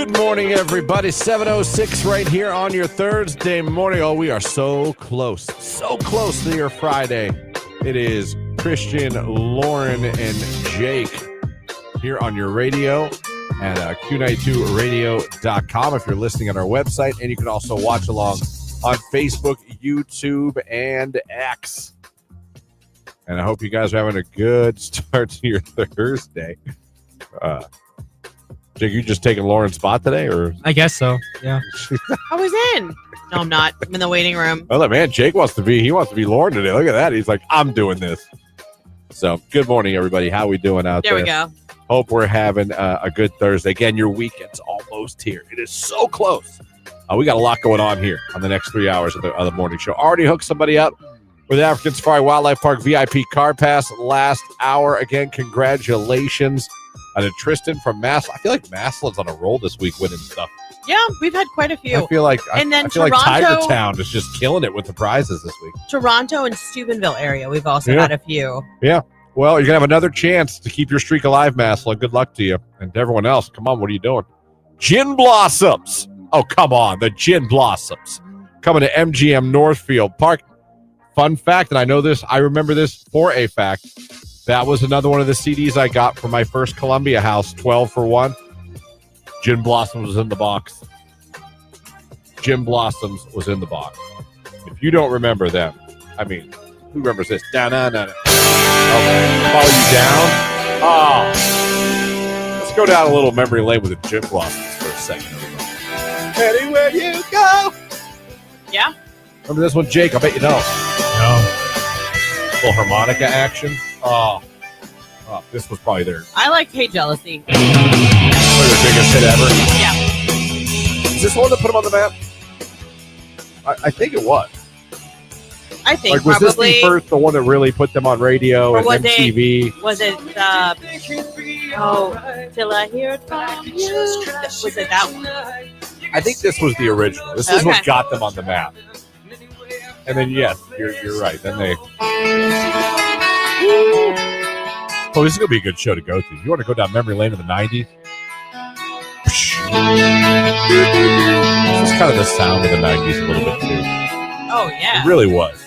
Good morning, everybody. 7:06 right here on your Thursday morning. Oh, we are so close to your Friday. It is Christian, Lauren, and Jake here on your radio at Q92radio.com if you're listening on our website. And you can also watch along on Facebook, YouTube, and X. And I hope you guys are having a good start to your Thursday. Jake, you just taking Lauren's spot today, or? I guess so. Yeah. I was in. No, I'm not. I'm in the waiting room. Oh, man, Jake wants to be Lauren today. Look at that. He's like, I'm doing this. So, good morning, everybody. How we doing out there? There we go. Hope we're having a good Thursday. Again, your weekend's almost here. It is so close. We got a lot going on here on the next 3 hours of the morning show. Already hooked somebody up with African Safari Wildlife Park VIP car pass last hour. Again, congratulations to Tristan from Massillon. I feel like Massillon's on a roll this week winning stuff. Yeah, we've had quite a few. I feel like Toronto, Tiger Town is just killing it with the prizes this week. Toronto and Steubenville area, we've also had a few. Yeah. Well, you're going to have another chance to keep your streak alive, Massillon. Good luck to you. And to everyone else, come on, what are you doing? Gin Blossoms. Oh, come on, the Gin Blossoms. Coming to MGM Northfield Park. Fun fact, and I remember this for a fact, that was another one of the CDs I got for my first Columbia house, 12 for 1. Gin Blossoms was in the box. Gin Blossoms was in the box. If you don't remember them, I mean, who remembers this? Down. Okay, follow you down. Oh. Let's go down a little memory lane with the Gin Blossoms for a second. Anywhere you go. Yeah. Remember this one, Jake? I bet you know. No. Little harmonica action. Oh, this was probably their Hey Jealousy. their biggest hit ever. Yeah. Is this the one that put them on the map? I think it was. I think was probably. this the one that really put them on radio and MTV? Was it Till I Hear It From You? Was it that one? I think this was the original. This is what got them on the map. And then, yes, you're right. Then they... Oh, this is going to be a good show to go to. You want to go down memory lane in the 90s? This is kind of the sound of the 90s a little bit, too. Oh, yeah. It really was.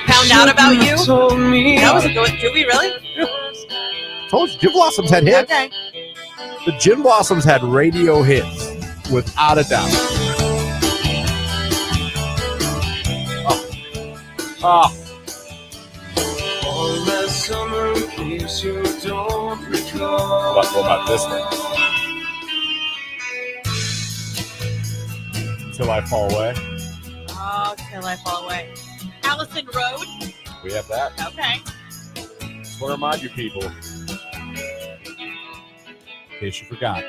Found Out About You? That was a good one. Did we really? Told you, Gin Blossoms had hits. Okay. The Gin Blossoms had radio hits, without a doubt. Oh. What about this one? Till I Fall Away. Oh, Till I Fall Away. Allison Road. We have that. Okay. Just want to remind you people, in case you forgot,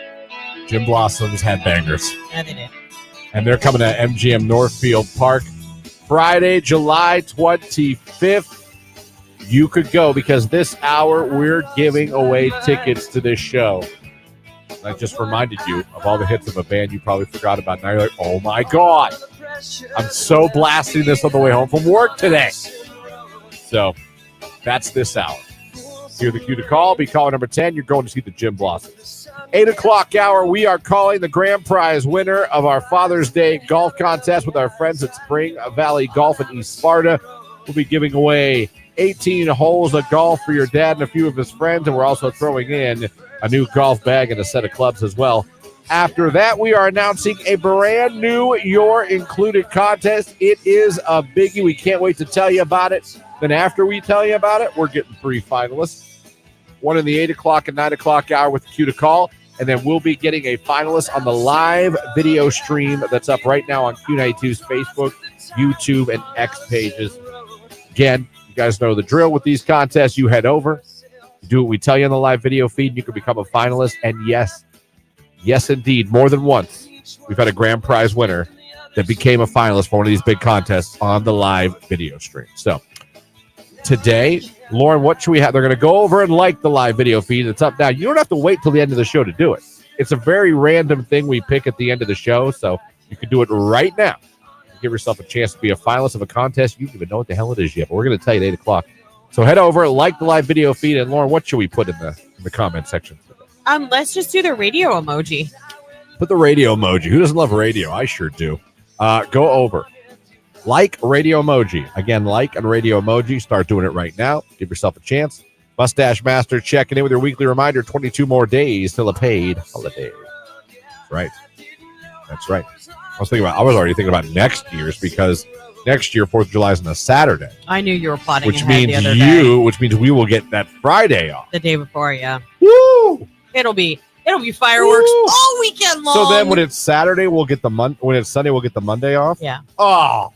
Gin Blossoms had bangers. Yeah, they did. And they're coming to MGM Northfield Park Friday, July 25th. You could go because this hour we're giving away tickets to this show. I just reminded you of all the hits of a band you probably forgot about. Now you're like, oh my God. I'm so blasting this on the way home from work today. So that's this hour. Hear the cue to call. Be caller number 10. You're going to see the Gin Blossoms. 8 o'clock hour, we are calling the grand prize winner of our Father's Day golf contest with our friends at Spring Valley Golf in East Sparta. We'll be giving away 18 holes of golf for your dad and a few of his friends, and we're also throwing in a new golf bag and a set of clubs as well. After that, we are announcing a brand new You're Included contest. It is a biggie. We can't wait to tell you about it. Then after we tell you about it, we're getting 3 finalists. One in the 8 o'clock and 9 o'clock hour with the cue to call. And then we'll be getting a finalist on the live video stream that's up right now on Q92's Facebook, YouTube, and X pages. Again, you guys know the drill with these contests. You head over, you do what we tell you on the live video feed, and you can become a finalist. And yes, indeed, more than once, we've had a grand prize winner that became a finalist for one of these big contests on the live video stream. So today, Lauren, what should we have? They're going to go over and like the live video feed. It's up now. You don't have to wait till the end of the show to do it. It's a very random thing we pick at the end of the show, so you can do it right now. Give yourself a chance to be a finalist of a contest. You don't even know what the hell it is yet, but we're going to tell you at 8 o'clock. So head over, like the live video feed, and Lauren, what should we put in in the comment section. Let's just do the radio emoji. Put the radio emoji. Who doesn't love radio? I sure do. Go over. Like radio emoji. Again, like and radio emoji. Start doing it right now. Give yourself a chance. Mustache Master checking in with your weekly reminder. 22 more days till a paid holiday. That's right. That's right. I was already thinking about next year's because next year 4th of July is on a Saturday. I knew you were plotting Which ahead means the other day. which means we will get that Friday off. The day before, yeah. Woo! It'll be fireworks Woo! all weekend long. So then when it's Saturday, we'll get the when it's Sunday, we'll get the Monday off. Yeah. Oh,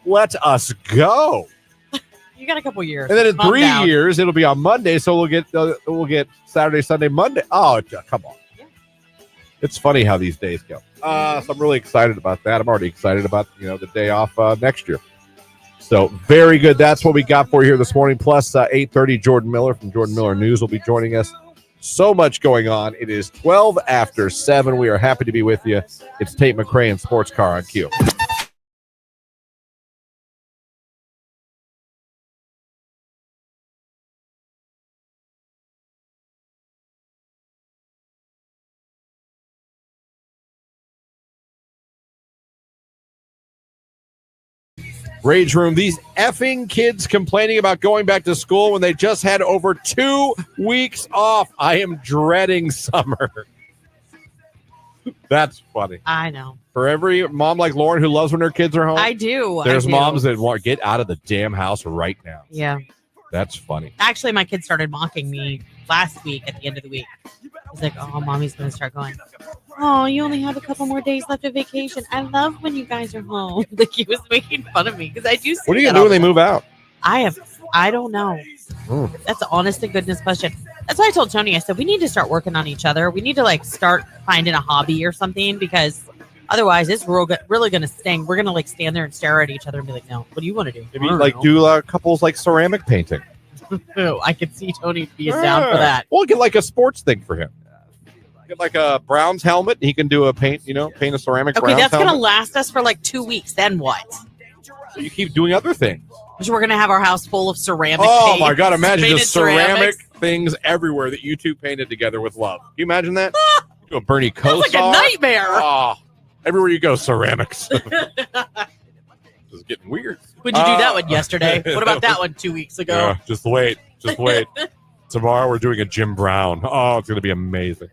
let us go. You got a couple years. And then in Calm 3 down. years, it'll be on Monday, so we'll get Saturday, Sunday, Monday. Oh, come on. Yeah. It's funny how these days go. So I'm really excited about that. I'm already excited about the day off next year. So very good. That's what we got for you here this morning. Plus 8:30, Jordan Miller from Jordan Miller News will be joining us. So much going on. It is 12 after 7. We are happy to be with you. It's Tate McRae and Sports Car on Q. Rage Room. These effing kids complaining about going back to school when they just had over 2 weeks off. I am dreading summer. That's funny. I know. For every mom like Lauren who loves when her kids are home, I do. there's moms that want to get out of the damn house right now. Yeah. That's funny. Actually, my kid started mocking me last week at the end of the week. He's like, oh, mommy's going to start going, oh, you only have a couple more days left of vacation. I love when you guys are home. Like, he was making fun of me because I do see What are you that going to do all when they the time. move out? I don't know. That's an honest to goodness question. That's why I told Tony, I said, we need to start working on each other. We need to start finding a hobby or something because otherwise it's really going to sting. We're going to stand there and stare at each other and be like, no, what do you want to do? Maybe do couples ceramic painting. I could see Tony being down for that. We'll get a sports thing for him. Get a Browns helmet. He can do a paint a ceramic Okay, Browns that's going to helmet. last us for 2 weeks. Then what? So you keep doing other things. So we're going to have our house full of ceramic Oh paint, my God, imagine painted just ceramic ceramics. things everywhere that you two painted together with love. Can you imagine that? Do a Bernie Kosar. That's like a nightmare. Oh, everywhere you go, ceramics. This is getting weird. Would you do that one yesterday? What about that one 2 weeks ago? Yeah, just wait. Tomorrow we're doing a Jim Brown. Oh, it's going to be amazing.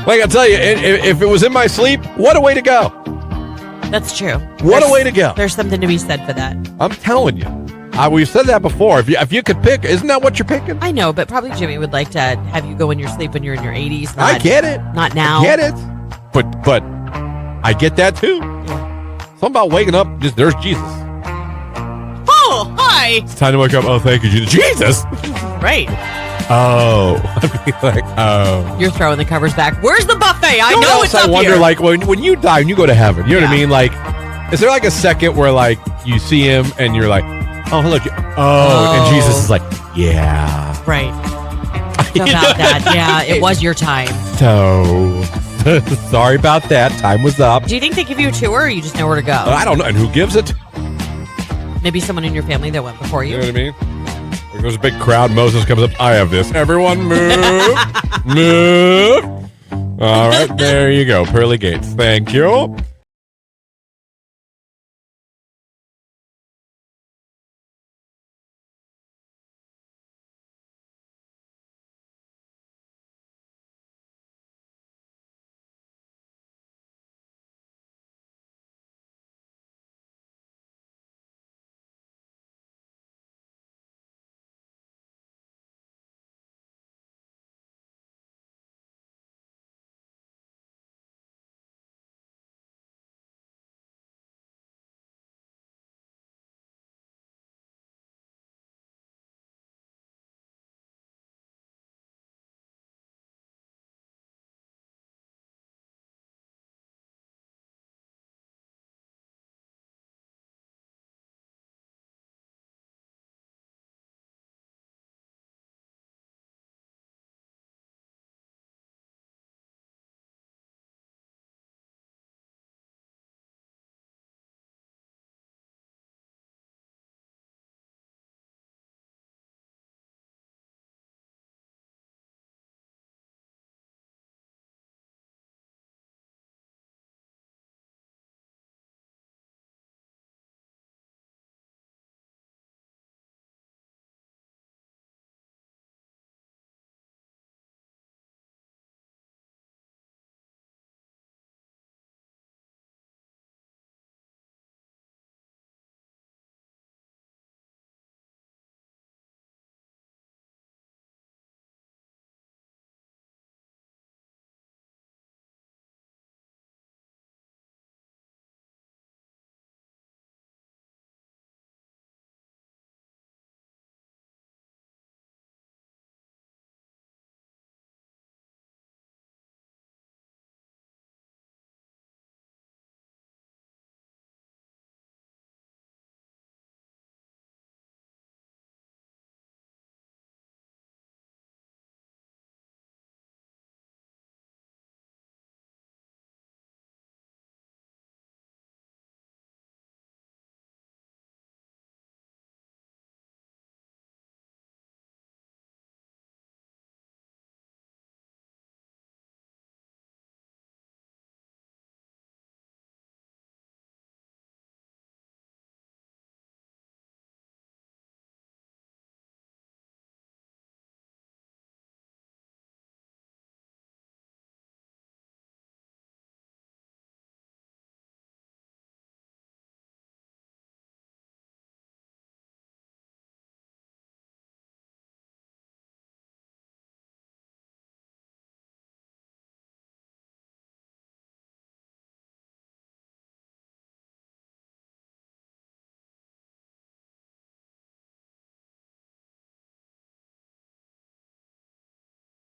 Like I tell you, if it was in my sleep, what a way to go. That's true. What a way to go. There's something to be said for that. I'm telling you. We've said that before. If you could pick, isn't that what you're picking? I know, but probably Jimmy would like to have you go in your sleep when you're in your 80s. I get it. Not now. I get it. But I get that too. Yeah. Something about waking up, just there's Jesus. Oh, hi. It's time to wake up. Oh, thank you, Jesus. Jesus! Right. Oh. I'd be like, oh. You're throwing the covers back. Where's the buffet? I You know it's I up wonder, here. like, when you die and you go to heaven, you know what I mean? Like, is there like a second where, like, you see him and you're like, oh, hello. And Jesus is like, yeah. Right. About that. Yeah, it was your time. So, sorry about that. Time was up. Do you think they give you a tour or you just know where to go? I don't know. And who gives it? Maybe someone in your family that went before You you. know what I mean? Like, there's a big crowd. Moses comes up. I have this. Everyone move. Move. All right. There you go. Pearly gates. Thank you.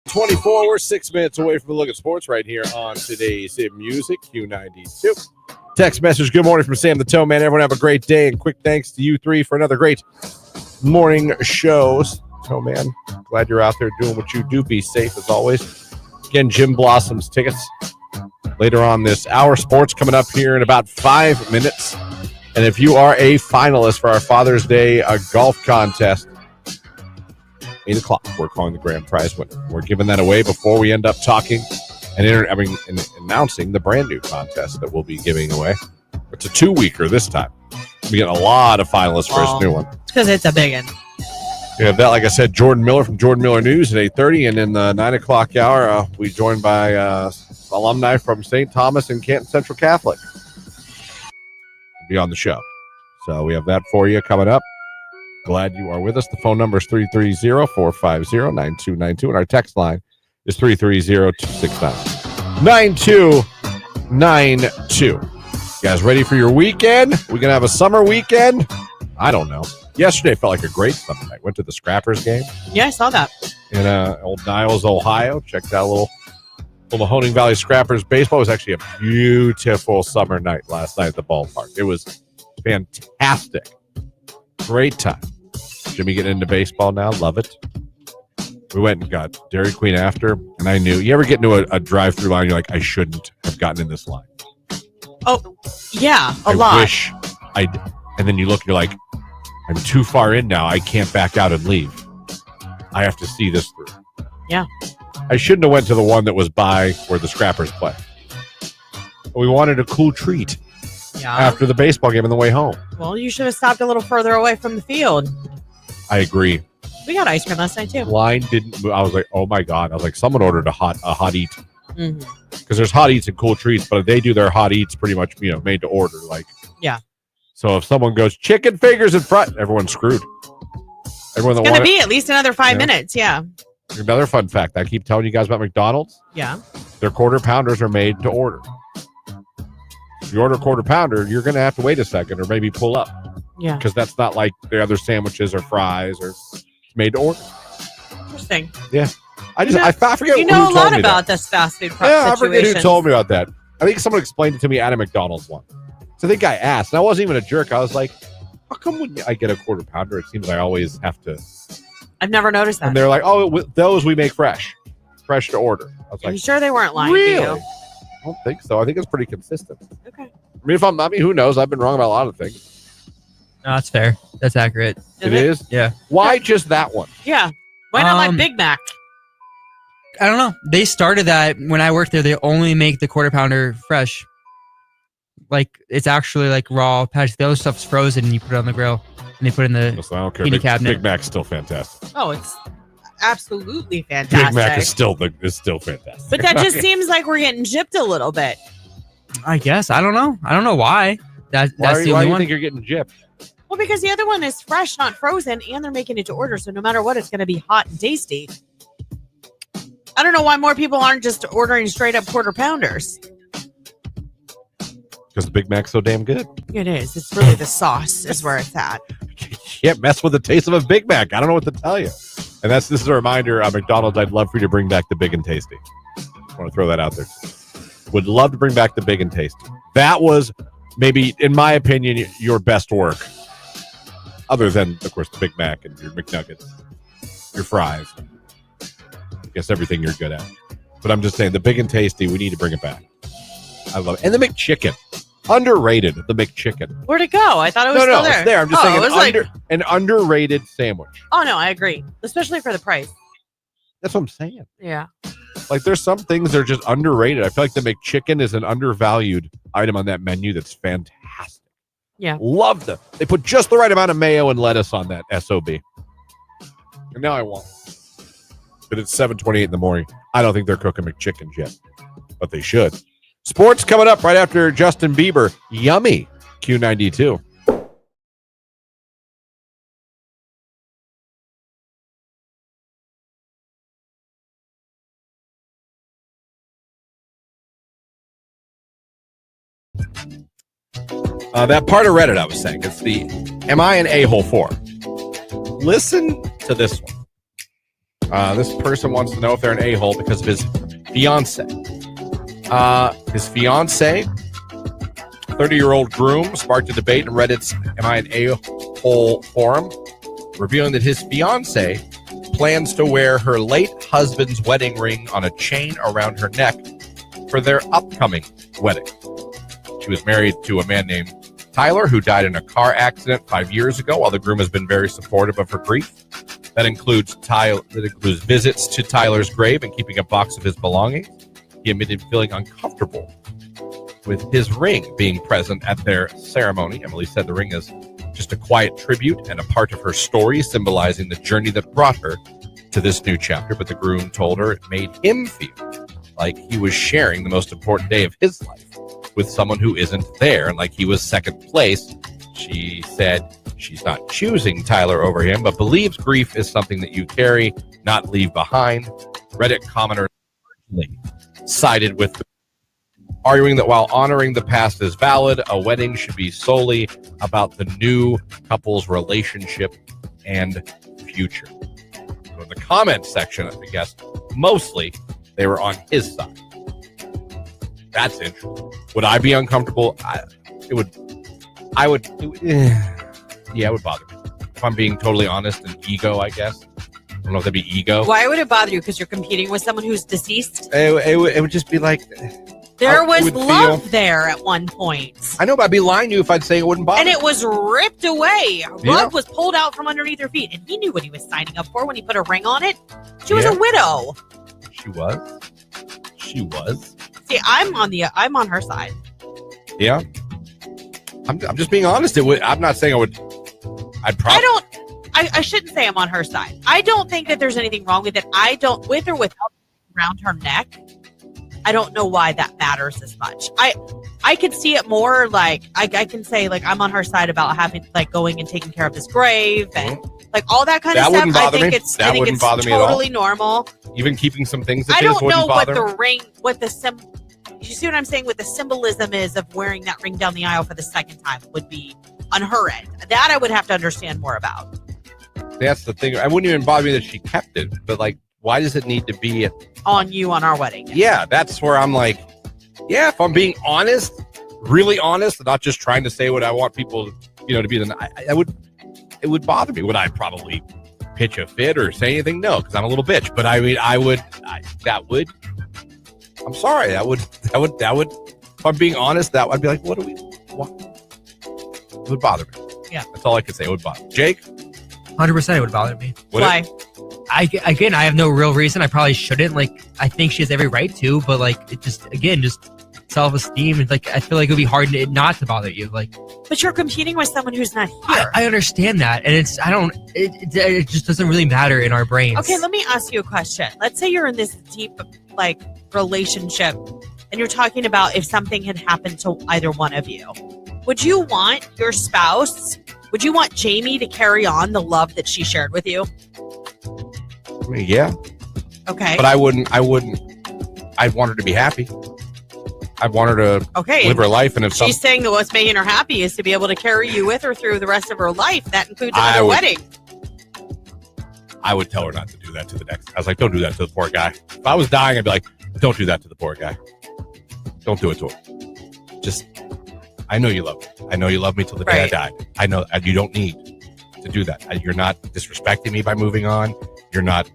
.24. We're 6 minutes away from a look at sports right here on today's Music Q92. Text message, good morning from Sam the Toe Man. Everyone have a great day, and quick thanks to you three for another great morning shows. Toe Man, glad you're out there doing what you do. Be safe as always. Again, Jim Blossom's tickets later on this hour. Sports coming up here in about 5 minutes. And if you are a finalist for our Father's Day golf contest, 8 o'clock, we're calling the grand prize winner. We're giving that away before we end up talking and announcing the brand new contest that we'll be giving away. It's a 2-weeker this time. We get a lot of finalists for this new one. It's because it's a big one. We have that, like I said, Jordan Miller from Jordan Miller News at 8:30, and in the 9 o'clock hour, we joined by alumni from St. Thomas and Canton Central Catholic. Be on the show. So we have that for you coming up. Glad you are with us. The phone number is 330-450-9292, and our text line is 330-269-9292. You guys ready for your weekend? We going to have a summer weekend? I don't know. Yesterday felt like a great summer night. Went to the Scrappers game. Yeah, I saw that. In Old Niles, Ohio. Checked out a little Mahoning Valley Scrappers baseball. It was actually a beautiful summer night last night at the ballpark. It was fantastic. Great time. Jimmy getting into baseball now. Love it. We went and got Dairy Queen after, and I knew. You ever get into a drive-through line, you're like, I shouldn't have gotten in this line. Oh, yeah, a lot. I wish I'd. And then you look, you're like, I'm too far in now. I can't back out and leave. I have to see this through. Yeah. I shouldn't have went to the one that was by where the Scrappers play. We wanted a cool treat after the baseball game on the way home. Well, you should have stopped a little further away from the field. I agree. We got ice cream last night, too. Line didn't move. I was like, oh, my God. I was like, someone ordered a hot eat. Mm-hmm. Because there's hot eats and cool treats, but they do their hot eats pretty much, made to order. Yeah. So if someone goes, chicken fingers in front, everyone's screwed. Everyone that it's going to be at least another 5 minutes, yeah. Another fun fact. I keep telling you guys about McDonald's. Yeah. Their quarter pounders are made to order. If you order a quarter pounder, you're going to have to wait a second or maybe pull up. Yeah. Because that's not like the other sandwiches or fries or made to order. Interesting. Yeah. I forget you know a lot about this fast food situation. I forget who told me about that. I think someone explained it to me at a McDonald's one. So I think I asked, and I wasn't even a jerk. I was like, how come when I get a quarter pounder, it seems I always have to... I've never noticed that. And they're like, those we make fresh to order. I was Are you sure they weren't lying to you? I don't think so. I think it's pretty consistent. Okay. I mean, who knows? I've been wrong about a lot of things. No, that's fair. That's accurate. It is? Yeah. Why just that one? Yeah. Why not like Big Mac? I don't know. They started that when I worked there. They only make the quarter pounder fresh. Like, it's actually like raw patties. The other stuff's frozen and you put it on the grill and they put it in the heating cabinet. Big Mac's still fantastic. Oh, it's absolutely fantastic. Big Mac is still fantastic. But that just seems like we're getting gypped a little bit. I guess. I don't know. I don't know why. That's the only why do you one. think you're getting gypped? Well, because the other one is fresh, not frozen, and they're making it to order. So no matter what, it's going to be hot and tasty. I don't know why more people aren't just ordering straight up quarter pounders. Because the Big Mac's so damn good. It is. It's really the sauce is where it's at. You can't mess with the taste of a Big Mac. I don't know what to tell you. And this is a reminder on McDonald's. I'd love for you to bring back the Big and Tasty. I want to throw that out there. Would love to bring back the Big and Tasty. That was maybe, in my opinion, your best work. Other than, of course, the Big Mac and your McNuggets, your fries. I guess everything you're good at. But I'm just saying, the Big and Tasty, we need to bring it back. I love it. And the McChicken. Underrated, the McChicken. Where'd it go? I thought it was still there. It's there. I'm just saying an underrated sandwich. Oh, no, I agree. Especially for the price. That's what I'm saying. Yeah. Like, there's some things that are just underrated. I feel like the McChicken is an undervalued item on that menu that's fantastic. Yeah. Love them. They put just the right amount of mayo and lettuce on that SOB. And now I want. But it's 7:28 in the morning. I don't think they're cooking McChickens yet. But they should. Sports coming up right after Justin Bieber. Yummy. Q92. That part of Reddit I was saying, it's the Am I an A-hole for? Listen to this one. This person wants to know if they're an a-hole because of his fiance. His fiance, 30-year-old groom, sparked a debate in Reddit's Am I an A-hole forum, revealing that his fiance plans to wear her late husband's wedding ring on a chain around her neck for their upcoming wedding. She was married to a man named Tyler, who died in a car accident 5 years ago, while the groom has been very supportive of her grief. That includes visits to Tyler's grave and keeping a box of his belongings. He admitted feeling uncomfortable with his ring being present at their ceremony. Emily said the ring is just a quiet tribute and a part of her story symbolizing the journey that brought her to this new chapter. But the groom told her it made him feel like he was sharing the most important day of his life with someone who isn't there, and like he was second place. She said she's not choosing Tyler over him, but believes grief is something that you carry, not leave behind. Reddit commenter sided with the arguing that while honoring the past is valid, a wedding should be solely about the new couple's relationship and future. So in the comments section, I guess, mostly they were on his side. That's interesting. Would I be uncomfortable? It would bother me. If I'm being totally honest, and ego, I guess. I don't know if that'd be ego. Why would it bother you? Because you're competing with someone who's deceased? It would just be like... There was love there at one point. I know, but I'd be lying to you if I'd say it wouldn't bother. And it was ripped away. Rug was pulled out from underneath her feet. And he knew what he was signing up for when he put a ring on it. She was a widow. She was. See, I'm on her side. Yeah. I'm just being honest. I'm not saying I would. I shouldn't say I'm on her side. I don't think that there's anything wrong with it. With or without around her neck, I don't know why that matters as much. I could see it more like I can say like I'm on her side about having like going and taking care of this grave and like all that kind of stuff. I think it's totally normal. Even keeping some things. I don't know what the ring, you see what I'm saying? What the symbolism is of wearing that ring down the aisle for the second time would be on her end. That I would have to understand more about. That's the thing. I wouldn't even bother me that she kept it, but like, why does it need to be on you on our wedding? Yeah, that's where I'm like, yeah, if I'm being honest, really honest, not just trying to say what I want people, to be. It would bother me. Would I probably pitch a fit or say anything? No, because I'm a little bitch. But I mean, I'm sorry. That would. If I'm being honest, I'd be like, what? It would bother me. Yeah, that's all I could say. It would bother me. Jake. 100% it would bother me. Why? I have no real reason. I probably shouldn't. Like, I think she has every right to, but like, it just self-esteem. And like, I feel like it would be hard not to bother you. Like, but you're competing with someone who's not here. I understand that, and it just doesn't really matter in our brains. Okay, let me ask you a question. Let's say you're in this deep like relationship, and you're talking about if something had happened to either one of you. Would you want your spouse? Would you want Jamie to carry on the love that she shared with you? Yeah. Okay. But I wouldn't. I'd want her to be happy. I'd want her to live her life. And if she's saying that what's making her happy is to be able to carry you with her through the rest of her life, that includes another wedding. I would tell her not to do that to the next. I was like, don't do that to the poor guy. If I was dying, I'd be like, don't do that to the poor guy. Don't do it to him. Just, I know you love me. I know you love me till the day I died. I know you don't need to do that. You're not disrespecting me by moving on. You're not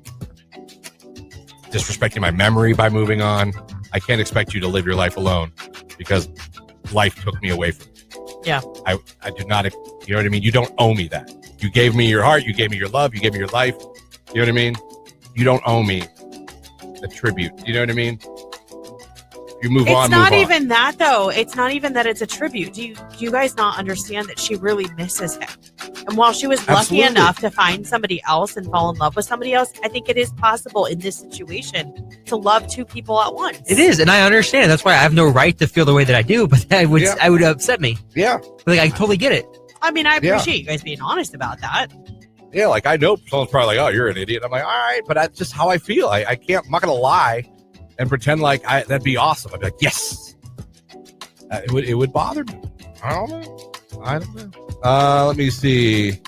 disrespecting my memory by moving on. I can't expect you to live your life alone because life took me away from you. Yeah. I do not, you know what I mean? You don't owe me that. You gave me your heart. You gave me your love. You gave me your life. You know what I mean? You don't owe me a tribute. You know what I mean? You move on. It's not even that, though. It's not even that it's a tribute. Do you guys not understand that she really misses him? And while she was lucky enough to find somebody else and fall in love with somebody else, I think it is possible in this situation to love two people at once. It is, and I understand. That's why I have no right to feel the way that I do, but I would upset me. Yeah. Like, I totally get it. I mean, I appreciate you guys being honest about that. Yeah, like I know someone's probably like, oh, you're an idiot. I'm like, all right, but that's just how I feel. I can't, I'm not going to lie and pretend like that'd be awesome. I'd be like, yes. It would bother me. I don't know. Let me see.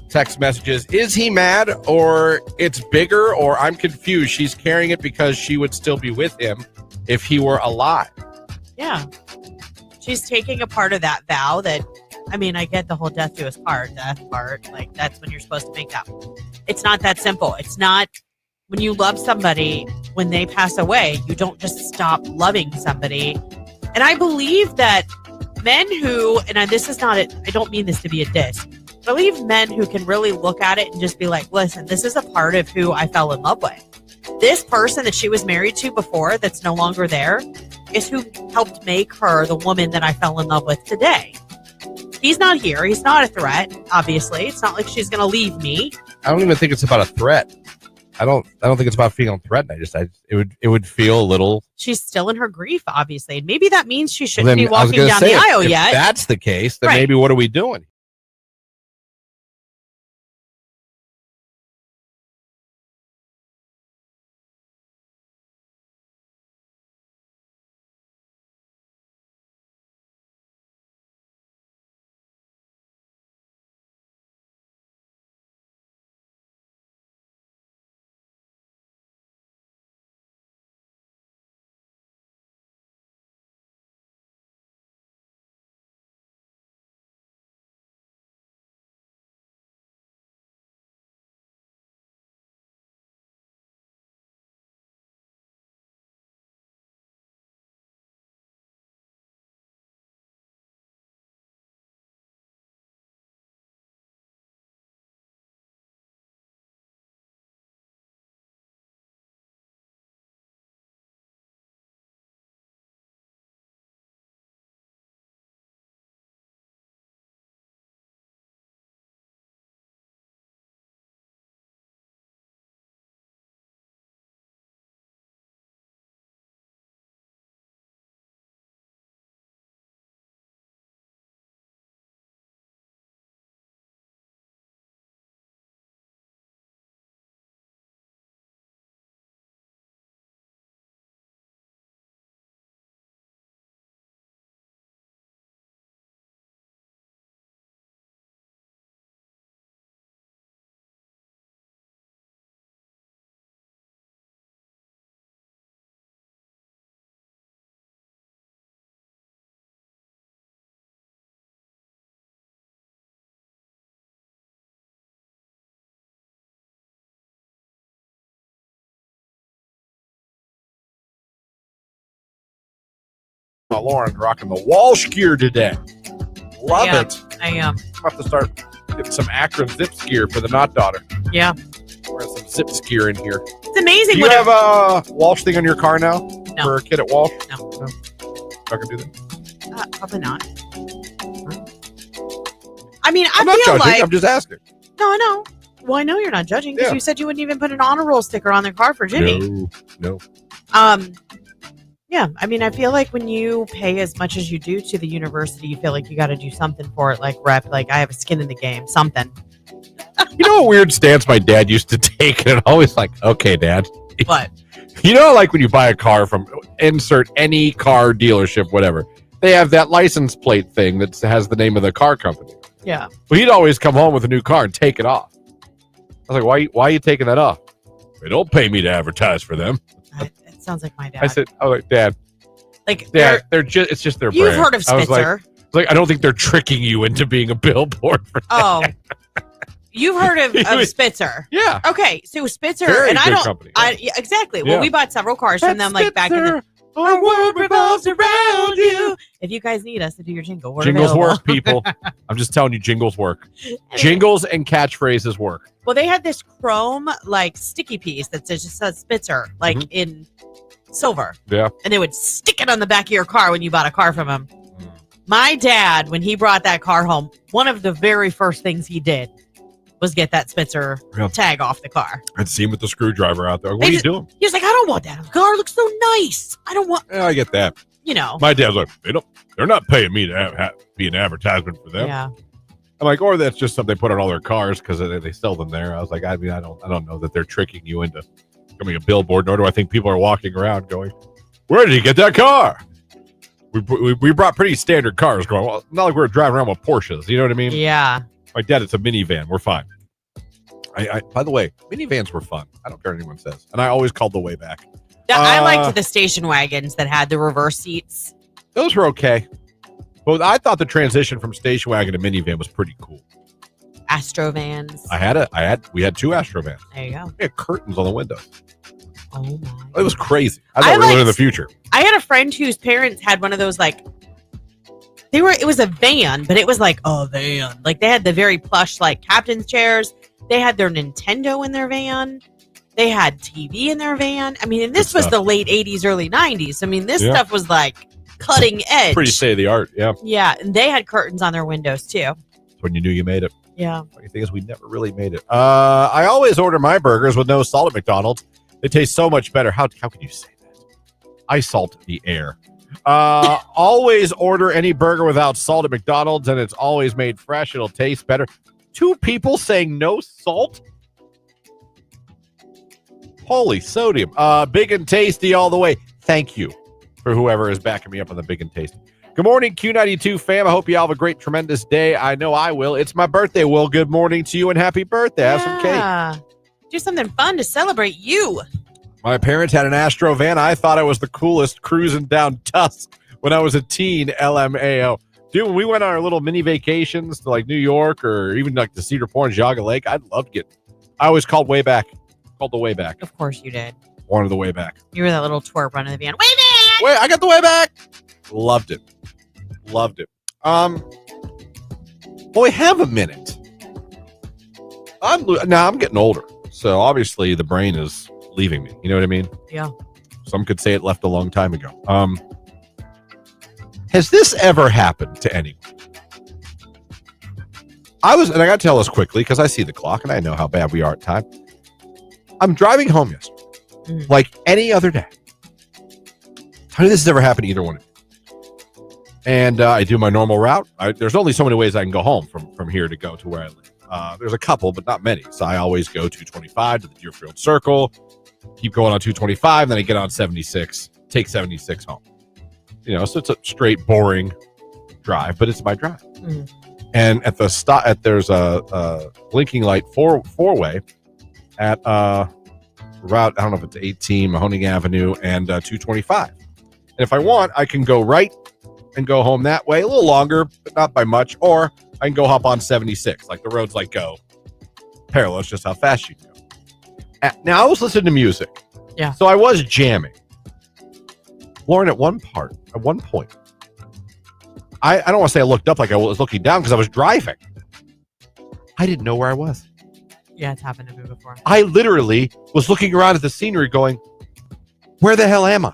Text messages. Is he mad or it's bigger or I'm confused? She's carrying it because she would still be with him if he were alive. Yeah. She's taking a part of that vow that, I mean, I get the whole death part. Like, that's when you're supposed to make that. It's not that simple. It's not when you love somebody, when they pass away, you don't just stop loving somebody. And I believe that men who, and this is not it, I don't mean this to be a diss, but I believe men who can really look at it and just be like, listen, this is a part of who I fell in love with. This person that she was married to before that's no longer there is who helped make her the woman that I fell in love with today. He's not here. He's not a threat, obviously. It's not like she's going to leave me. I don't even think it's about a threat. I don't think it's about feeling threatened. It would feel a little. She's still in her grief, obviously. And maybe that means she shouldn't be walking down the aisle yet. If that's the case, then Right. maybe what are we doing? Lauren rocking the Walsh gear today. Love it. I am. I'm about to start getting some Akron zip skier for the not daughter. Yeah. Wearing some zip skier in here. It's amazing. Do you have a Walsh thing on your car now? No. For a kid at Walsh? No. Not gonna do that. Probably not. I mean, I'm not feel judging. like I'm just asking. no, I know. Well, I know you're not judging because Yeah. you said you wouldn't even put an honor roll sticker on their car for Jimmy. No. Yeah, I mean, I feel like when you pay as much as you do to the university, you feel like you got to do something for it, like rep, like I have a skin in the game, something. You know a weird stance my dad used to take, and I'm always like, okay, Dad. What? You know, like when you buy a car from insert any car dealership, whatever, they have that license plate thing that has the name of the car company. Yeah. Well, he'd always come home with a new car and take it off. I was like, why are you taking that off? They don't pay me to advertise for them. It sounds like my dad. I was like, Dad, like they're just, it's just their you've brand. heard of I was Spitzer. like, I don't think they're tricking you into being a billboard for Oh, you've heard of Spitzer. Yeah. Okay, so Spitzer, Very and I good don't. company. Yeah, exactly. Well, Yeah. we bought several cars from them, like back in the. Our world revolves around you. If you guys need us to do your jingle, we're Jingles available. work, people. I'm just telling you, jingles work. Anyway. Jingles and catchphrases work. Well, they had this chrome like sticky piece that just says Spitzer, like in silver. Yeah. And they would stick it on the back of your car when you bought a car from them. My dad, when he brought that car home, one of the very first things he did was get that Spitzer tag off the car. I'd see him with the screwdriver out there. What are you doing? He was like, I don't want that. The car looks so nice. I don't want, Yeah, I get that. you know. My dad's like, they're not paying me to be an advertisement for them. Yeah. I'm like, or that's just something they put on all their cars because they sell them there. I was like, I mean, I don't know that they're tricking you into becoming a billboard, nor do I think people are walking around going, where did he get that car? We brought pretty standard cars going, well, not like we're driving around with Porsches. You know what I mean? Yeah. My dad, it's a minivan. We're fine. By the way, minivans were fun. I don't care what anyone says. And I always called the way back. I liked the station wagons that had the reverse seats. Those were okay. But I thought the transition from station wagon to minivan was pretty cool. Astro vans. We had two Astro vans. There you go. We had curtains on the windows. Oh my. It was crazy. I thought we were living in the future. I had a friend whose parents had one of those like it was a van, but it was like a van. Like they had the very plush like captain's chairs. They had their Nintendo in their van. They had TV in their van. I mean, and this was the late 80s, early 90s. I mean, this stuff was like cutting edge. Pretty state of the art. Yeah. Yeah, and they had curtains on their windows too. That's when you knew you made it. Yeah. Funny thing is, we never really made it. I always order my burgers with no salt at McDonald's. They taste so much better. How can you say that? I salt the air. Always order any burger without salt at McDonald's, and it's always made fresh. It'll taste better. 2 people saying no salt? Holy sodium. Big and tasty all the way. Thank you for whoever is backing me up on the big and tasty. Good morning, Q92 fam. I hope you all have a great, tremendous day. I know I will. It's my birthday, Will. Good morning to you and happy birthday. Have some cake. Do something fun to celebrate you. My parents had an Astro van. I thought I was the coolest cruising down Tusk when I was a teen, LMAO. Dude, when we went on our little mini vacations to like New York or even like the Cedar Point, Jaga Lake, I'd love to get. I always called way back. Called the way back. Of course you did. Wanted the way back. You were that little twerp running the van. Way back! Wait, I got the way back. Loved it. Loved it. Well, we have a minute. I'm getting older, so obviously the brain is leaving me. You know what I mean? Yeah. Some could say it left a long time ago. Has this ever happened to anyone? I got to tell this quickly because I see the clock and I know how bad we are at time. I'm driving home yesterday, like any other day. How did this ever happen to either one of you? And I do my normal route. There's only so many ways I can go home from here to go to where I live. There's a couple, but not many. So I always go 225 to the Deerfield Circle, keep going on 225, then I get on 76, take 76 home. You know, so it's a straight, boring drive, but it's my drive. And at the stop, there's a blinking light four-way at route, I don't know if it's 18, Mahoning Avenue, and 225. And if I want, I can go right and go home that way, a little longer, but not by much, or I can go hop on 76. Like the roads like go parallel. It's just how fast you can go. Now, I was listening to music. Yeah. So I was jamming. Lauren, at one point, I don't want to say I looked up like I was looking down because I was driving. I didn't know where I was. Yeah, it's happened to me before. I literally was looking around at the scenery going, where the hell am I?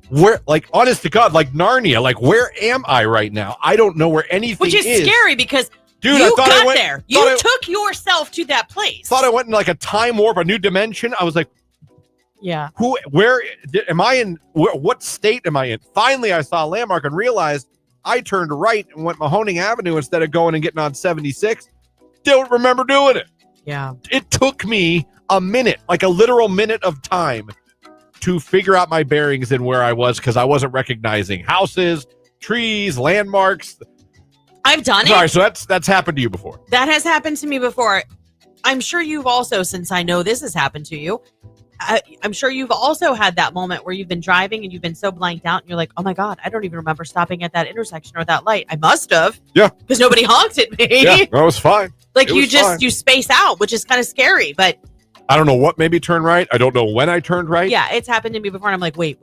Where, like, honest to God, like Narnia, like, where am I right now? I don't know where anything is. Which is scary because dude, you got there. You took yourself to that place. Thought I went in like a time warp, a new dimension. I was like, yeah. Where am I in? What state am I in? Finally, I saw a landmark and realized I turned right and went Mahoning Avenue instead of going and getting on 76. Don't remember doing it. Yeah. It took me a minute, like a literal minute of time to figure out my bearings and where I was because I wasn't recognizing houses, trees, landmarks. I've done it. Sorry, so that's happened to you before. That has happened to me before. I'm sure you've also, since I know this has happened to you, I'm sure you've also had that moment where you've been driving and you've been so blanked out and you're like, oh my God, I don't even remember stopping at that intersection or that light. I must have. Yeah. Because nobody honked at me. Yeah, that was fine. Like you space out, which is kind of scary, but I don't know what made me turn right. I don't know when I turned right. yeah, it's happened to me before and I'm like, wait.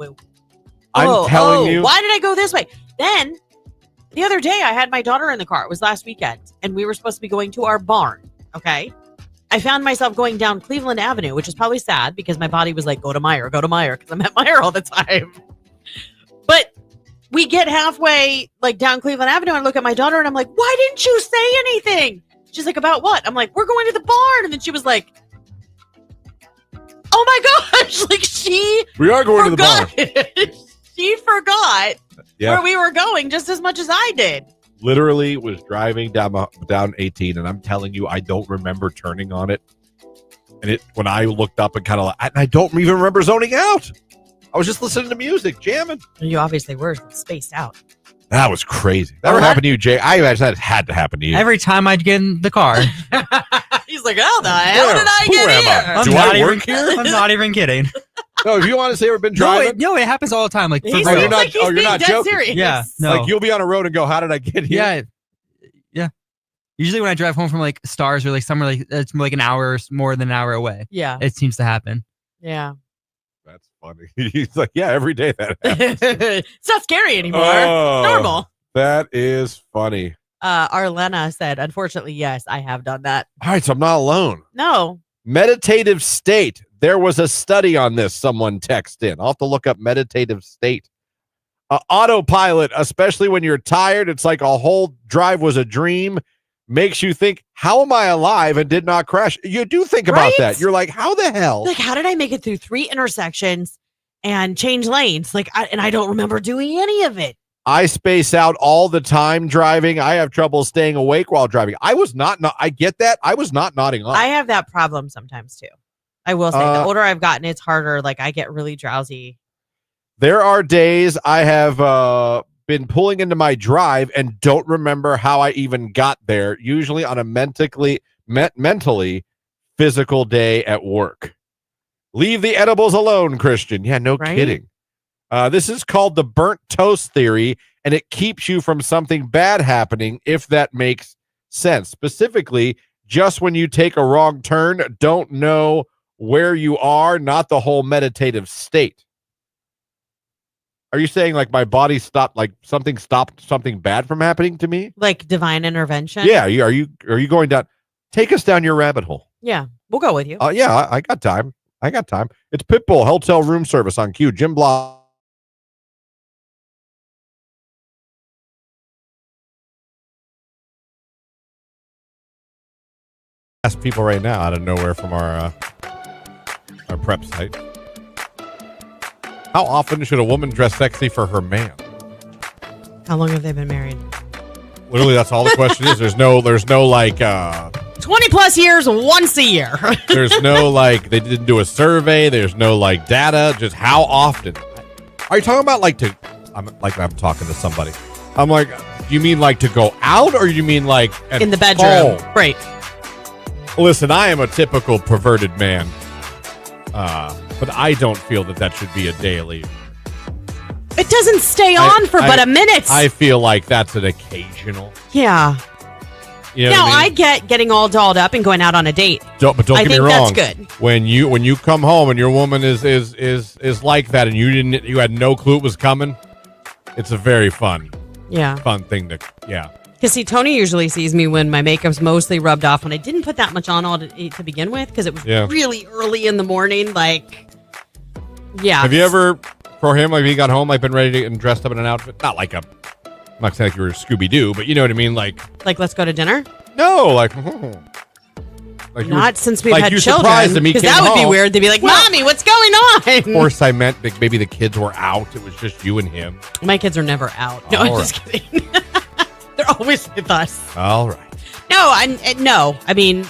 I'm telling you. Why did I go this way? Then the other day I had my daughter in the car. It was last weekend and we were supposed to be going to our barn. Okay. I found myself going down Cleveland Avenue, which is probably sad because my body was like, go to Meyer, because I'm at Meyer all the time. But we get halfway like down Cleveland Avenue and I look at my daughter and I'm like, why didn't you say anything? She's like, about what? I'm like, we're going to the barn. And then she was like, oh my gosh, like we are going to the barn. She forgot where we were going just as much as I did. Literally was driving down 18, and I'm telling you, I don't remember turning on it. And when I looked up and kind of, I don't even remember zoning out. I was just listening to music, jamming. You obviously were spaced out. That was crazy. That ever happened to you, Jay? I imagine that had to happen to you. Every time I'd get in the car. He's like, how the hell did I get here? Do I work here? I'm not even kidding. No, if you honestly ever been driving. No, it happens all the time. Like, You're not joking. Serious. Yeah, no. Like you'll be on a road and go, how did I get here? Yeah. Usually when I drive home from like Stars or like somewhere like it's like an hour, more than an hour away. Yeah. It seems to happen. Yeah. That's funny. He's like, yeah, every day that happens. It's not scary anymore. Oh, it's normal. That is funny. Arlena said, unfortunately, yes, I have done that. All right, so I'm not alone. No. Meditative state. There was a study on this. Someone texted in. I'll have to look up meditative state. Autopilot, especially when you're tired, it's like a whole drive was a dream. Makes you think, how am I alive and did not crash? You do think about that. You're like, how the hell? Like, how did I make it through 3 intersections and change lanes? Like, I don't remember doing any of it. I space out all the time driving. I have trouble staying awake while driving. I get that. I was not nodding off. I have that problem sometimes too. I will say the older I've gotten, it's harder. Like, I get really drowsy. There are days I have been pulling into my drive and don't remember how I even got there, usually on a mentally physical day at work. Leave the edibles alone, Christian. Yeah, no kidding. This is called the burnt toast theory, and it keeps you from something bad happening, if that makes sense. Specifically, just when you take a wrong turn, don't know where you are, not the whole meditative state. Are you saying like my body stopped, like something stopped something bad from happening to me? Like divine intervention? Yeah. Are you going down? Take us down your rabbit hole. Yeah, we'll go with you. Yeah, I got time. It's Pitbull, Hotel Room Service on Q. Jim Block. Ask people right now out of nowhere from our prep site. How often should a woman dress sexy for her man? How long have they been married? Literally, that's all the question is. There's no like 20 plus years, once a year. There's no like they didn't do a survey. There's no like data. Just how often? Are you talking about like I'm talking to somebody. I'm like, do you mean like to go out, or you mean like in the bedroom? Home? Right. Listen, I am a typical perverted man. But I don't feel that should be a daily. It doesn't stay on for but a minute. I feel like that's an occasional. Yeah. You know now, what I mean? I get getting all dolled up and going out on a date. But don't get me wrong. That's good. When you come home and your woman is like that, and you had no clue it was coming, it's a very fun thing to Because see, Tony usually sees me when my makeup's mostly rubbed off, when I didn't put that much on all to begin with, because it was really early in the morning. Like, Have you ever, for him, like he got home, like been ready to and dressed up in an outfit? Not like I'm not saying like you were Scooby Doo, but you know what I mean, like let's go to dinner. No, like not since we've like had you children, surprised him. Because that would be weird. They'd be like, "Mommy, what's going on?" Of course, I meant like maybe the kids were out. It was just you and him. My kids are never out. No, I'm just kidding. They're always with us. All right. No, I mean,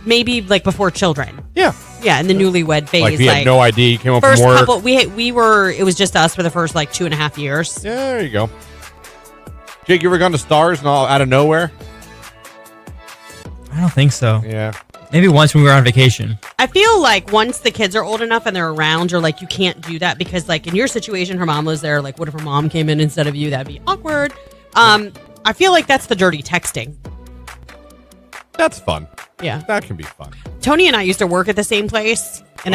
maybe like before children. Yeah, in the newlywed phase. Like we had no idea you came home first from work. couple, we were. It was just us for the first like 2.5 years. Yeah, there you go. Jake, you ever gone to Stars and all out of nowhere? I don't think so. Yeah. Maybe once when we were on vacation. I feel like once the kids are old enough and they're around, you're like, you can't do that because like in your situation, her mom was there. Like, what if her mom came in instead of you? That'd be awkward. I feel like that's the dirty texting. That's fun. Yeah. That can be fun. Tony and I used to work at the same place, and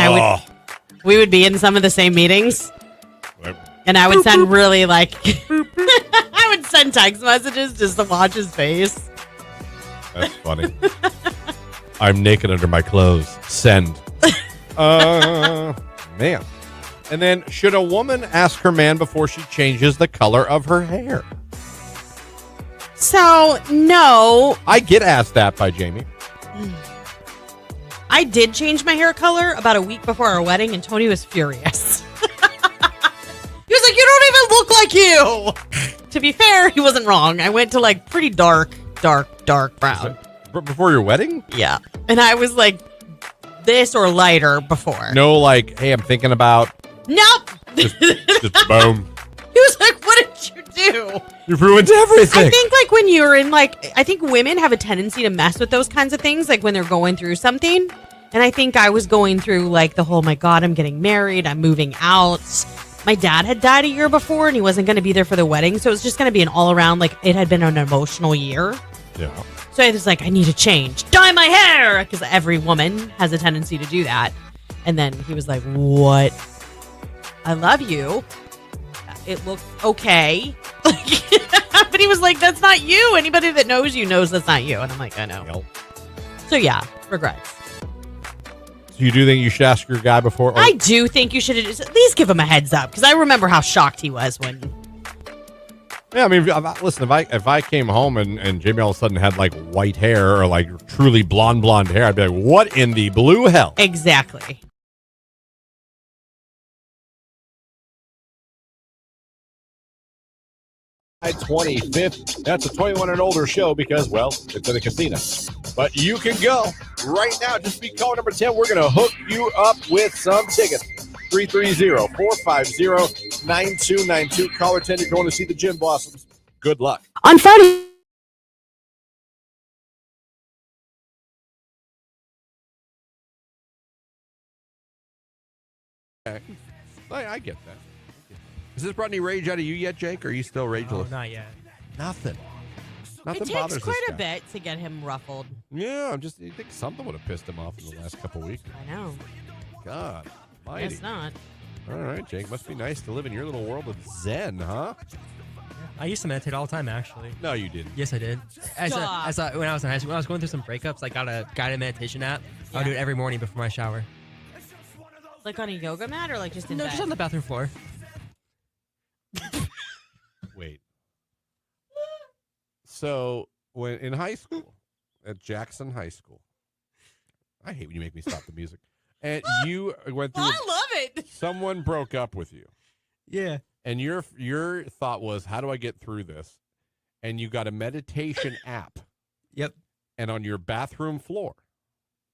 we would be in some of the same meetings, and I would send really like, I would send text messages just to watch his face. That's funny. I'm naked under my clothes. Send. Man. And then, should a woman ask her man before she changes the color of her hair? So, no. I get asked that by Jamie. I did change my hair color about a week before our wedding, and Tony was furious. He was like, "You don't even look like you." To be fair, he wasn't wrong. I went to like pretty dark brown. Before your wedding? Yeah. And I was like this or lighter before. No, like, hey, I'm thinking about. Nope. Just boom. He was like, "What did you do?" You ruined everything. I think like when you're in like, I think women have a tendency to mess with those kinds of things, like when they're going through something. And I think I was going through like the whole, my God, I'm getting married, I'm moving out. My dad had died a year before and he wasn't going to be there for the wedding. So it was just going to be an all around, like it had been an emotional year. Yeah. So I was like, I need to change, dye my hair, because every woman has a tendency to do that. And then he was like, "What? I love you. It looks okay." But he was like, "That's not you. Anybody that knows you knows that's not you." And I'm like, I know. Yep. So yeah, regrets. So you do think you should ask your guy before? I do think you should at least give him a heads up, because I remember how shocked he was when Yeah, I mean, listen, if I came home and Jamie all of a sudden had like white hair or like truly blonde hair, I'd be like, what in the blue hell? Exactly. July 25th. That's a 21 and older show because, well, it's in a casino. But you can go right now. Just be caller number 10. We're going to hook you up with some tickets. 330-450-9292. Caller 10, you're going to see the Gym Blossoms. Good luck. On Friday. Okay. I get that. Has this brought any rage out of you yet, Jake? Or are you still rageless? not yet. Nothing. Nothing It bothers takes quite this a guy. bit to get him ruffled. Yeah, I think something would have pissed him off in the last couple weeks. I know. God, mighty. Guess not. All right, Jake. Must be nice to live in your little world of Zen, huh? I used to meditate all the time, actually. No, you didn't. Yes, I did. When I was in high school, when I was going through some breakups, I got a guided meditation app. I would do it every morning before my shower. Like on a yoga mat or like just in No, bed? just on the bathroom floor. Wait. So, when in high school, at Jackson High School, I hate when you make me stop the music. And you went through. I love it. Someone broke up with you, Yeah. and your thought was, "How do I get through this?" And you got a meditation app. Yep. And on your bathroom floor,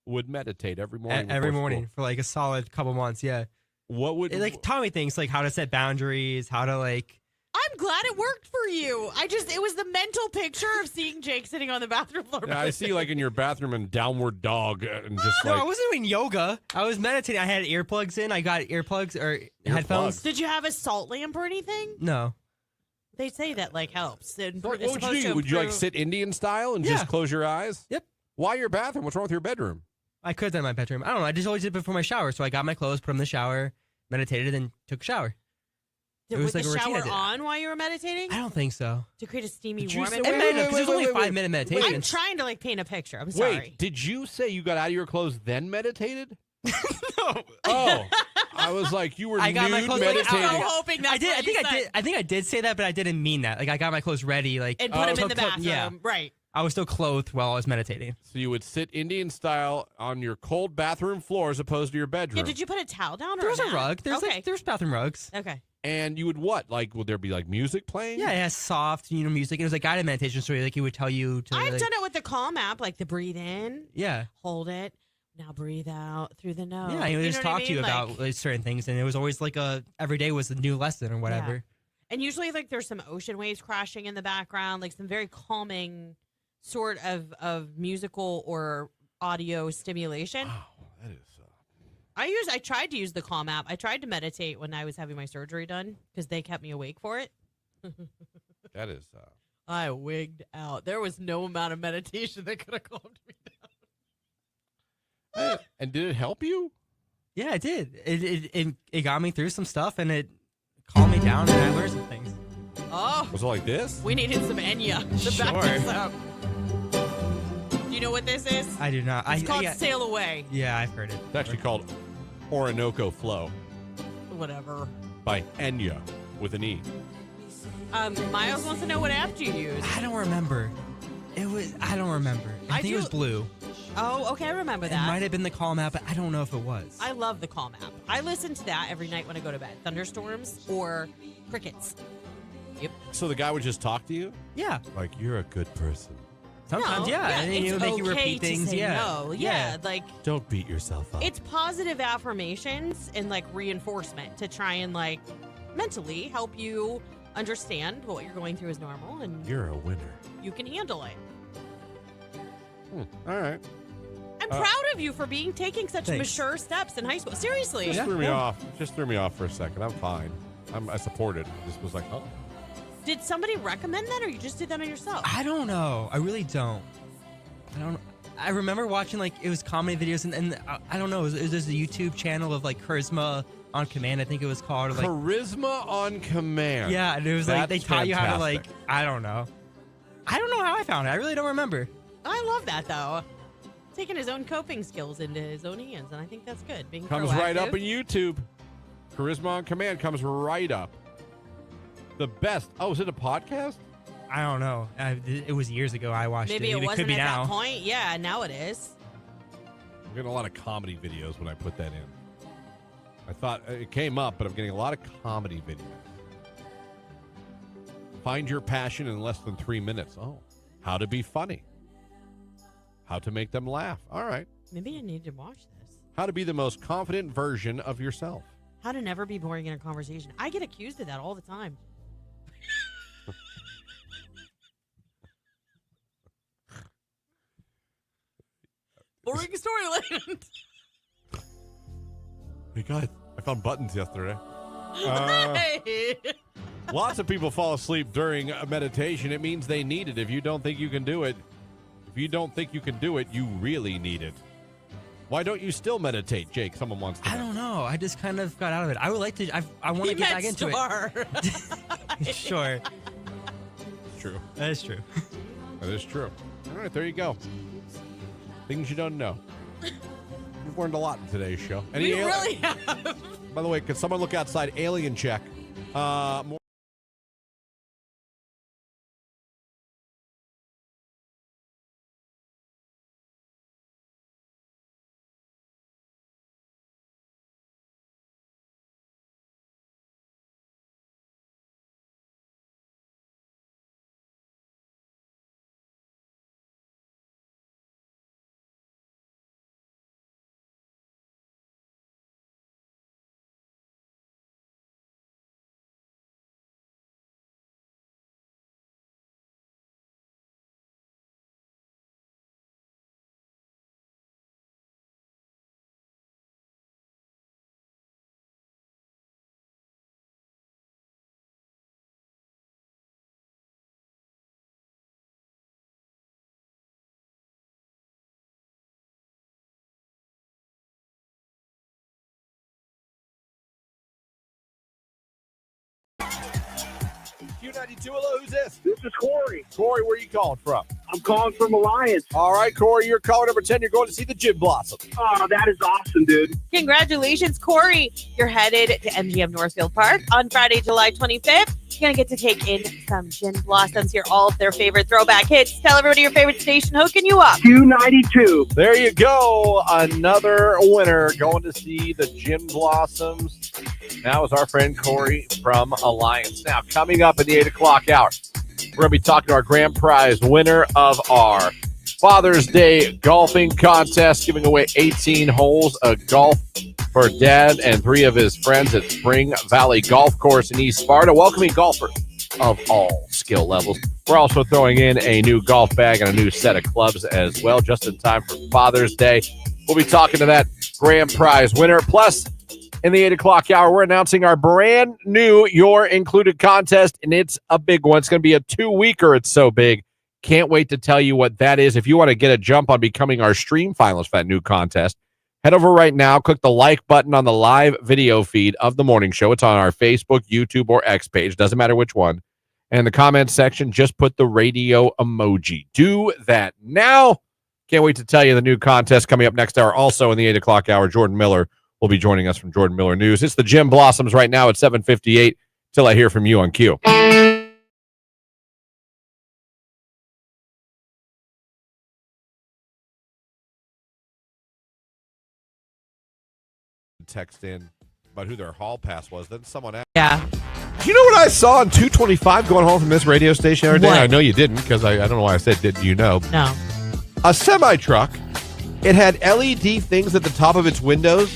would meditate every morning. Every before morning school. for like a solid couple months. Yeah. What would It like taught me things like how to set boundaries, how to like. I'm glad it worked for you. It was the mental picture of seeing Jake sitting on the bathroom floor. Yeah, I see, like in your bathroom and downward dog, and just No, like I wasn't doing yoga. I was meditating. I had earplugs in. I got earplugs or headphones. Did you have a salt lamp or anything? No. They say that like helps. What would you do? Would you like sit Indian style and just close your eyes? Yep. Why your bathroom? What's wrong with your bedroom? I could have done in my bedroom. I don't know. I just always did it before my shower. So I got my clothes, put them in the shower, meditated, and took a shower. It was With like a the routine I shower did. on while you were meditating? I don't think so. To create a steamy Did you warm say- environment? Because it was only a 5-minute meditation. I'm trying to like paint a picture. I'm sorry. Wait, did you say you got out of your clothes then meditated? No. Oh, I was like, you were I got my nude clothes meditating. I'm hoping that's I did. what you said. I think I did say that, but I didn't mean that. Like I got my clothes ready, like And put him in the so bathroom. Yeah, Right. I was still clothed while I was meditating. So you would sit Indian style on your cold bathroom floor as opposed to your bedroom. Yeah, did you put a towel down or There was a mat? Oh, rug. There's okay. there's bathroom rugs. Okay. And you would what? Like, would there be like music playing? Yeah, it has soft, music. It was a guided meditation, so like it would tell you to. I've like, done it with the Calm app, like the breathe in, Yeah, hold it, now breathe out through the nose. yeah. It would just know what I talk to you mean? about Like- like, certain things, and it was always like every day was a new lesson or whatever. And usually, like, there's some ocean waves crashing in the background, like some very calming sort of musical or audio stimulation. Wow, that is. I tried to use the Calm app. I tried to meditate when I was having my surgery done because they kept me awake for it. That is. I wigged out. There was no amount of meditation that could have calmed me down. And did it help you? Yeah, it did. It got me through some stuff, and it calmed me down, and I learned some things. Oh, Was it like this? we needed some Enya to back Sure. this up. Do you know what this is? I do not. It's called yeah, Sail Away. yeah, I've heard it. It's actually called Orinoco Flow Whatever. by Enya with an E. Miles wants to know what app you use. I don't remember. I don't remember. I think it was blue. Oh, okay, I remember It that. might have been the Calm app, but I don't know if it was. I love the Calm app. I listen to that every night when I go to bed. Thunderstorms or crickets. Yep. So the guy would just talk to you? Yeah. Like, you're a good person. Sometimes, No, yeah. And then it's you make you okay repeat to things. say Yeah. No. Yeah, like Don't beat yourself up. it's positive affirmations and like reinforcement to try and like mentally help you understand what you're going through is normal and You're a winner. you can handle it. All right. I'm proud of you for taking such Thanks. mature steps in high school. Seriously. Just threw me off. Just threw me off for a second. I'm fine. I support it. I just was like, oh. Did somebody recommend that or you just did that on yourself? I don't know. I really don't. I remember watching like it was comedy videos and I don't know. It was just a YouTube channel of like Charisma on Command. I think it was called. Or, like Charisma on Command. yeah, and it was like they That's taught you how to like. fantastic. I don't know. I don't know how I found it. I really don't remember. I love that though. Taking his own coping skills into his own hands, and I think that's good. Being Comes right up proactive. in YouTube. Charisma on Command comes right up. The best. Oh, is it a podcast? I don't know. It was years ago I watched Maybe it. it could wasn't be at now. that point. Yeah, now it is. I'm getting a lot of comedy videos when I put that in. I thought it came up, but I'm getting a lot of comedy videos. Find your passion in less than 3 minutes. Oh, how to be funny. How to make them laugh. All right. Maybe I need to watch this. How to be the most confident version of yourself. How to never be boring in a conversation. I get accused of that all the time. Boring storyline. Hey guys, I found buttons yesterday. Hey. Lots of people fall asleep during a meditation. It means they need it. If you don't think you can do it, you really need it. Why don't you still meditate, Jake? Someone wants to know. I don't know. I just kind of got out of it. I would like to. I want to get back into it. Sure. True. That is true. That is true. All right, there you go. Things you don't know. We've learned a lot in today's show. We really have. By the way, can someone look outside? Alien check. More Q92, hello, who's this? This is Corey. Corey, where are you calling from? I'm calling from Alliance. All right, Corey, you're caller number 10. You're going to see the Gin Blossom. Oh, that is awesome, dude. Congratulations, Corey. You're headed to MGM Northfield Park on Friday, July 25th. You're going to get to take in some Gin Blossoms, hear all of their favorite throwback hits. Tell everybody your favorite station hooking you up. Q92. There you go. Another winner going to see the Gin Blossoms. Now is our friend Corey from Alliance. Now, coming up in the 8 o'clock hour, we're going to be talking to our grand prize winner of our Father's Day golfing contest, giving away 18 holes of golf for Dad and 3 of his friends at Spring Valley Golf Course in East Sparta, welcoming golfers of all skill levels. We're also throwing in a new golf bag and a new set of clubs as well, just in time for Father's Day. We'll be talking to that grand prize winner. Plus, in the 8 o'clock hour, we're announcing our brand new You're Included contest, and it's a big one. It's going to be a 2-weeker. It's so big. Can't wait to tell you what that is. If you want to get a jump on becoming our stream finalist for that new contest, head over right now. Click the like button on the live video feed of the morning show. It's on our Facebook, YouTube, or X page. Doesn't matter which one. And in the comments section, just put the radio emoji. Do that now. Can't wait to tell you the new contest coming up next hour. Also in the 8 o'clock hour, Jordan Miller will be joining us from Jordan Miller News. It's the Gin Blossoms right now at 7:58 till I hear from you on Q. Text in about who their hall pass was. Then someone asked. Yeah. You know what I saw on 225 going home from this radio station the other day? What? I know you didn't because I don't know why I said did you know. No. A semi-truck. It had LED things at the top of its windows,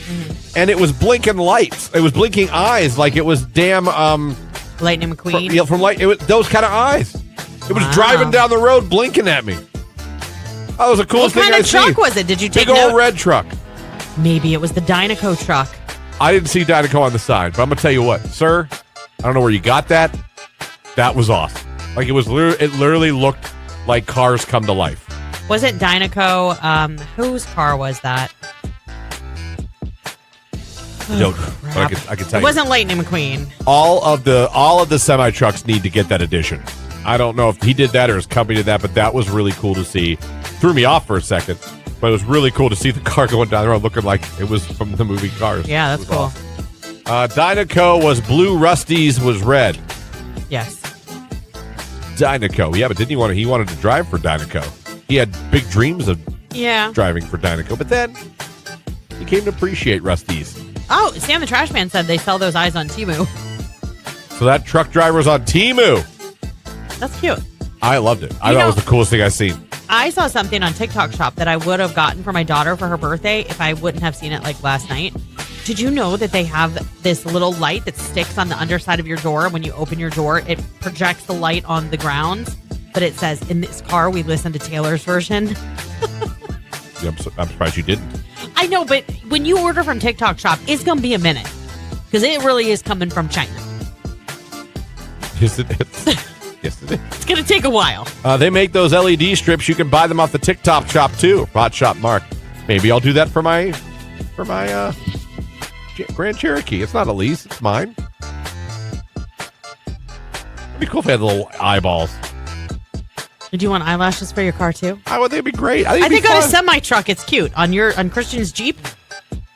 and it was blinking lights. It was blinking eyes like it was damn Lightning McQueen. from light. It was those kind of eyes. It was driving down the road blinking at me. That was the coolest What thing kind I've of truck seen. was it? Did you take Big old note? red truck. Maybe it was the Dynaco truck. I didn't see Dynaco on the side, but I'm gonna tell you what, sir. I don't know where you got that. That was awesome. Like it was. It literally looked like cars come to life. Wasn't Dynaco? Whose car was that? Don't. crap. But I can tell It you. wasn't Lightning McQueen. All of the semi trucks need to get that edition. I don't know if he did that or his company did that, but that was really cool to see. Threw me off for a second, but it was really cool to see the car going down the road looking like it was from the movie Cars. Yeah, that's cool. Awesome. Dynaco was blue, Rusty's was red. Yes. Dynaco. Yeah, but didn't he wanted to drive for Dynaco. He had big dreams of driving for Dynaco, but then he came to appreciate Rusty's. Oh, Sam the Trash Man said they sell those eyes on Temu. So that truck driver's on Temu. That's cute. I loved it. I thought it was the coolest thing I've seen. I saw something on TikTok Shop that I would have gotten for my daughter for her birthday if I wouldn't have seen it like last night. Did you know that they have this little light that sticks on the underside of your door? When you open your door, it projects the light on the ground, but it says, "In this car, we listen to Taylor's version." I'm surprised you didn't. I know, but when you order from TikTok Shop, it's going to be a minute because it really is coming from China. Yes, it is. Yes, it is. It's going to take a while. They make those LED strips. You can buy them off the TikTok Shop too. Hot Shop Mark. Maybe I'll do that for my Grand Cherokee. It's not a lease. It's mine. It'd be cool if I had little eyeballs. Do you want eyelashes for your car too? I would. They'd be great. I think on a semi truck, it's cute. On Christian's Jeep,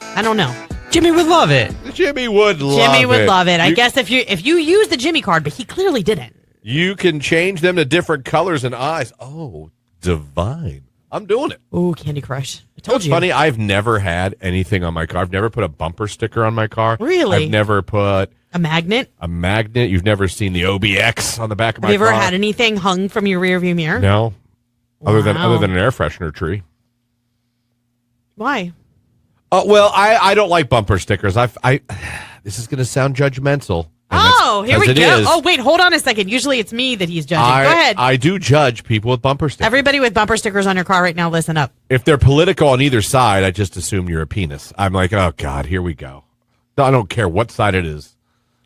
I don't know. Jimmy would love it. Jimmy would love it. I guess if you use the Jimmy card, but he clearly didn't. You can change them to different colors and eyes. Oh, divine. I'm doing it. Oh, Candy Crush. I told you. It's funny. I've never had anything on my car. I've never put a bumper sticker on my car. Really? I've never put a magnet. You've never seen the OBX on the back of my car. Have you ever had anything hung from your rearview mirror? No. Wow. Other than an air freshener tree. Why? Well, I don't like bumper stickers. This is going to sound judgmental. Oh, here we go. Is. Oh, wait, hold on a second. Usually it's me that he's judging. Go ahead. I do judge people with bumper stickers. Everybody with bumper stickers on your car right now, listen up. If they're political on either side, I just assume you're a penis. I'm like, oh, God, here we go. I don't care what side it is.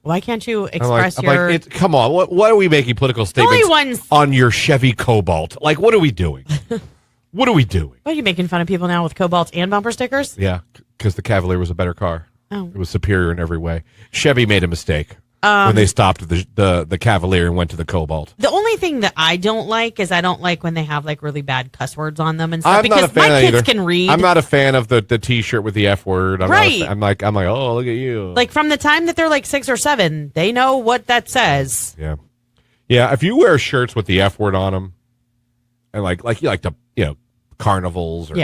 Why can't you express your... come on, what are we making political statements on your Chevy Cobalt? Like, what are we doing? What are we doing? What, are you making fun of people now with Cobalt and bumper stickers? Yeah, because the Cavalier was a better car. Oh. It was superior in every way. Chevy made a mistake when they stopped the Cavalier and went to the Cobalt. The only thing that I don't like is I don't like when they have like really bad cuss words on them and stuff. I'm because not a fan my kids either. can read. I'm not a fan of the T-shirt with the F word. Right. I'm like, oh, look at you. Like from the time that they're like 6 or 7, they know what that says. Yeah. Yeah, if you wear shirts with the F word on them, and like you like to, carnivals or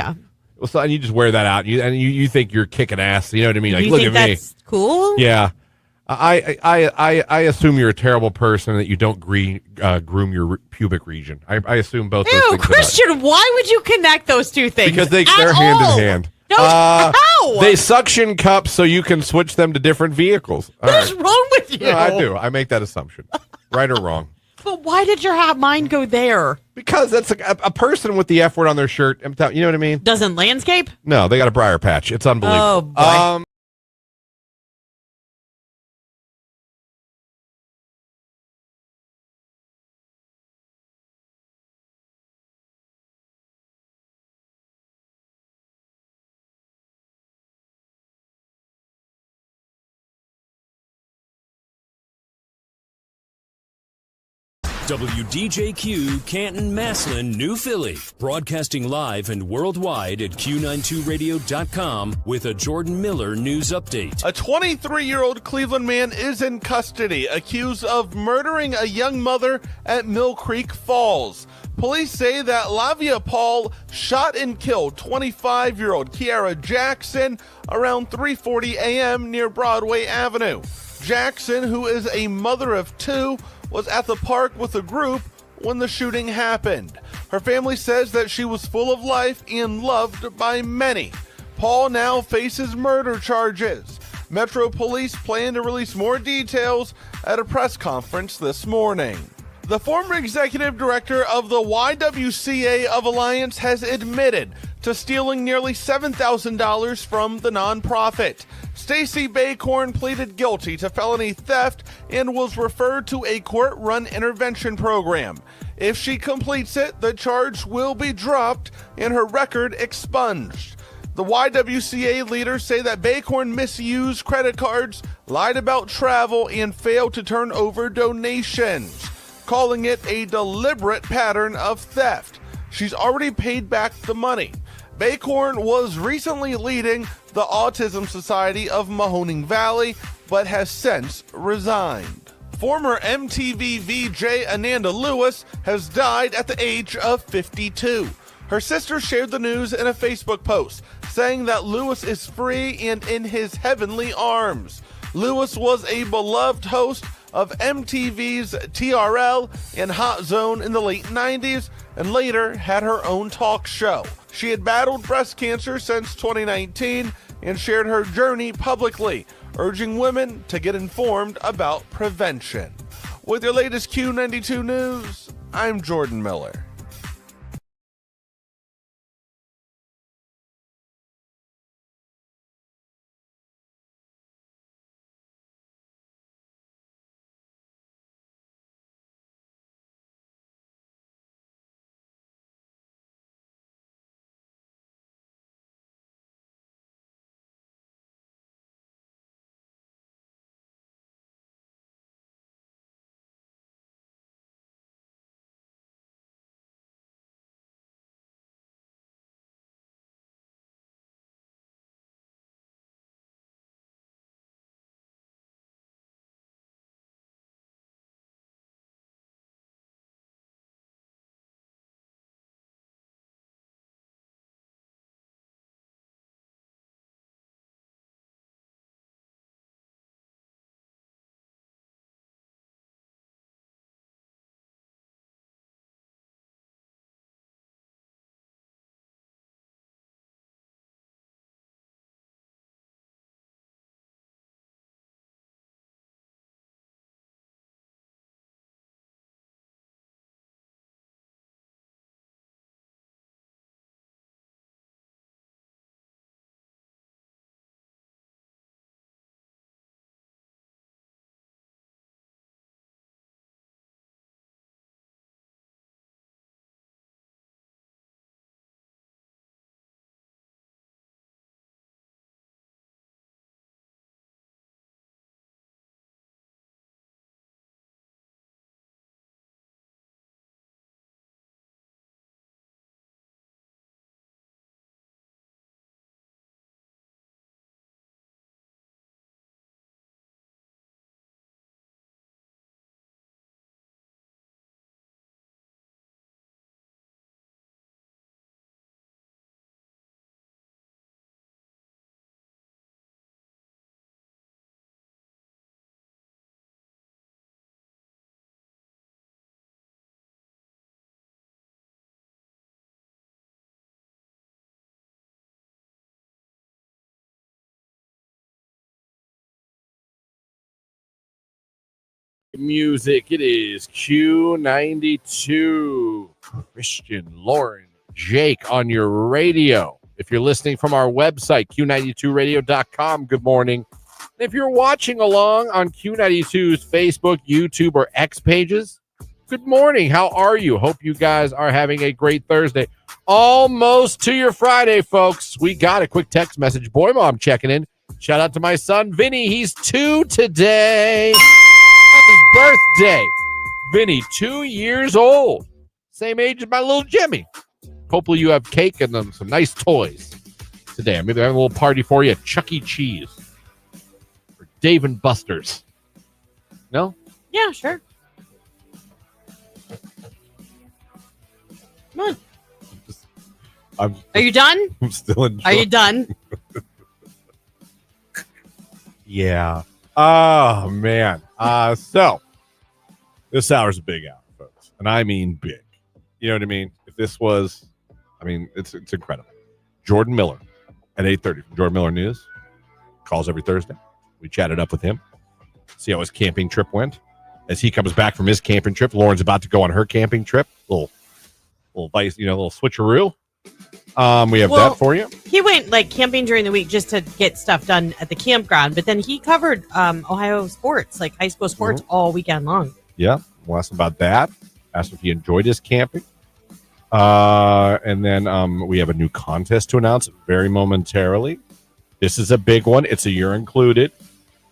so, and you just wear that out, and you think you're kicking ass, you know what I mean? Like, you look think at me. That's cool? Yeah. I assume you're a terrible person that you don't groom your pubic region. I assume both those things. Christian, why would you connect those two things? Because they're hand in hand. No, how? They suction cups so you can switch them to different vehicles. What is wrong with you? No, I do. I make that assumption. Right or wrong. But why did your mind go there? Because that's a person with the F word on their shirt. You know what I mean? Doesn't landscape? No, they got a briar patch. It's unbelievable. Oh, boy. WDJQ Canton, Massillon, New Philly. Broadcasting live and worldwide at Q92radio.com with a Jordan Miller news update. A 23-year-old Cleveland man is in custody, accused of murdering a young mother at Mill Creek Falls. Police say that Lavia Paul shot and killed 25-year-old Kiara Jackson around 3:40 a.m. near Broadway Avenue. Jackson, who is a mother of 2, was at the park with a group when the shooting happened. Her family says that she was full of life and loved by many. Paul now faces murder charges. Metro Police plan to release more details at a press conference this morning. The former executive director of the YWCA of Alliance has admitted to stealing nearly $7,000 from the nonprofit. Stacey Baycorn pleaded guilty to felony theft and was referred to a court-run intervention program. If she completes it, the charge will be dropped and her record expunged. The YWCA leaders say that Baycorn misused credit cards, lied about travel, and failed to turn over donations, calling it a deliberate pattern of theft. She's already paid back the money. Baycorn was recently leading the Autism Society of Mahoning Valley, but has since resigned. Former MTV VJ Ananda Lewis has died at the age of 52. Her sister shared the news in a Facebook post, saying that Lewis is free and in his heavenly arms. Lewis was a beloved host of MTV's TRL and Hot Zone in the late 90s, and later had her own talk show. She had battled breast cancer since 2019 and shared her journey publicly, urging women to get informed about prevention. With your latest Q92 news, I'm Jordan Miller. Music. It is Q92. Christian, Lauren, Jake on your radio. If you're listening from our website, Q92radio.com, good morning. And if you're watching along on Q92's Facebook, YouTube, or X pages, good morning. How are you? Hope you guys are having a great Thursday. Almost to your Friday, folks. We got a quick text message. Boy Mom checking in. Shout out to my son, Vinny. He's 2 today. Happy birthday, Vinny, 2 years old. Same age as my little Jimmy. Hopefully you have cake and some nice toys today. Maybe have a little party for you at Chuck E. Cheese or Dave and Buster's. No? Yeah, sure. Come on. Are you done? I'm still enjoying. Are you done? Yeah. Oh, man. So this hour's a big hour, folks. And I mean big. You know what I mean? If this was, it's incredible. Jordan Miller at 8:30 from Jordan Miller News. Calls every Thursday. We chatted up with him. See how his camping trip went. As he comes back from his camping trip, Lauren's about to go on her camping trip. Little vice, little switcheroo. We have that for you. He went camping during the week just to get stuff done at the campground, but then he covered Ohio sports, like high school sports, all weekend long. Yeah, we'll ask him about that. Asked if he enjoyed his camping. And then we have a new contest to announce very momentarily. This is a big one. It's a year included.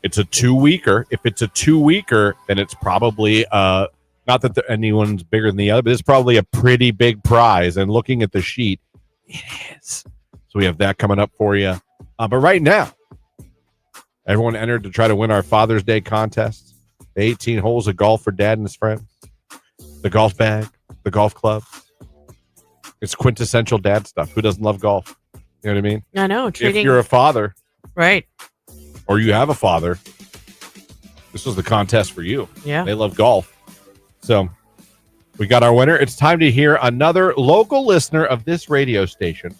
It's a 2-weeker. If it's a 2-weeker, then it's probably not that anyone's bigger than the other, but it's probably a pretty big prize. And looking at the sheet, it is. So we have that coming up for you. But right now, everyone entered to try to win our Father's Day contest. 18 holes of golf for Dad and his friends. The golf bag, the golf club. It's quintessential dad stuff. Who doesn't love golf? You know what I mean? I know. If you're a father, right, or you have a father, this was the contest for you. Yeah. They love golf. So we got our winner. It's time to hear another local listener of this radio station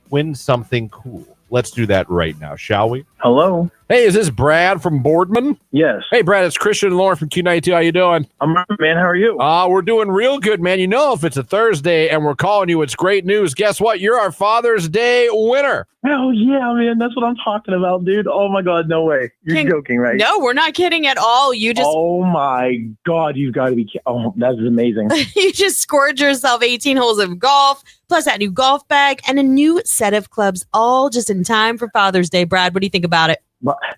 win something cool. Let's do that right now, shall we? Hello. Hey, is this Brad from Boardman? Yes. Hey, Brad, it's Christian and Lauren from Q92. How you doing? I'm right, man. How are you? We're doing real good, man. You know, if it's a Thursday and we're calling you, it's great news. Guess what? You're our Father's Day winner. Hell yeah, man. That's what I'm talking about, dude. Oh my God, no way. You're joking, right? No, we're not kidding at all. You just Oh my God, you've got to be. Oh, that's amazing. you just scored yourself 18 holes of golf, plus that new golf bag and a new set of clubs, all just in time for Father's Day. Brad, what do you think about it?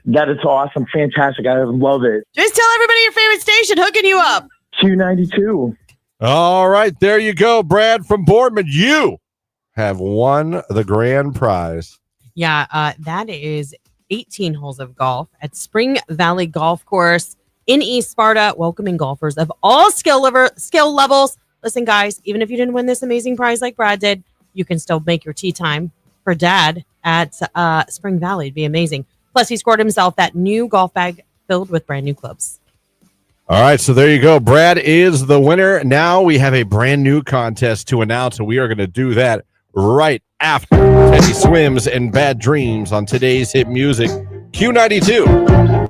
That is awesome. Fantastic. I love it. Just tell everybody your favorite station hooking you up. Q92. All right, there you go, Brad from Boardman. You have won the grand prize. Yeah, that is 18 holes of golf at Spring Valley Golf Course in East Sparta, welcoming golfers of all skill levels. Listen, guys, even if you didn't win this amazing prize like Brad did, you can still make your tee time for Dad at Spring Valley. It'd be amazing. Plus, he scored himself that new golf bag filled with brand new clubs. All right, so there you go. Brad is the winner. Now we have a brand new contest to announce, and we are going to do that right after Teddy Swims and Bad Dreams on today's hit music, Q92.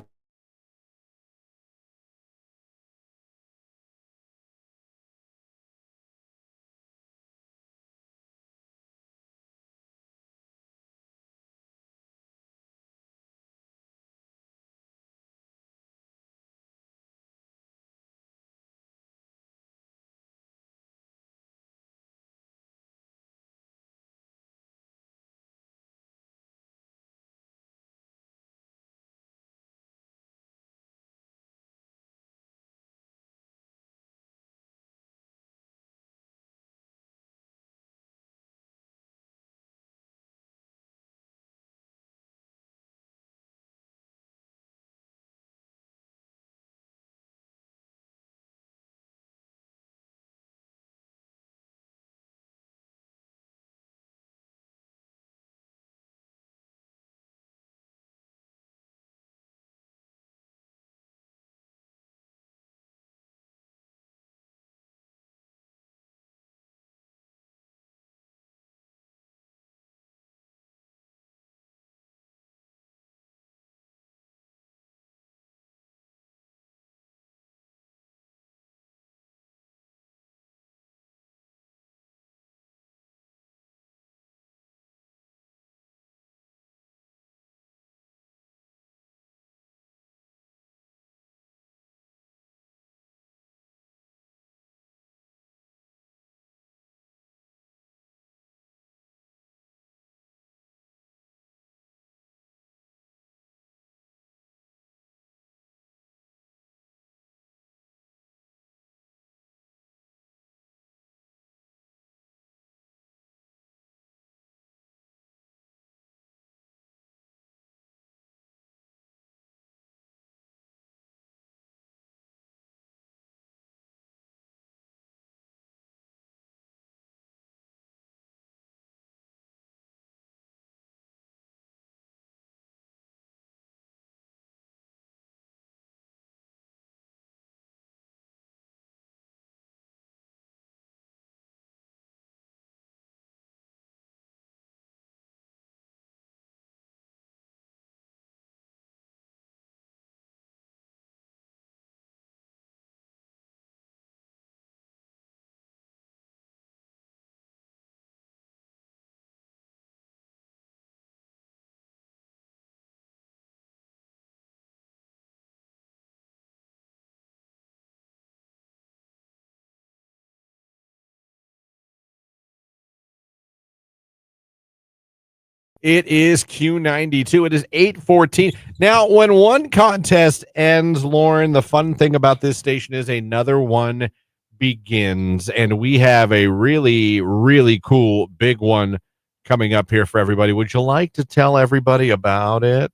It is Q92. It is 8:14. Now, when one contest ends, Lauren, the fun thing about this station is another one begins. And we have a really, really cool big one coming up here for everybody. Would you like to tell everybody about it?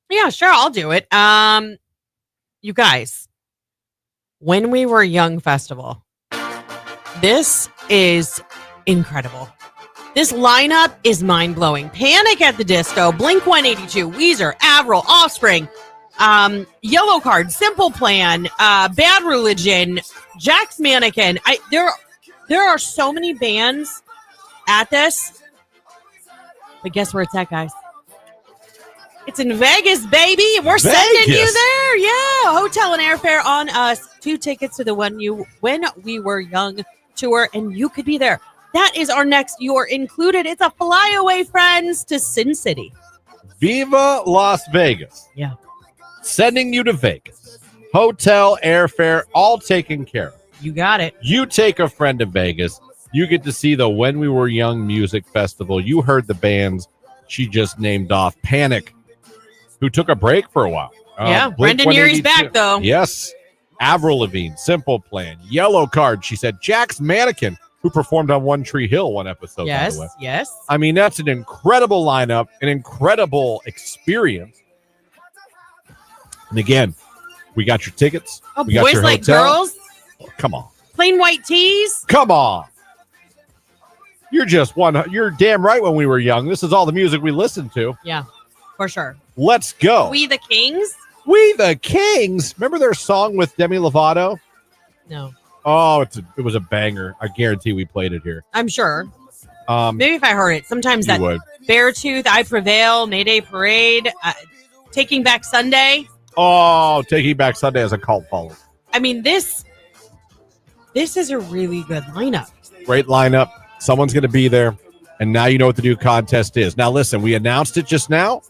Yeah, sure. I'll do it. You guys, When We Were Young Festival. This is incredible. This lineup is mind-blowing. Panic at the Disco, Blink-182, Weezer, Avril, Offspring, Yellow Card, Simple Plan, Bad Religion, Jack's Mannequin. There are so many bands at this. But guess where it's at, guys? It's in Vegas, baby. We're sending you there. Yeah. Hotel and airfare on us. 2 tickets to the When We Were Young tour, and you could be there. That is our next. You are included. It's a flyaway, friends, to Sin City. Viva Las Vegas. Yeah. Sending you to Vegas. Hotel, airfare, all taken care of. You got it. You take a friend to Vegas. You get to see the When We Were Young Music Festival. You heard the bands she just named off. Panic, who took a break for a while. Yeah, Brendan Urie's back, though. Yes. Avril Lavigne, Simple Plan, Yellow Card, she said. Jack's Mannequin, who performed on One Tree Hill one episode, by the way. Yes. I mean, that's an incredible lineup, an incredible experience. And again, we got your tickets. Oh, we got Boys your Like hotel. Girls. Oh, come on. Plain White Tees. Come on. You're damn right. When we were young, this is all the music we listened to. Yeah, for sure. Let's go. We the Kings. We the Kings. Remember their song with Demi Lovato? No. Oh, it was a banger. I guarantee we played it here. I'm sure. You Maybe if I heard it. Sometimes that would. Beartooth, I Prevail, Mayday Parade, Taking Back Sunday. Oh, Taking Back Sunday as a cult follower. I mean, this is a really good lineup. Great lineup. Someone's going to be there. And now you know what the new contest is. Now, listen, we announced it just now.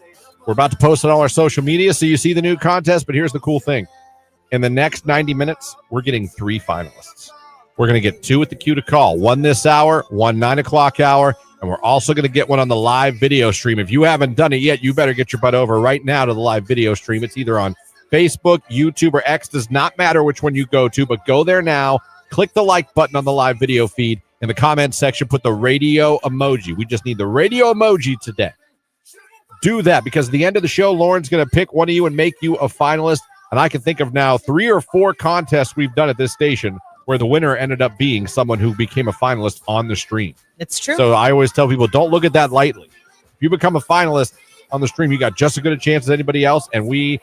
We're about to post on all our social media so you see the new contest. But here's the cool thing. In the next 90 minutes, we're getting 3 finalists. We're going to get 2 at the queue to call. 1 this hour, 1 9 o'clock hour. And we're also going to get one on the live video stream. If you haven't done it yet, you better get your butt over right now to the live video stream. It's either on Facebook, YouTube, or X. Does not matter which one you go to, but go there now. Click the like button on the live video feed. In the comments section, put the radio emoji. We just need the radio emoji today. Do that, because at the end of the show, Lauren's going to pick one of you and make you a finalist. And I can think of now 3 or 4 contests we've done at this station where the winner ended up being someone who became a finalist on the stream. It's true. So I always tell people, don't look at that lightly. If you become a finalist on the stream, you got just as good a chance as anybody else. And what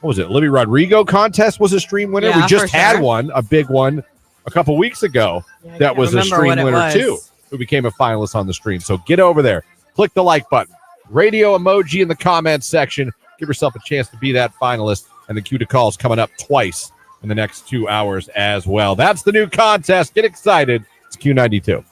was it? Libby Rodrigo contest was a stream winner. Yeah, we just for had sure. one, a big one, a couple weeks ago. Yeah, That was a stream winner too, who became a finalist on the stream. So get over there. Click the like button. Radio emoji in the comments section. Give yourself a chance to be that finalist. And the queue to call is coming up twice in the next 2 hours as well. That's the new contest. Get excited. It's Q92.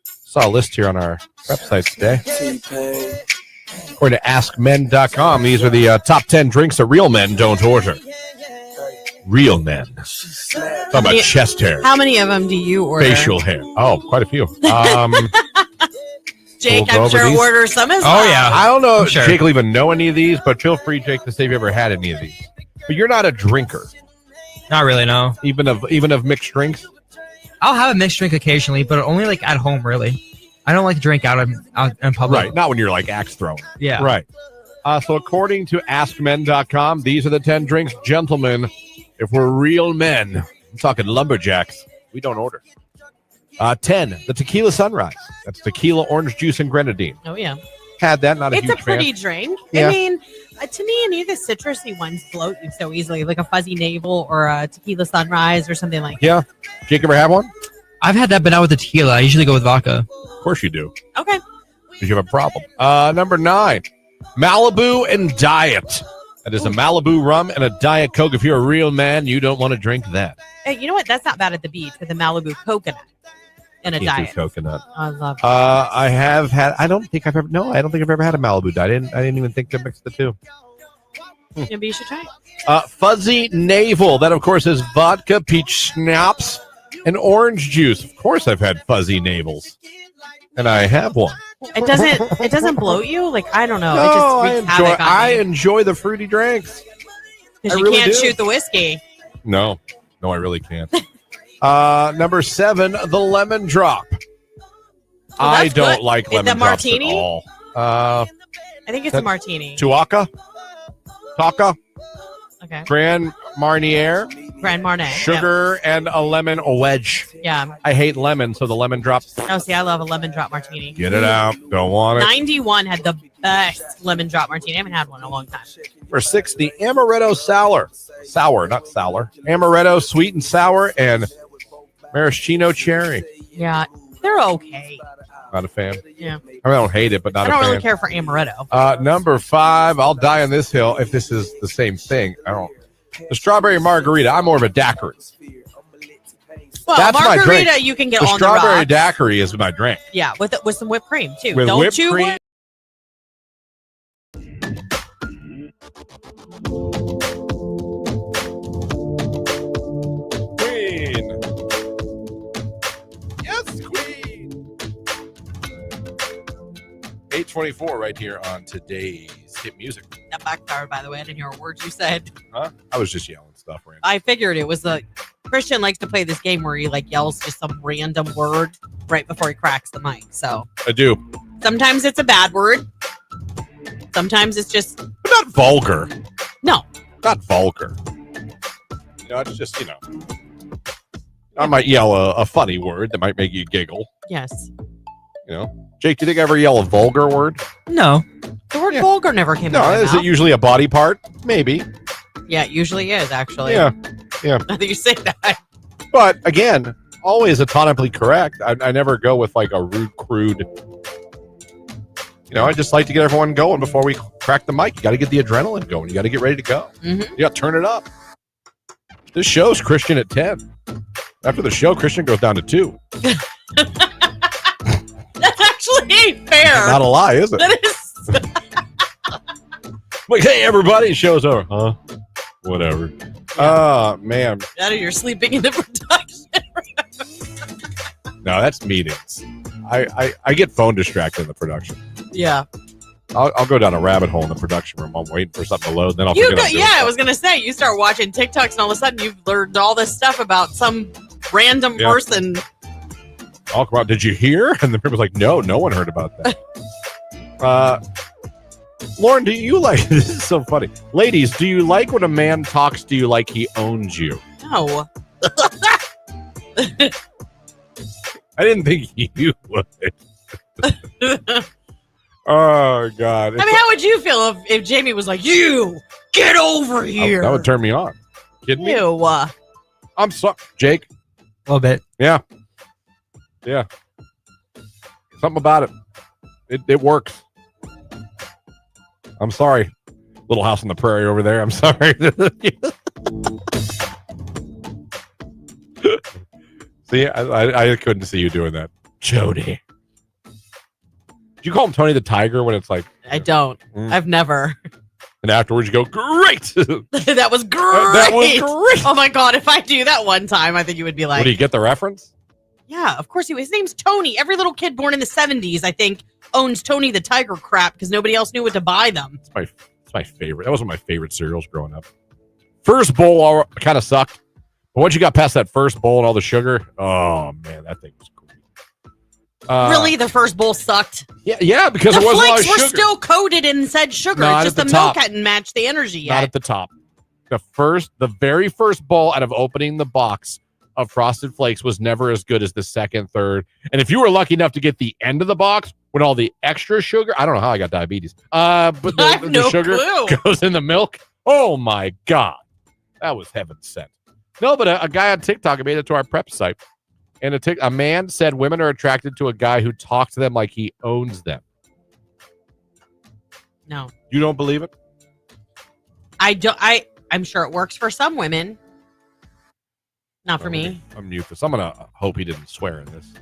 Saw a list here on our website today. According to AskMen.com, these are the top 10 drinks that real men don't order. Real men. Talking about chest hair. How many of them do you order? Facial hair. Oh, quite a few. Jake, we'll I'm sure these. orders some as well. Oh, yeah. I don't know if Sure. Jake will even know any of these, but feel free, Jake, to say if you ever had any of these. But you're not a drinker, Not really, no. even of mixed drinks. I'll have a mixed drink occasionally, but only like at home, really. I don't like to drink out in public. Right. Not when you're like axe throwing. Yeah. Right. So according to AskMen.com, these are the 10 drinks, gentlemen. If we're real men, I'm talking lumberjacks, we don't order. 10, the tequila sunrise. That's tequila, orange juice, and grenadine. Oh, yeah. Had that, not a It's huge a pretty fan. drink. Yeah. I mean, to me, any of the citrusy ones float you so easily, like a fuzzy navel or a tequila sunrise or something like that. Yeah. Jake, ever have one? I've had that, but not with the tequila. I usually go with vodka. Of course you do, Okay. because you have a problem. Number 9, Malibu and Diet. That is a Malibu rum and a Diet Coke. If you're a real man, you don't want to drink that. Hey, you know what? That's not bad at the beach with a Malibu coconut and a Can't do diet. coconut. I love it. I have had. I don't think I've ever had a Malibu Diet. I didn't even think to mix the two. Maybe you should try it. Fuzzy Navel. That, of course, is vodka, peach schnapps, and orange juice. Of course, I've had Fuzzy Navels, and I have one. It doesn't bloat you? Like, I don't know. No, It just wreaks havoc on I me. enjoy the fruity drinks. Because I you really can't do. shoot the whiskey. No, I really can't. Number 7, the lemon drop. I that's don't good. like Is lemon that drops martini? at all. I think it's That- a martini. Tuaca, Okay. Grand Marnier, Grand Marnier. sugar, and a lemon wedge. Yeah. I hate lemon, so the lemon drop. Oh, see, I love a lemon drop martini. Get it out. Don't want it. 91 had the best lemon drop martini. I haven't had one in a long time. Number 6, the amaretto sour. Sour, not sour. Amaretto, sweet and sour, and maraschino cherry. Yeah, they're okay. Not a fan. Yeah. I don't hate it, but not I don't a fan. really care for amaretto. Number 5, I'll die on this hill if this is the same thing. I don't. The strawberry margarita. I'm more of a daiquiri. Well, That's my drink. margarita you can get The on the strawberry rocks. daiquiri is my drink. Yeah, with some whipped cream too. With Don't whipped you? cream. Queen. Yes, Queen. 8:24 right here on today's hit music. That backfired, by the way. I didn't hear a word you said. Huh? I was just yelling stuff, Randy. I figured it was Christian likes to play this game where he like yells just some random word right before he cracks the mic. So I do. sometimes it's a bad word. Sometimes it's just But not vulgar. no. Not vulgar. It's just, I might yell a funny word that might make you giggle. Yes. Jake, do you think I ever yell a vulgar word? No. The word Yeah. vulgar never came No, out of my is it mouth. usually a body part? Maybe. Yeah, it usually is actually. Yeah. Now that you say that. But again, always atonically correct. I never go with like a rude, crude. I just like to get everyone going before we crack the mic. You got to get the adrenaline going. You got to get ready to go. Mhm. You got to turn it up. This show's Christian at 10. After the show, Christian goes down to 2. That's actually ain't fair. Not a lie, is it? That is. Like, hey, everybody, show's over. Huh? Whatever. Oh, man. Now you're sleeping in the production. No, that's meetings. I get phone distracted in the production. Yeah. I'll go down a rabbit hole in the production room. I'm waiting for something to load. Then I'll You forget go, I'm doing yeah, I stuff. was gonna say you start watching TikToks and all of a sudden you've learned all this stuff about some random Yeah. person. I'll come out. Did you hear? And the people's like, no one heard about that. Lauren, do you like this? Is so funny. Ladies, do you like when a man talks to you like he owns you? No. I didn't think you would. Oh God! I mean, how would you feel if Jamie was like, "You get over here"? That would turn me on. Kidding me? Ew. I'm sorry, Jake. A little bit. Yeah. Something about it. It works. I'm sorry. Little House on the Prairie over there. I'm sorry. See, I couldn't see you doing that. Tony. Do you call him Tony the Tiger when it's like... I don't. I've never. And afterwards you go, great! That was great! That was great! Oh my God, if I do that one time, I think you would be like... What, do you get the reference? Yeah, of course. His name's Tony. Every little kid born in the 70s, I think, owns Tony the Tiger crap because nobody else knew what to buy them. It's my favorite. That was one of my favorite cereals growing up. First bowl kind of sucked. But once you got past that first bowl and all the sugar, oh, man, that thing was cool. Really? The first bowl sucked? Yeah, because the there wasn't a lot of flakes sugar. were still coated in said sugar. Not It's just at the the milk top. hadn't matched the energy yet. Not at the top. The very first bowl out of opening the box of Frosted Flakes was never as good as the second, third. And if you were lucky enough to get the end of the box when all the extra sugar, I don't know how I got diabetes, but the sugar goes in the milk. Oh my God. That was heaven sent. No, but a guy on TikTok made it to our prep site. And a man said women are attracted to a guy who talks to them like he owns them. No. You don't believe it? I'm sure it works for some women. Not for me. I'm new for. I'm going to hope he didn't swear in this.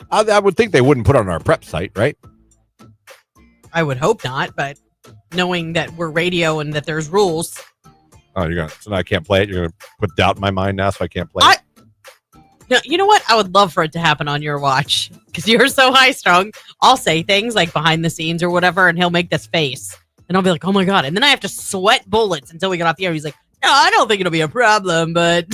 I would think they wouldn't put it on our prep site, right? I would hope not, but knowing that we're radio and that there's rules. Oh, so now I can't play it? You're going to put doubt in my mind now so I can't play it? No, you know what? I would love for it to happen on your watch because you're so high strung. I'll say things like behind the scenes or whatever, and he'll make this face. And I'll be like, oh my God. And then I have to sweat bullets until we get off the air. He's like, no, I don't think it'll be a problem, but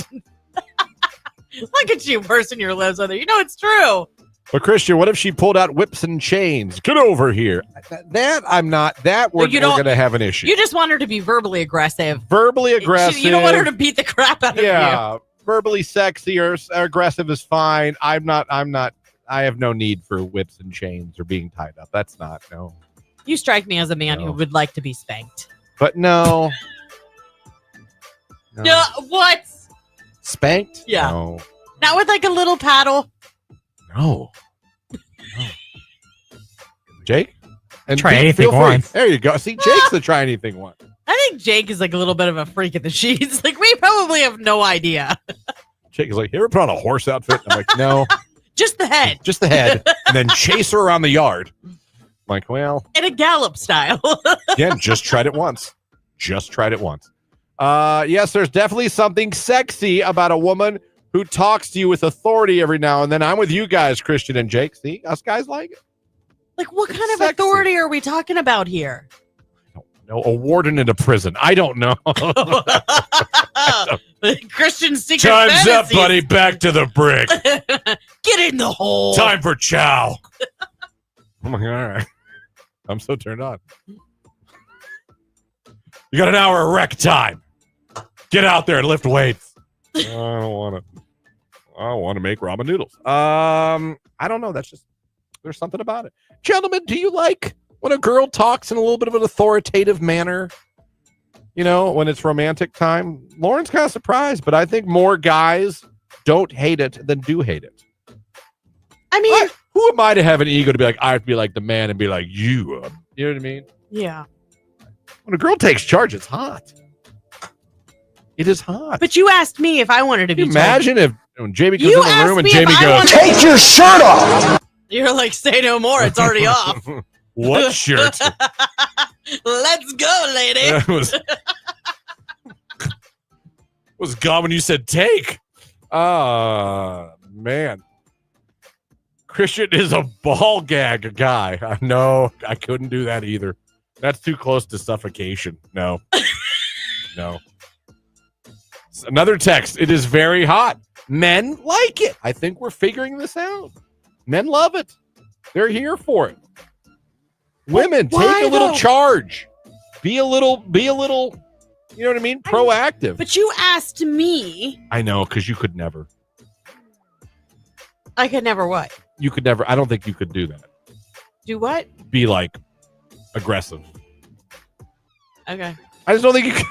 look at you pursing your lips on there. You know it's true. But Christian, what if she pulled out whips and chains? Get over here. We're going to have an issue. You just want her to be verbally aggressive. Verbally aggressive. You don't want her to beat the crap out of you. Yeah. Verbally sexy or aggressive is fine. I have no need for whips and chains or being tied up. That's not, no. You strike me as a man who would like to be spanked. But no. No, what? Spanked? Yeah. No. Not with like a little paddle. No. Jake? And try anything once. There you go. See, Jake's the try anything one. I think Jake is like a little bit of a freak in the sheets. Like, we probably have no idea. Jake is like, you ever put on a horse outfit? I'm like, no. Just the head. Just the head. And then chase her around the yard. I'm like, well. In a gallop style. Again, just tried it once. Yes, there's definitely something sexy about a woman who talks to you with authority every now and then. I'm with you guys, Christian and Jake. See, us guys like it. Like, what kind of authority are we talking about here? No, a warden in a prison. I don't know. Christian secret Time's fantasies. up, buddy. Back to the brick. Get in the hole. Time for chow. I'm like, all right. I'm so turned on. You got an hour of rec time. Get out there and lift weights. I don't want to. I want to make ramen noodles. I don't know. That's just, there's something about it. Gentlemen, do you like when a girl talks in a little bit of an authoritative manner? You know, when it's romantic time? Lauren's kind of surprised, but I think more guys don't hate it than do hate it. I mean, who am I to have an ego to be like, I have to be like the man and be like, you know what I mean? Yeah. When a girl takes charge, it's hot. It is hot. But you asked me if I wanted to be. Imagine if when Jamie comes in the room and Jamie goes, take your shirt off. You're like, say no more. It's already off. What shirt? Let's go, lady. That was gone when you said take. Man. Christian is a ball gag guy. No, I couldn't do that either. That's too close to suffocation. No. No. Another text. It is very hot. Men like it. I think we're figuring this out. Men love it. They're here for it. Women, take a little charge. Be a little, you know what I mean? Proactive. But you asked me. I know, because you could never. I could never what? You could never. I don't think you could do that. Do what? Be like aggressive. Okay. I just don't think you could.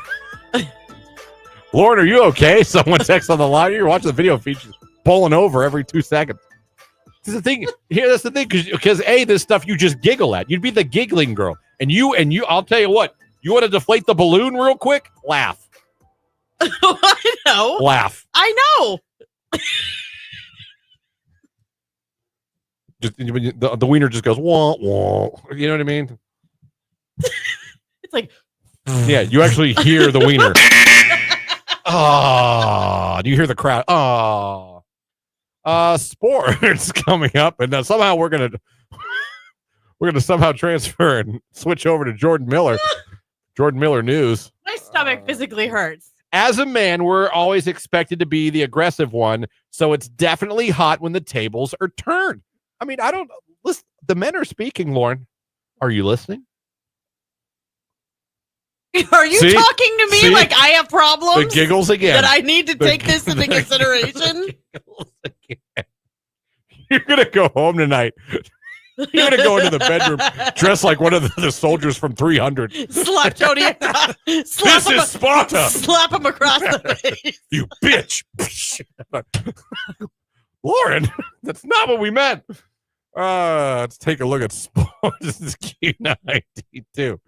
Lauren, are you okay? Someone texts on the line. You're watching the video features pulling over every 2 seconds. That's the thing. Here, that's the thing. Because this stuff you just giggle at. You'd be the giggling girl. And you, I'll tell you what. You want to deflate the balloon real quick? Laugh. I know. Laugh. I know. Just the wiener just goes wah wah. You know what I mean? It's like Yeah, you actually hear the wiener. Do you hear the crowd? Sports coming up, and somehow we're gonna somehow transfer and switch over to Jordan Miller. Jordan Miller news. my stomach physically hurts. As a man, we're always expected to be the aggressive one, so it's definitely hot when the tables are turned. I mean, I don't listen. The men are speaking, Lauren. Are you listening? Are you See? talking to me See? like I have problems? The giggles again. That I need to take this into consideration? You're gonna go home tonight. You're gonna go into the bedroom dressed like one of the soldiers from 300. Slap Tony across. This is Sparta. Slap him across the face. You bitch. Lauren, that's not what we meant. Let's take a look at sports. This is Q92.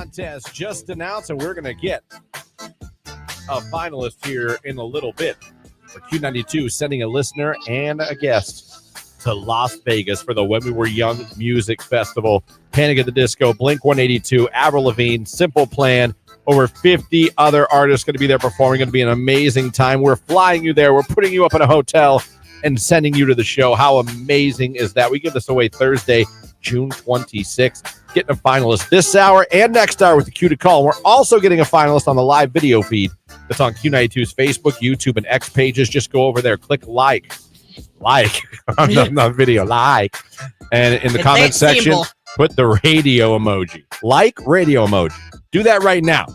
contest just announced, and we're going to get a finalist here in a little bit for Q92 sending a listener and a guest to Las Vegas for the When We Were Young Music Festival. Panic at the Disco, Blink-182, Avril Lavigne, Simple Plan, over 50 other artists going to be there performing. Going to be an amazing time. We're flying you there. We're putting you up in a hotel and sending you to the show. How amazing is that? We give this away Thursday, June 26th. Getting a finalist this hour and next hour with the Q to Call. We're also getting a finalist on the live video feed that's on Q92's Facebook, YouTube, and X pages. Just go over there, click like, not video, like, and in the comment section, put the radio emoji, like radio emoji. Do that right now.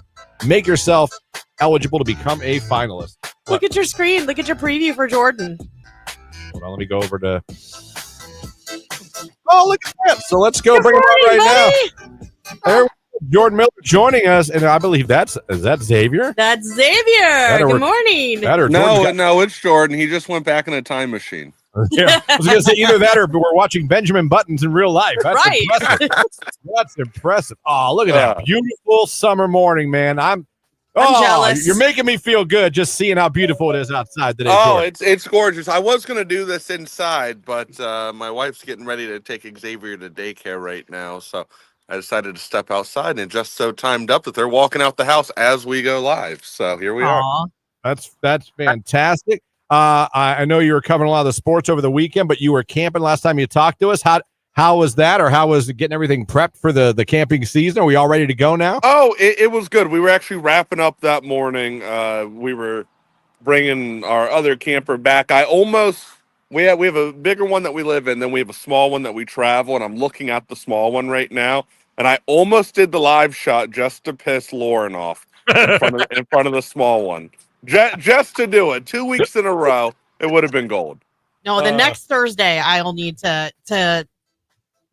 Make yourself eligible to become a finalist. Look at your screen. Look at your preview for Jordan. Hold on, let me go over to. Oh, look at that! So let's go bring him on right now. There, Jordan Miller joining us, and I believe is that Xavier? That's Xavier. Good morning. No, it's Jordan. He just went back in a time machine. Yeah, I was going to say either that or we're watching Benjamin Buttons in real life. That's right. Impressive. That's impressive. Oh, look at that beautiful summer morning, man. I'm jealous. You're making me feel good just seeing how beautiful it is outside today. Oh, it's gorgeous. I was going to do this inside, but my wife's getting ready to take Xavier to daycare right now, so I decided to step outside, and it just so timed up that they're walking out the house as we go live. So here we are. That's fantastic. I know you were covering a lot of the sports over the weekend, but you were camping last time you talked to us. How was that, or how was getting everything prepped for the camping season? Are we all ready to go now? Oh, it was good. We were actually wrapping up that morning. We were bringing our other camper back. We have a bigger one that we live in, then we have a small one that we travel, and I'm looking at the small one right now, and I almost did the live shot just to piss Lauren off in front of the small one. Just to do it 2 weeks in a row, it would have been gold. No, the next Thursday I'll need to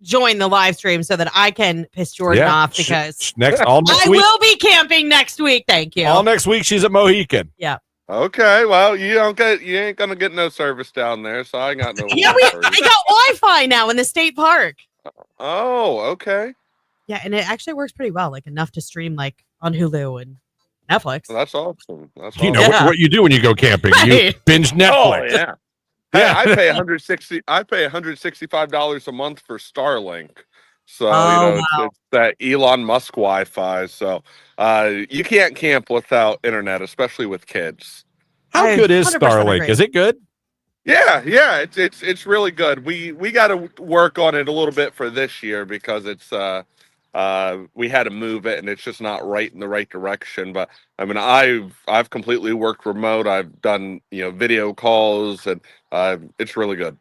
join the live stream so that I can piss Jordan off because I will be camping next week. Thank you. All next week she's at Mohican. Yeah. Okay. Well, you ain't gonna get no service down there, so I got no. Yeah, I got Wi-Fi now in the state park. Oh, okay. Yeah, and it actually works pretty well, like enough to stream like on Hulu and Netflix. Well, that's awesome. You know what you do when you go camping. Right. You binge Netflix. Oh, yeah. Hey, I pay $165 a month for Starlink. So it's that Elon Musk Wi-Fi. So you can't camp without internet, especially with kids. How good is Starlink? Agree. Is it good? Yeah, it's really good. We got to work on it a little bit for this year because it's we had to move it and it's just not right in the right direction. But I mean, I've completely worked remote. I've done video calls and it's really good.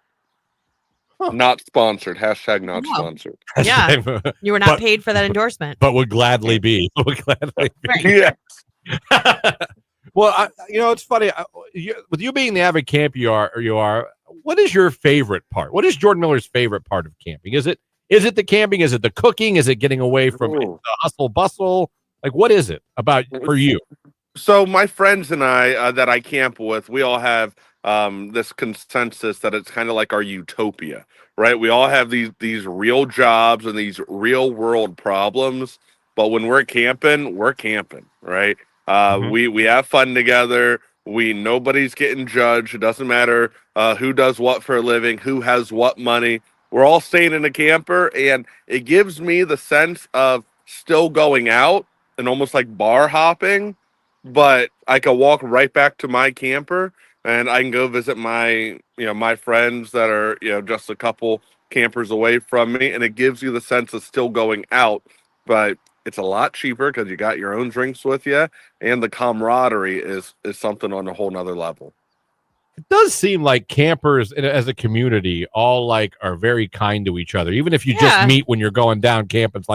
Huh. Not sponsored. Hashtag not sponsored. Yeah, you were not paid for that endorsement, but would gladly be. Right. Yeah. Well, it's funny. With you being the avid camper you are. What is your favorite part? What is Jordan Miller's favorite part of camping? Is it the camping? Is it the cooking? Is it getting away from the hustle bustle? Like, what is it about for you? So my friends and I that I camp with, we all have this consensus that it's kind of like our utopia, right? We all have these real jobs and these real world problems, but when we're camping, right? We have fun together. Nobody's getting judged. It doesn't matter who does what for a living, who has what money. We're all staying in a camper, and it gives me the sense of still going out and almost like bar hopping, but I can walk right back to my camper and I can go visit my friends that are, just a couple campers away from me. And it gives you the sense of still going out, but it's a lot cheaper because you got your own drinks with you, and the camaraderie is something on a whole nother level. It does seem like campers as a community all are very kind to each other, even if you just meet when you're going down camping.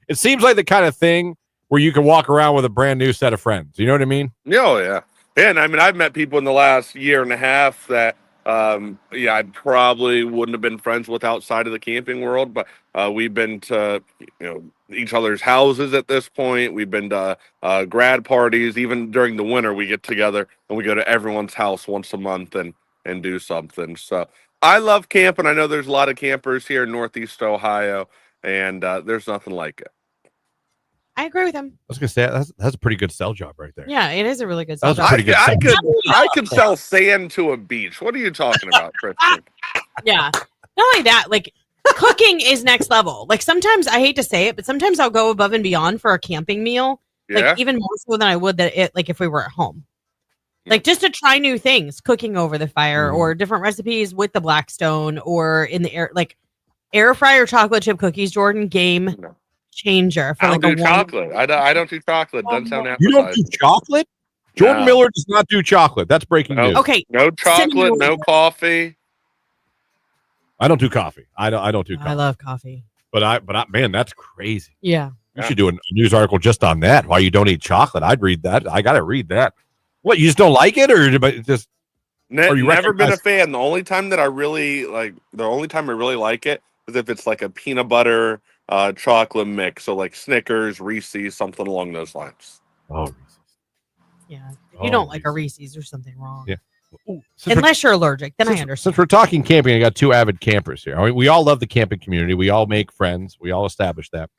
It seems like the kind of thing where you can walk around with a brand new set of friends. You know what I mean? Oh, yeah. And I mean, I've met people in the last year and a half that, I probably wouldn't have been friends with outside of the camping world, but we've been to, each other's houses at this point. We've been to grad parties. Even during the winter, we get together and we go to everyone's house once a month and do something. So I love camping. I know there's a lot of campers here in Northeast Ohio, and there's nothing like it. I agree with him. I was gonna say that's a pretty good sell job right there. Yeah, it is a really good That was sell a job. pretty good I sell could job. I could sell sand to a beach. What are you talking about, Christian? Yeah. Not only that, like cooking is next level. Like sometimes I hate to say it, but sometimes I'll go above and beyond for a camping meal. Yeah. Like even more so than I would if we were at home. Like just to try new things, cooking over the fire or different recipes with the Blackstone or in the air fryer chocolate chip cookies, Jordan, game changer for I like don't a do chocolate. I don't do chocolate. Doesn't sound You don't appetizing. do chocolate? Jordan No. Miller does not do chocolate. That's breaking No. news. Okay. No chocolate, Cinnamon no coffee. I don't do coffee. I don't do coffee. I love coffee. But I man, that's crazy. Yeah. You should do a news article just on that. Why you don't eat chocolate? I'd read that. I gotta read that. What, you just don't like it, or just or you Never been a recognize- fan. The only time I really like it is if it's like a peanut butter chocolate mix. So like Snickers, Reese's, something along those lines. Oh, Reese's. Yeah. If you don't like a Reese's, there's something wrong. Yeah. Unless you're allergic, then I understand. Since we're talking camping, I got two avid campers here. I mean, we all love the camping community. We all make friends. We all establish that.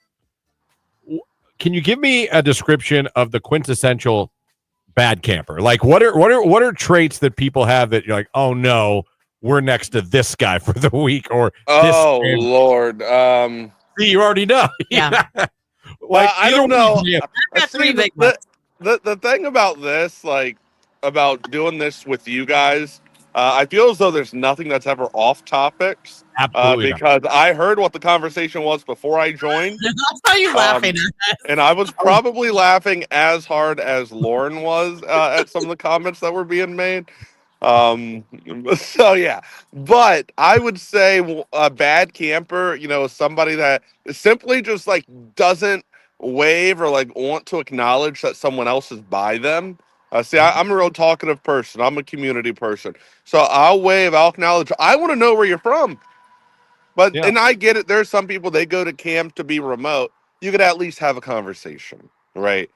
Can you give me a description of the quintessential bad camper? Like, what are traits that people have that you're like, oh no, we're next to this guy for the week, or Oh this Lord. See, you already know. Yeah. Well, I don't know. got See, three big the thing about this, like about doing this with you guys, I feel as though there's nothing that's ever off topics. Absolutely not. Because I heard what the conversation was before I joined. I saw you laughing at And I was probably laughing as hard as Lauren was at some of the comments that were being made. So yeah, but I would say a bad camper, is somebody that simply just like doesn't wave or like want to acknowledge that someone else is by them. I'm a real talkative person. I'm a community person. So I'll wave, I'll acknowledge. I want to know where you're from. But, and I get it. There's some people, they go to camp to be remote. You could at least have a conversation, right?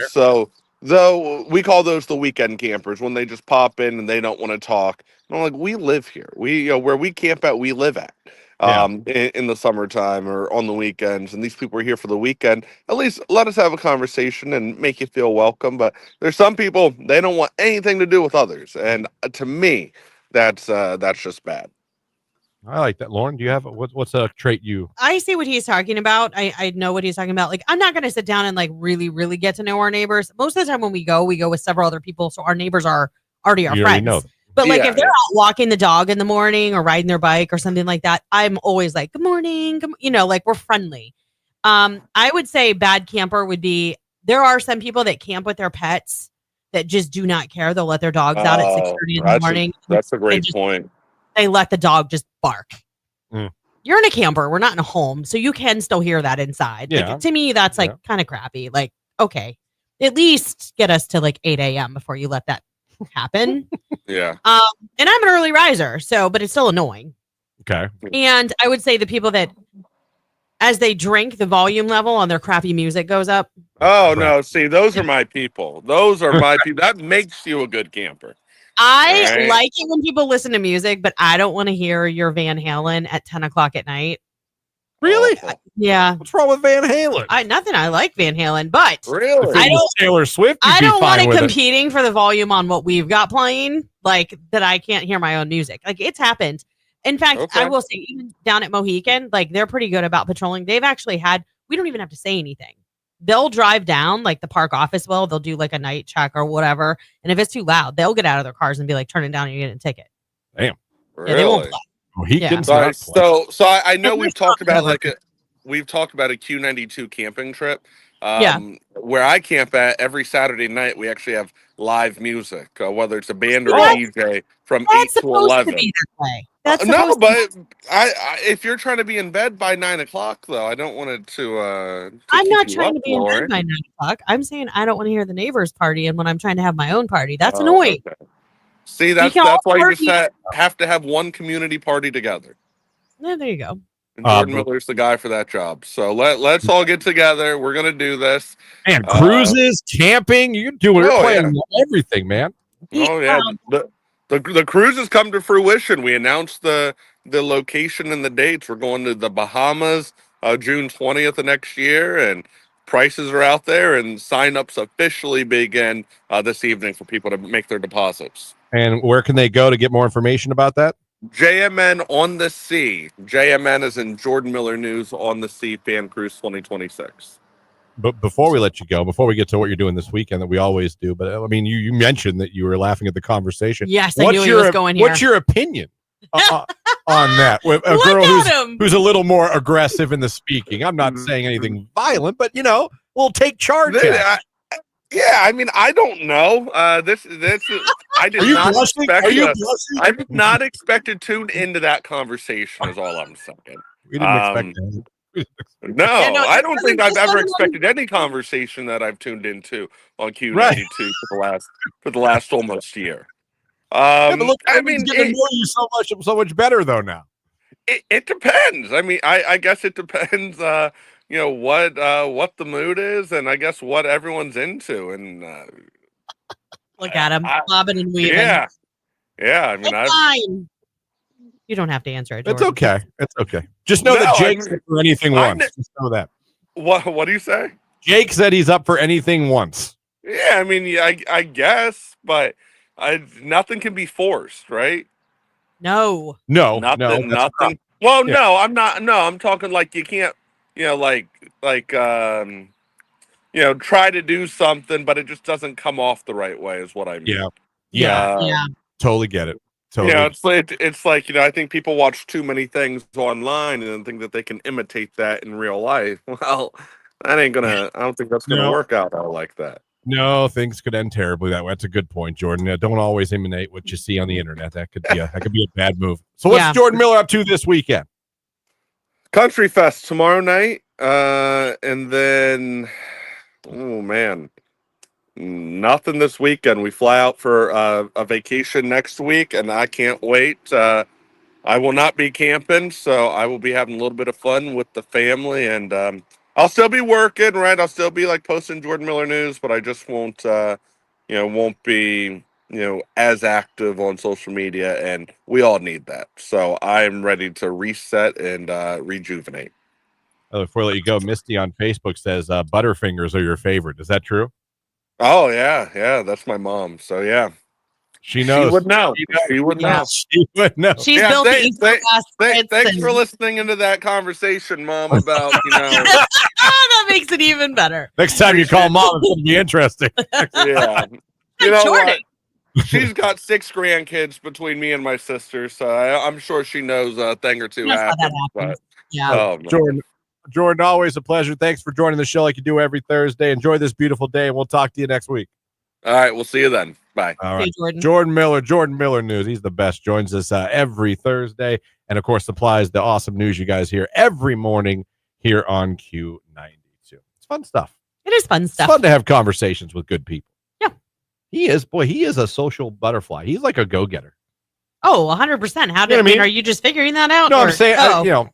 So though we call those the weekend campers, when they just pop in and they don't want to talk. And I'm like, we live here. We, where we camp at, we live at. In the summertime or on the weekends, and these people are here for the weekend. At least let us have a conversation and make you feel welcome. But there's some people, they don't want anything to do with others, and to me, that's just bad. I like that. Lauren, do you have what's a trait you? I see what he's talking about. I know what he's talking about. Like, I'm not going to sit down and like really, really get to know our neighbors. Most of the time when we go with several other people, so our neighbors are already our You friends. already know them. But like if they're out walking the dog in the morning or riding their bike or something like that, I'm always like, good morning. Like we're friendly. I would say bad camper would be, there are some people that camp with their pets that just do not care. They'll let their dogs out at 6:30 in the morning. That's a great point. They let the dog just bark. You're in a camper. We're not in a home. So you can still hear that inside. Yeah. Like, to me, that's like kind of crappy. Like, okay, at least get us to like 8 a.m. before you let that happen. Yeah. And I'm an early riser, but it's still annoying. Okay. And I would say the people that, as they drink, the volume level on their crappy music goes up. Oh no! See, those are my people. Those are my people. That makes you a good camper. I like it when people listen to music, but I don't want to hear your Van Halen at 10 o'clock at night. Really? Yeah. What's wrong with Van Halen? Nothing. I like Van Halen, but really, I don't. Taylor Swift. I don't want it competing for the volume on what we've got playing, like that. I can't hear my own music. Like it's happened. In fact, I will say, even down at Mohican, like they're pretty good about patrolling. They've actually we don't even have to say anything. They'll drive down, like the park office will. They'll do like a night check or whatever. And if it's too loud, they'll get out of their cars and be like, turn it down and you're getting a ticket. Damn. Really? Yeah, they won't play. Mohicans. Yeah. So I know And we've talked about a Q92 camping trip. Where I camp at, every Saturday night, we actually have live music, whether it's a band or a DJ from 8 to 11. To be that way. No, but if you're trying to be in bed by 9 o'clock, though, I don't want it to. I'm not trying to be in bed by 9 o'clock. I'm saying I don't want to hear the neighbors partying when I'm trying to have my own party. That's annoying. Okay. See, that's why you just have to have one community party together. Yeah, there you go. And Jordan Miller's the guy for that job. So let's all get together. We're gonna do this. And cruises, camping, you can do everything, man. Oh yeah. The cruises come to fruition. We announced the location and the dates. We're going to the Bahamas June 20th of next year, and prices are out there, and sign-ups officially begin this evening for people to make their deposits. And where can they go to get more information about that? JMN on the Sea. JMN is in Jordan Miller News on the Sea Fan Cruise 2026. But before we let you go, before we get to what you're doing this weekend that we always do, but I mean, you mentioned that you were laughing at the conversation. Yes, I knew he was going here. What's your opinion on that? With a Look girl at him. who's a little more aggressive in the speaking. I'm not saying anything violent, but we'll take charge. Yeah, I mean, I don't know. This I did not expect. I did not expect to tune into that conversation. Is all I'm saying. We didn't expect that. No, I don't think I've ever expected any conversation that I've tuned into on Q92 for the last almost year. But look, I mean, getting to know you so much better though now. It depends. I mean, I guess it depends. What the mood is, and I guess what everyone's into. And look at him, bobbing and weaving. Yeah. I mean, fine. You don't have to answer it, Jordan. It's okay. Just know that Jake's up for anything once. Just know that. What do you say? Jake said he's up for anything once. Yeah, I mean, I guess, but nothing can be forced, right? No. Nothing. Well, no, I'm not. No, I'm talking like you can't, try to do something, but it just doesn't come off the right way is what I mean. Yeah. Totally get it. Totally. It's like, I think people watch too many things online and think that they can imitate that in real life. Well, I don't think that's gonna work out all like that. No, things could end terribly that way. That's a good point, Jordan. Don't always imitate what you see on the internet. That could be a bad move. So what's Jordan Miller up to this weekend? Country Fest tomorrow night, and then nothing this weekend. We fly out for a vacation next week, and I can't wait. I will not be camping, so I will be having a little bit of fun with the family, and I'll still be working, right? I'll still be posting Jordan Miller News, but I just won't be as active on social media, and we all need that. So I'm ready to reset and rejuvenate. Before I let you go, Misty on Facebook says Butterfingers are your favorite. Is that true? Oh yeah, that's my mom. So yeah, she knows. She would know. She would know. She would know. She's built thanks for listening into that conversation, Mom. About that makes it even better. Next time you call Mom, it's going to be interesting. Yeah, you know what? She's got 6 grandkids between me and my sister, so I'm sure she knows a thing or two happens. But, yeah, Jordan, always a pleasure. Thanks for joining the show like you do every Thursday. Enjoy this beautiful day, and we'll talk to you next week. All right, we'll see you then. Bye. All right, Jordan Miller News. He's the best. Joins us every Thursday, and of course supplies the awesome news you guys hear every morning here on Q92. It's fun stuff. It is fun stuff. It's fun to have conversations with good people. Yeah, he is a social butterfly. He's like a go-getter. Oh, 100%. How did are you just figuring that out? No, I'm saying,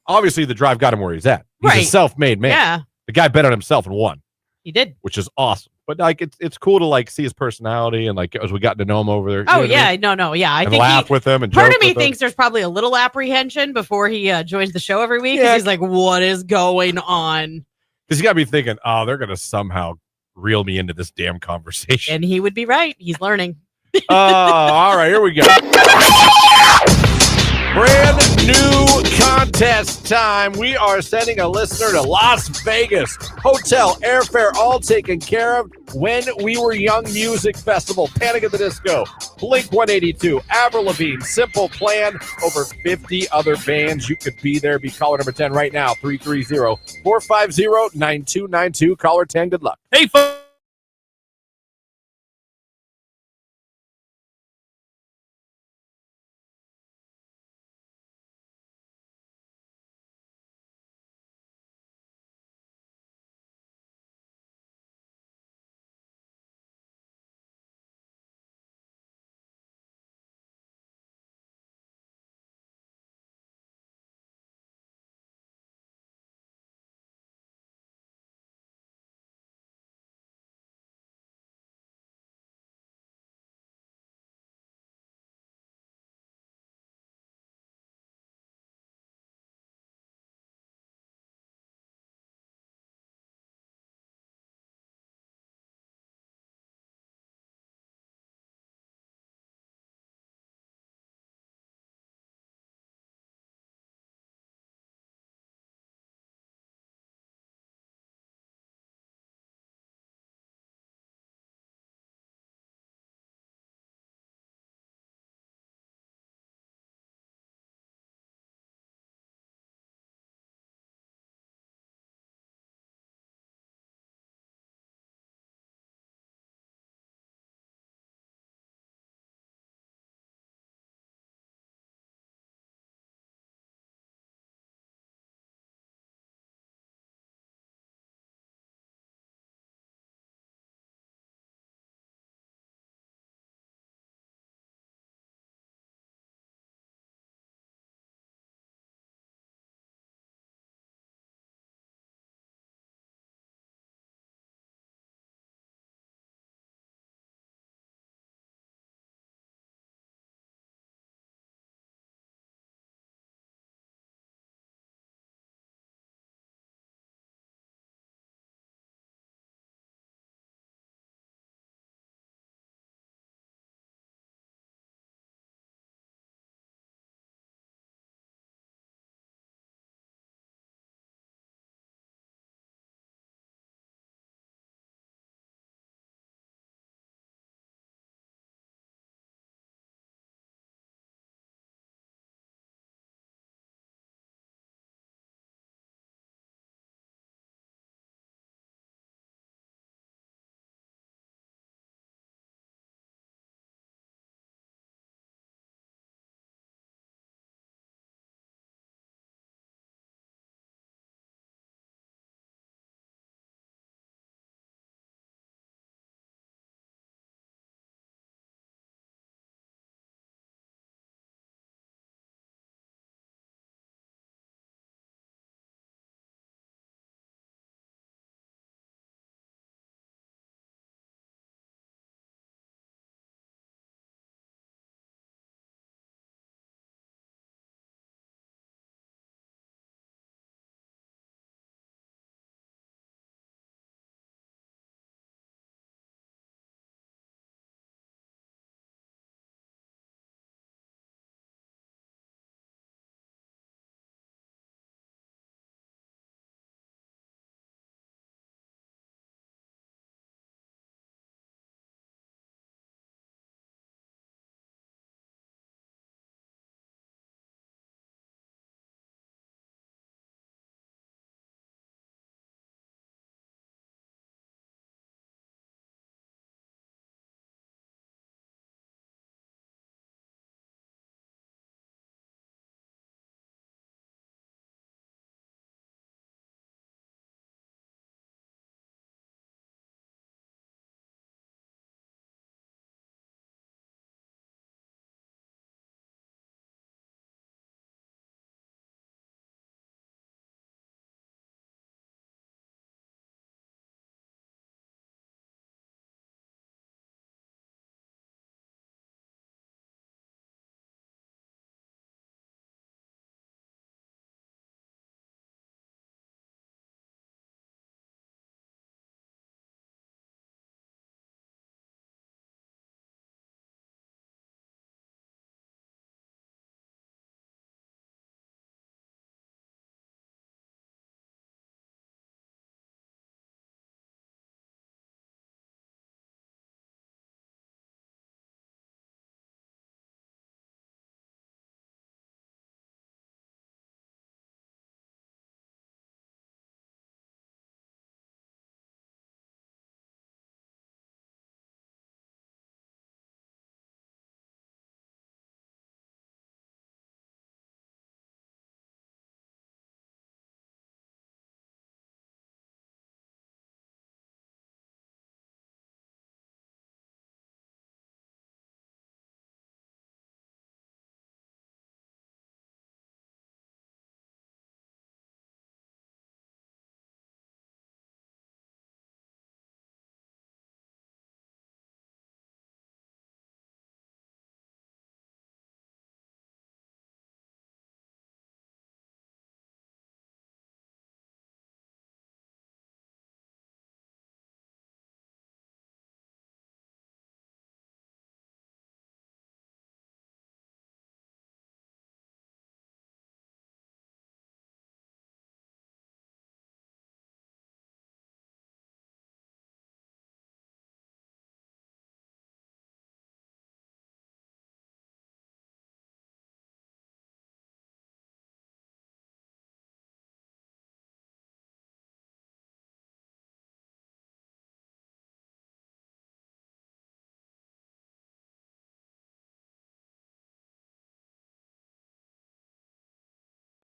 obviously the drive got him where he's at. He's a self-made man. Yeah. The guy bet on himself and won. He did. Which is awesome. But it's cool to see his personality and as we got to know him over there. Oh yeah, no, yeah. I think laugh with him and part of me thinks there's probably a little apprehension before he joins the show every week because he's like, what is going on? Because you got to be thinking, oh, they're gonna somehow reel me into this damn conversation. And he would be right. He's learning. All right, here we go. Brand new contest time. We are sending a listener to Las Vegas. Hotel, airfare, all taken care of. When We Were Young Music Festival, Panic at the Disco, Blink 182, Avril Lavigne, Simple Plan, over 50 other bands. You could be there. Be caller number 10 right now, 330-450-9292. Caller 10, good luck. Hey, folks.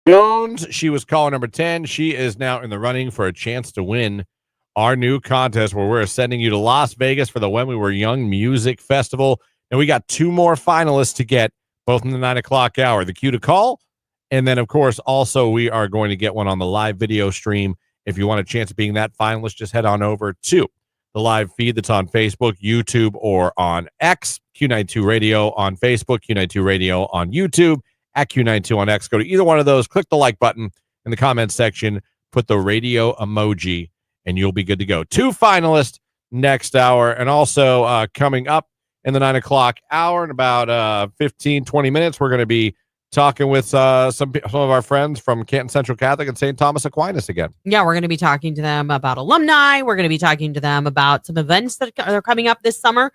Jones, she was caller number 10. She is now in the running for a chance to win our new contest where we're sending you to Las Vegas for the When We Were Young Music Festival. And we got 2 more finalists to get, both in the 9 o'clock hour. The cue to call. And then, of course, also we are going to get one on the live video stream. If you want a chance of being that finalist, just head on over to the live feed that's on Facebook, YouTube, or on X. Q92 Radio on Facebook, Q92 Radio on YouTube, at Q92 on X. Go to either one of those, click the like button in the comments section, put the radio emoji, and you'll be good to go. 2 finalists next hour. And also coming up in the 9 o'clock hour in about 15, 20 minutes, we're going to be talking with some of our friends from Canton Central Catholic and St. Thomas Aquinas again. Yeah, we're going to be talking to them about alumni. We're going to be talking to them about some events that are coming up this summer,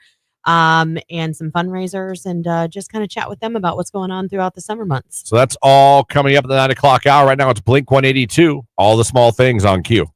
and some fundraisers, and just kind of chat with them about what's going on throughout the summer months. So that's all coming up at the 9 o'clock hour. Right now it's Blink 182, All the Small Things on Q.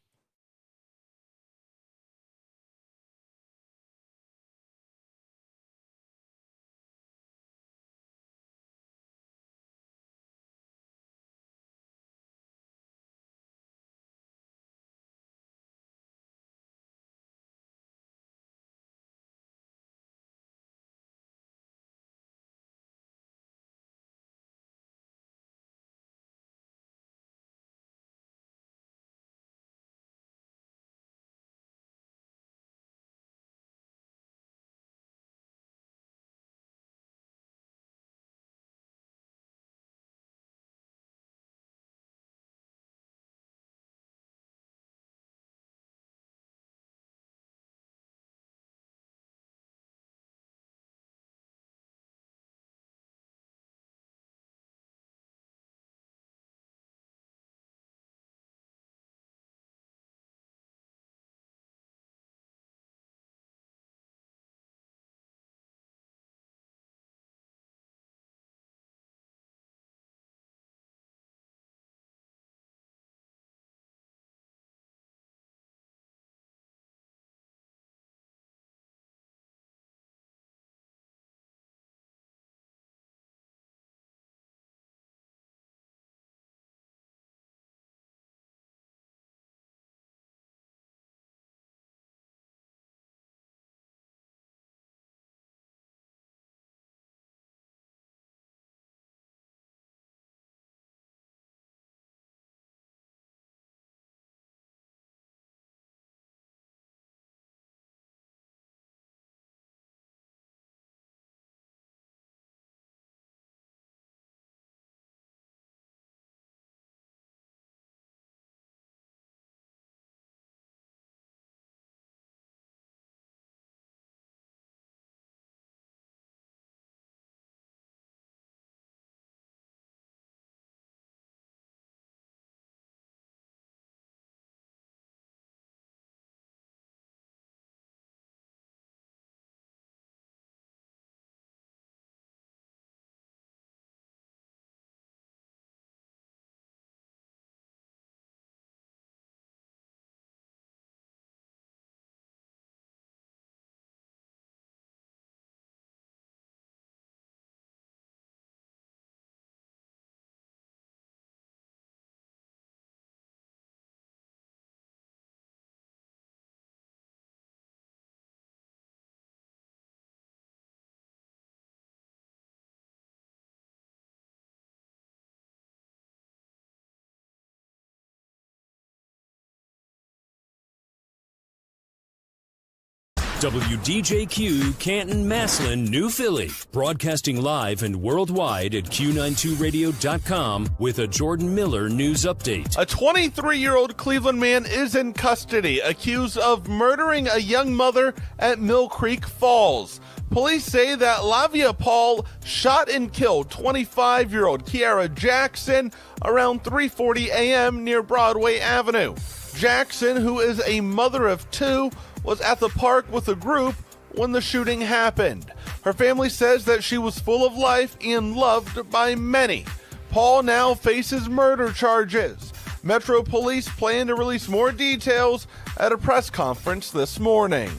WDJQ Canton, Massillon, New Philly. Broadcasting live and worldwide at Q92Radio.com with a Jordan Miller news update. A 23-year-old Cleveland man is in custody, accused of murdering a young mother at Mill Creek Falls. Police say that Lavia Paul shot and killed 25-year-old Kiara Jackson around 3:40 a.m. near Broadway Avenue. Jackson, who is a mother of 2, was at the park with a group when the shooting happened. Her family says that she was full of life and loved by many. Paul now faces murder charges. Metro Police plan to release more details at a press conference this morning.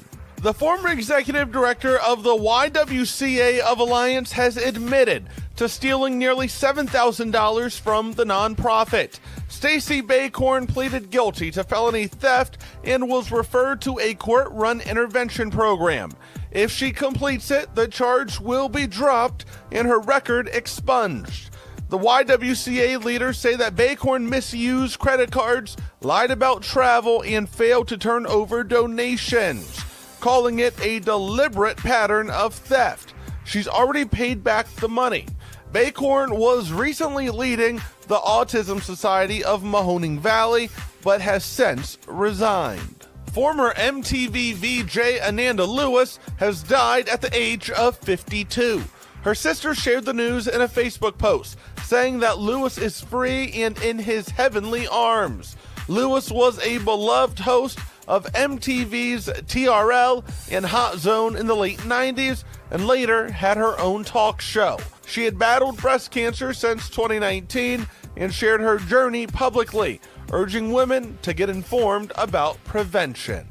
The former executive director of the YWCA of Alliance has admitted to stealing nearly $7,000 from the nonprofit. Stacey Baycorn pleaded guilty to felony theft and was referred to a court-run intervention program. If she completes it, the charge will be dropped and her record expunged. The YWCA leaders say that Baycorn misused credit cards, lied about travel, and failed to turn over donations, calling it a deliberate pattern of theft. She's already paid back the money. Baycorn was recently leading the Autism Society of Mahoning Valley, but has since resigned. Former MTV VJ Ananda Lewis has died at the age of 52. Her sister shared the news in a Facebook post, saying that Lewis is free and in his heavenly arms. Lewis was a beloved host of MTV's TRL and Hot Zone in the late 90s and later had her own talk show. She had battled breast cancer since 2019 and shared her journey publicly, urging women to get informed about prevention.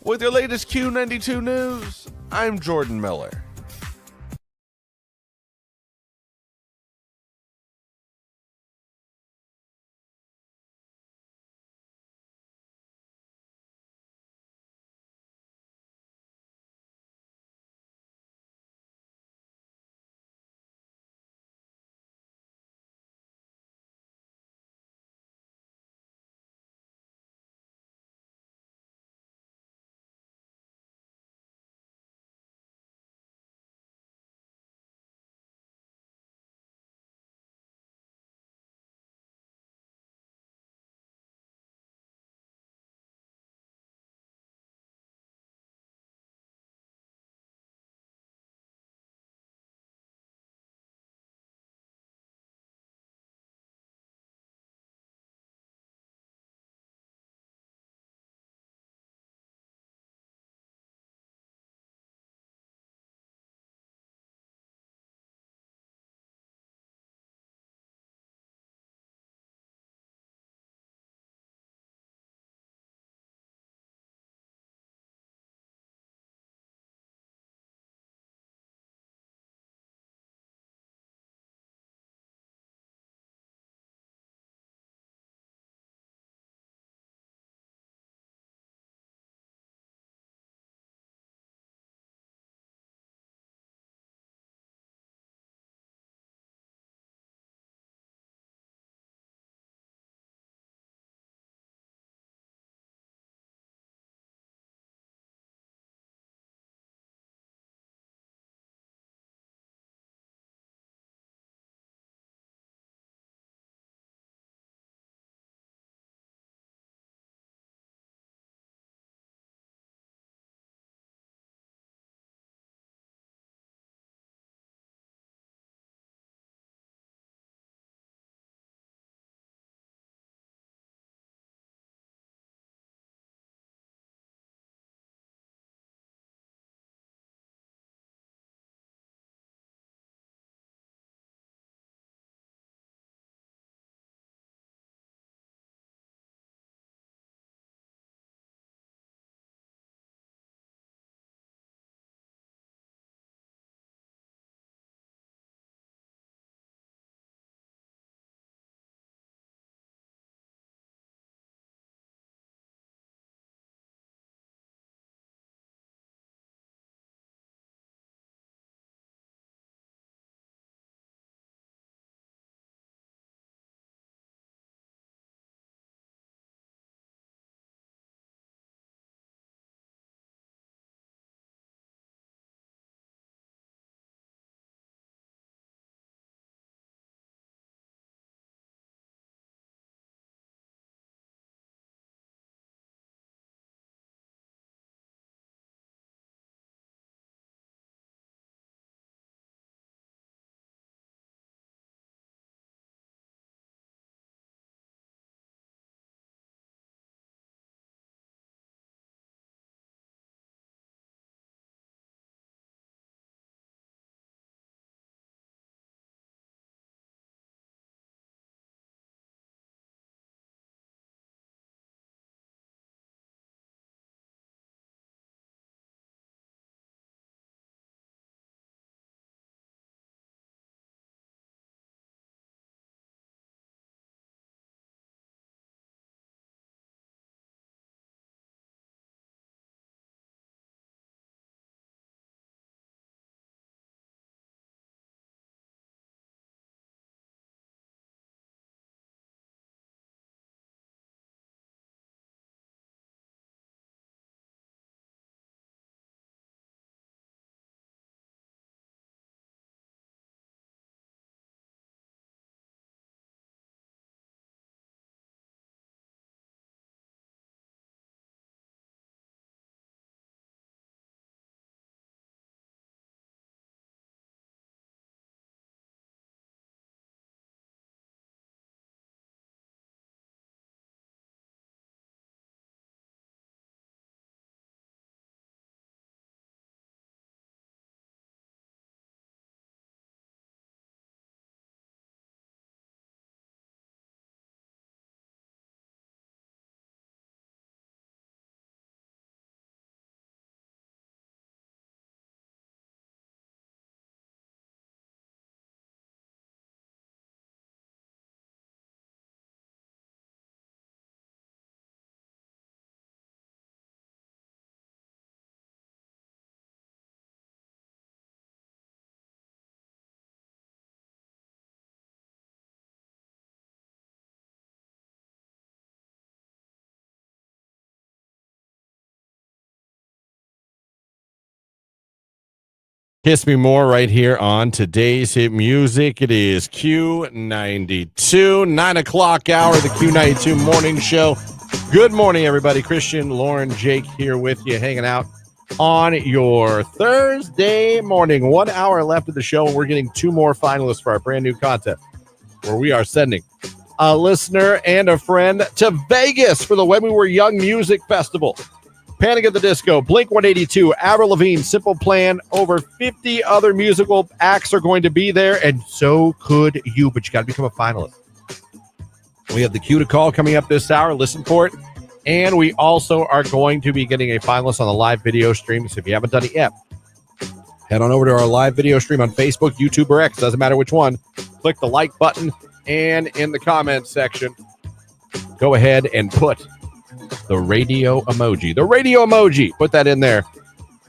With your latest Q92 news, I'm Jordan Miller. Kiss Me More right here on today's hit music. It is Q92, 9 o'clock hour, the Q92 Morning Show. Good morning, everybody. Christian, Lauren, Jake here with you, hanging out on your Thursday morning. 1 hour left of the show, and we're getting 2 more finalists for our brand new contest, where we are sending a listener and a friend to Vegas for the When We Were Young Music Festival. Panic at the Disco, Blink-182, Avril Lavigne, Simple Plan, over 50 other musical acts are going to be there, and so could you, but you got to become a finalist. We have the Q to call coming up this hour. Listen for it. And we also are going to be getting a finalist on the live video stream. So if you haven't done it yet, head on over to our live video stream on Facebook, YouTube, or X. Doesn't matter which one. Click the like button, and in the comments section, go ahead and put the radio emoji. The radio emoji. Put that in there,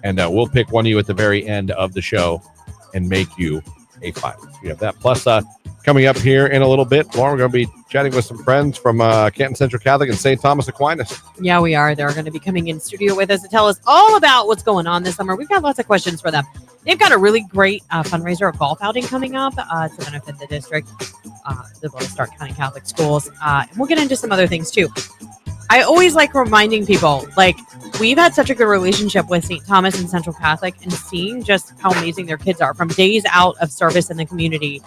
and we'll pick one of you at the very end of the show and make you a finalist. We have that. Plus, coming up here in a little bit, Lauren, we're going to be chatting with some friends from Canton Central Catholic and St. Thomas Aquinas. Yeah, we are. They're going to be coming in studio with us to tell us all about what's going on this summer. We've got lots of questions for them. They've got a really great fundraiser, a golf outing coming up to benefit the district, the Stark County Catholic Schools. And we'll get into some other things, too. I always like reminding people, we've had such a good relationship with St. Thomas and Central Catholic, and seeing just how amazing their kids are from days out of service in the community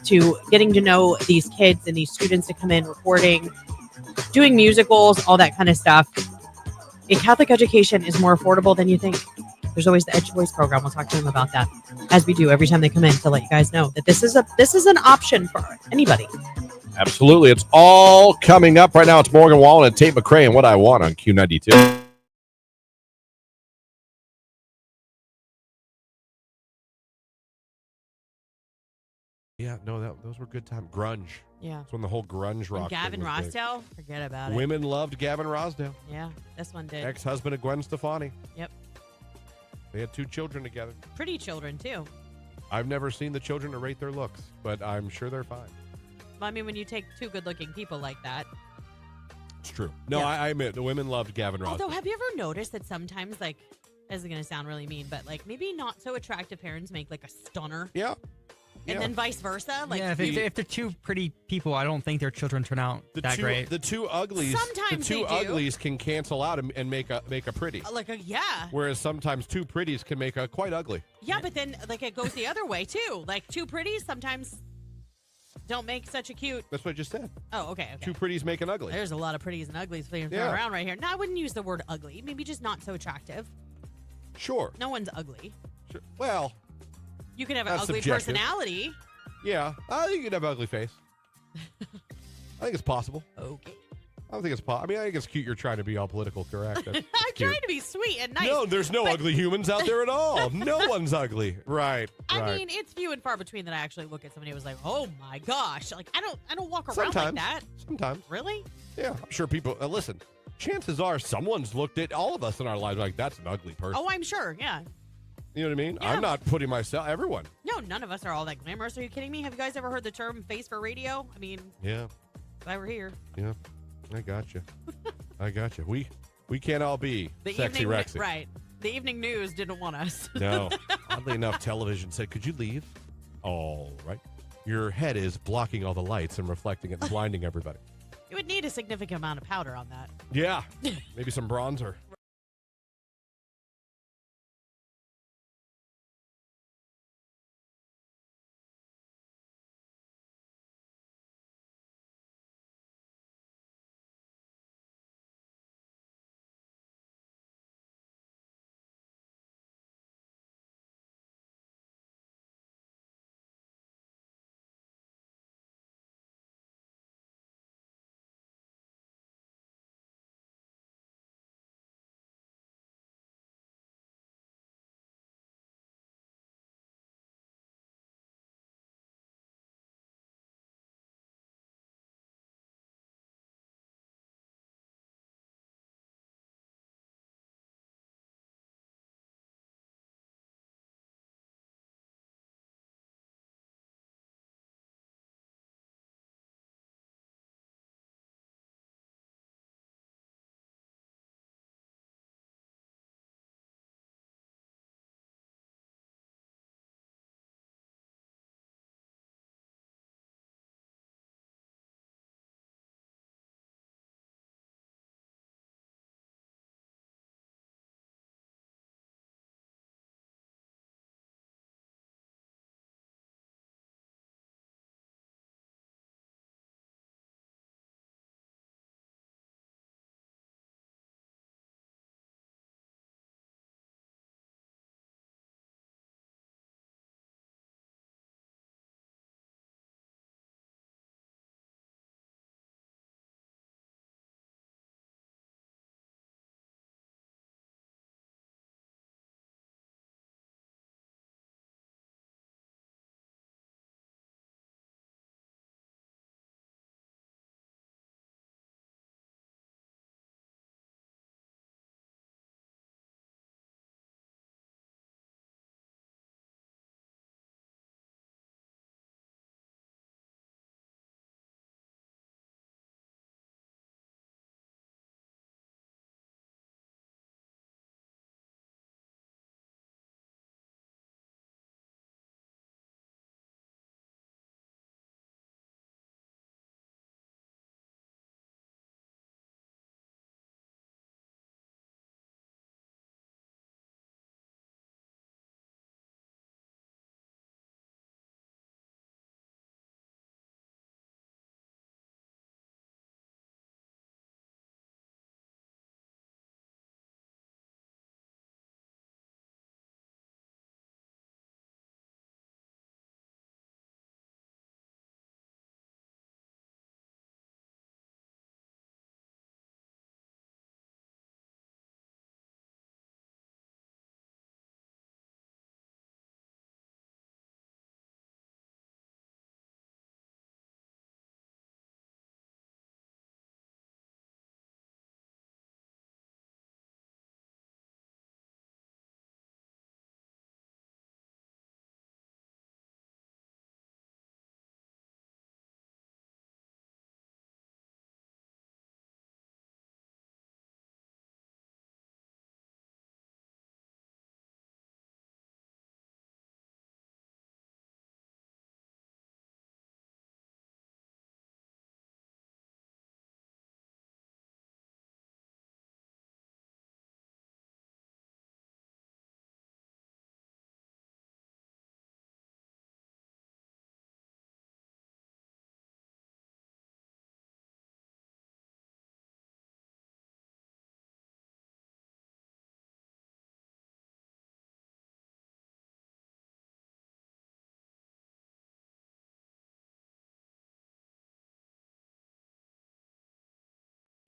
to getting to know these kids and these students to come in, recording, doing musicals, all that kind of stuff. A Catholic education is more affordable than you think. There's always the Edge Voice program. We'll talk to them about that, as we do every time they come in, to let you guys know that this is an option for anybody. Absolutely. It's all coming up right now. It's Morgan Wallen and Tate McRae and What I Want on Q92. Yeah, no, those were good times. Grunge. Yeah. That's when the whole grunge rock. Gavin Rossdale, forget about it. Women loved Gavin Rossdale. Yeah, this one did. Ex-husband of Gwen Stefani. Yep. They had 2 children together. Pretty children, too. I've never seen the children rate their looks, but I'm sure they're fine. Well, I mean, when you take 2 good-looking people like that. It's true. No, Yeah. I admit, the women loved Gavin Rossdale. Although, have you ever noticed that sometimes, this is going to sound really mean, but, maybe not so attractive parents make, a stunner? Yeah. And then vice versa? If they're 2 pretty people, I don't think their children turn out great. The 2 uglies. Sometimes the 2 they do. uglies can cancel out and make a pretty. Yeah. Whereas sometimes 2 pretties can make a quite ugly. Yeah, but then, it goes the other way, too. 2 pretties sometimes don't make such a cute. That's what I just said. Oh, okay. 2 pretties make an ugly. There's a lot of pretties and uglies flying around right here. No, I wouldn't use the word ugly. Maybe just not so attractive. Sure. No one's ugly. Sure. Well, you can have an that's ugly subjective. Personality. Yeah, I think you can have an ugly face. I think it's possible. Okay. I don't think it's possible. I mean, I think it's cute you're trying to be all political correct. I'm trying to be sweet and nice. No, there's no ugly humans out there at all. No one's ugly. Right. I mean, it's few and far between that I actually look at somebody who was like, "Oh my gosh!" I don't walk around like that. Sometimes. Really? Yeah, I'm sure people. Listen, chances are someone's looked at all of us in our lives like that's an ugly person. Oh, I'm sure. Yeah. You know what I mean? Yeah. I'm not putting myself. Everyone. No, none of us are all that glamorous. Are you kidding me? Have you guys ever heard the term "face for radio"? I mean, yeah. If I were here. Yeah, I got you. I got you. We can't all be the sexy evening, Rexy. Right. The evening news didn't want us. No. Oddly enough, television said, "Could you leave?" All right. Your head is blocking all the lights and reflecting it and blinding everybody. You would need a significant amount of powder on that. Yeah. Maybe some bronzer.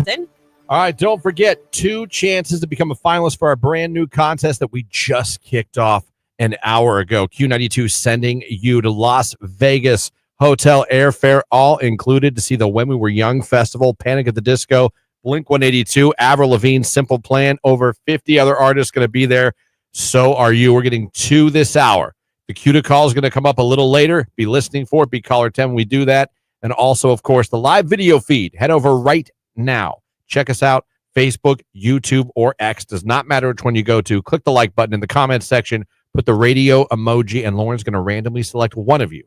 Captain. All right, don't forget 2 chances to become a finalist for our brand new contest that we just kicked off an hour ago. Q92 sending you to Las Vegas. Hotel, airfare, all included to see the When We Were Young Festival, Panic at the Disco, Blink-182, Avril Lavigne, Simple Plan. Over 50 other artists going to be there. So are you. We're getting 2 this hour. The Q to call is going to come up a little later. Be listening for it. Be caller 10 when we do that. And also, of course, the live video feed. Head over right now. Check us out. Facebook, YouTube, or X. Does not matter which one you go to. Click the like button in the comments section. Put the radio emoji, and Lauren's going to randomly select one of you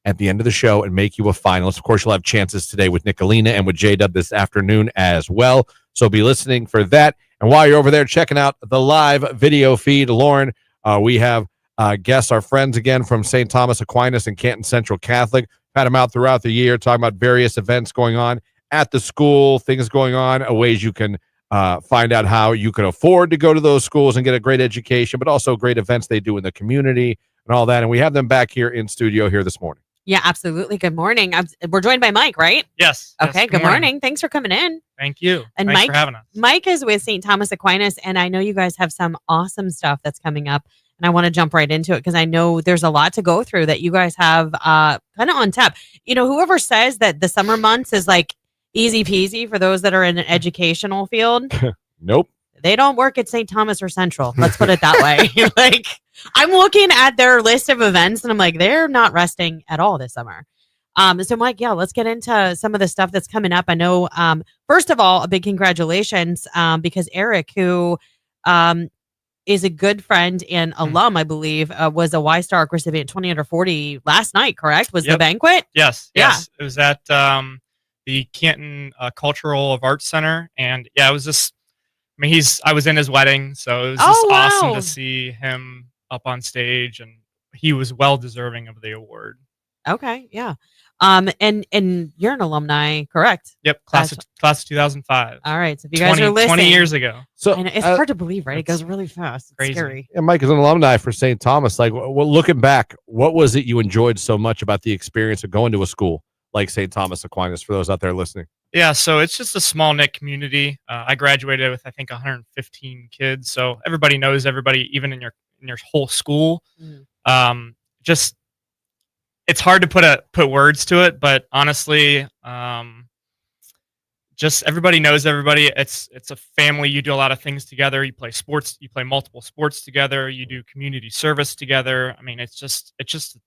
at the end of the show and make you a finalist. Of course, you'll have chances today with Nicolina and with J-Dub this afternoon as well. So be listening for that. And while you're over there checking out the live video feed, Lauren, we have guests, our friends again from St. Thomas Aquinas and Canton Central Catholic. Had them out throughout the year talking about various events going on at the school, things going on, ways you can find out how you can afford to go to those schools and get a great education, but also great events they do in the community and all that. And we have them back here in studio here this morning. Yeah, absolutely. Good morning. We're joined by Mike, right? Yes. Okay. Good morning. Thanks for coming in. Thank you. And Thanks Mike, for having us. Mike is with St. Thomas Aquinas, and I know you guys have some awesome stuff that's coming up. And I want to jump right into it because I know there's a lot to go through that you guys have kind of on tap. You know, whoever says that the summer months is like easy peasy for those that are in an educational field. Nope. They don't work at St. Thomas or Central. Let's put it that way. Like, I'm looking at their list of events and I'm like, they're not resting at all this summer. So Mike, yeah, let's get into some of the stuff that's coming up. I know, first of all, a big congratulations because Eric, who is a good friend and alum, I believe, was a Y-Star recipient 20 under 40 last night, correct? Was the banquet? Yes. Yeah. Yes. It was at the Canton Cultural of Arts Center. And yeah, it was just, I mean, I was in his wedding, so it was just awesome to see him up on stage, and he was well deserving of the award. Okay. Yeah. And you're an alumni, correct? Yep. Class of 2005. All right. So if you guys are listening, 20 years ago. So I know, it's hard to believe, right? It goes really fast. It's crazy. scary. And Mike is an alumni for St. Thomas. Like, well, looking back, what was it you enjoyed so much about the experience of going to a school like St. Thomas Aquinas for those out there listening? Yeah, so it's just a small knit community. I graduated with, I think, 115 kids, so everybody knows everybody, even in your whole school. Just it's hard to put words to it, but honestly, just everybody knows everybody. It's a family. You do a lot of things together. You play sports. You play multiple sports together. You do community service together. I mean, it's just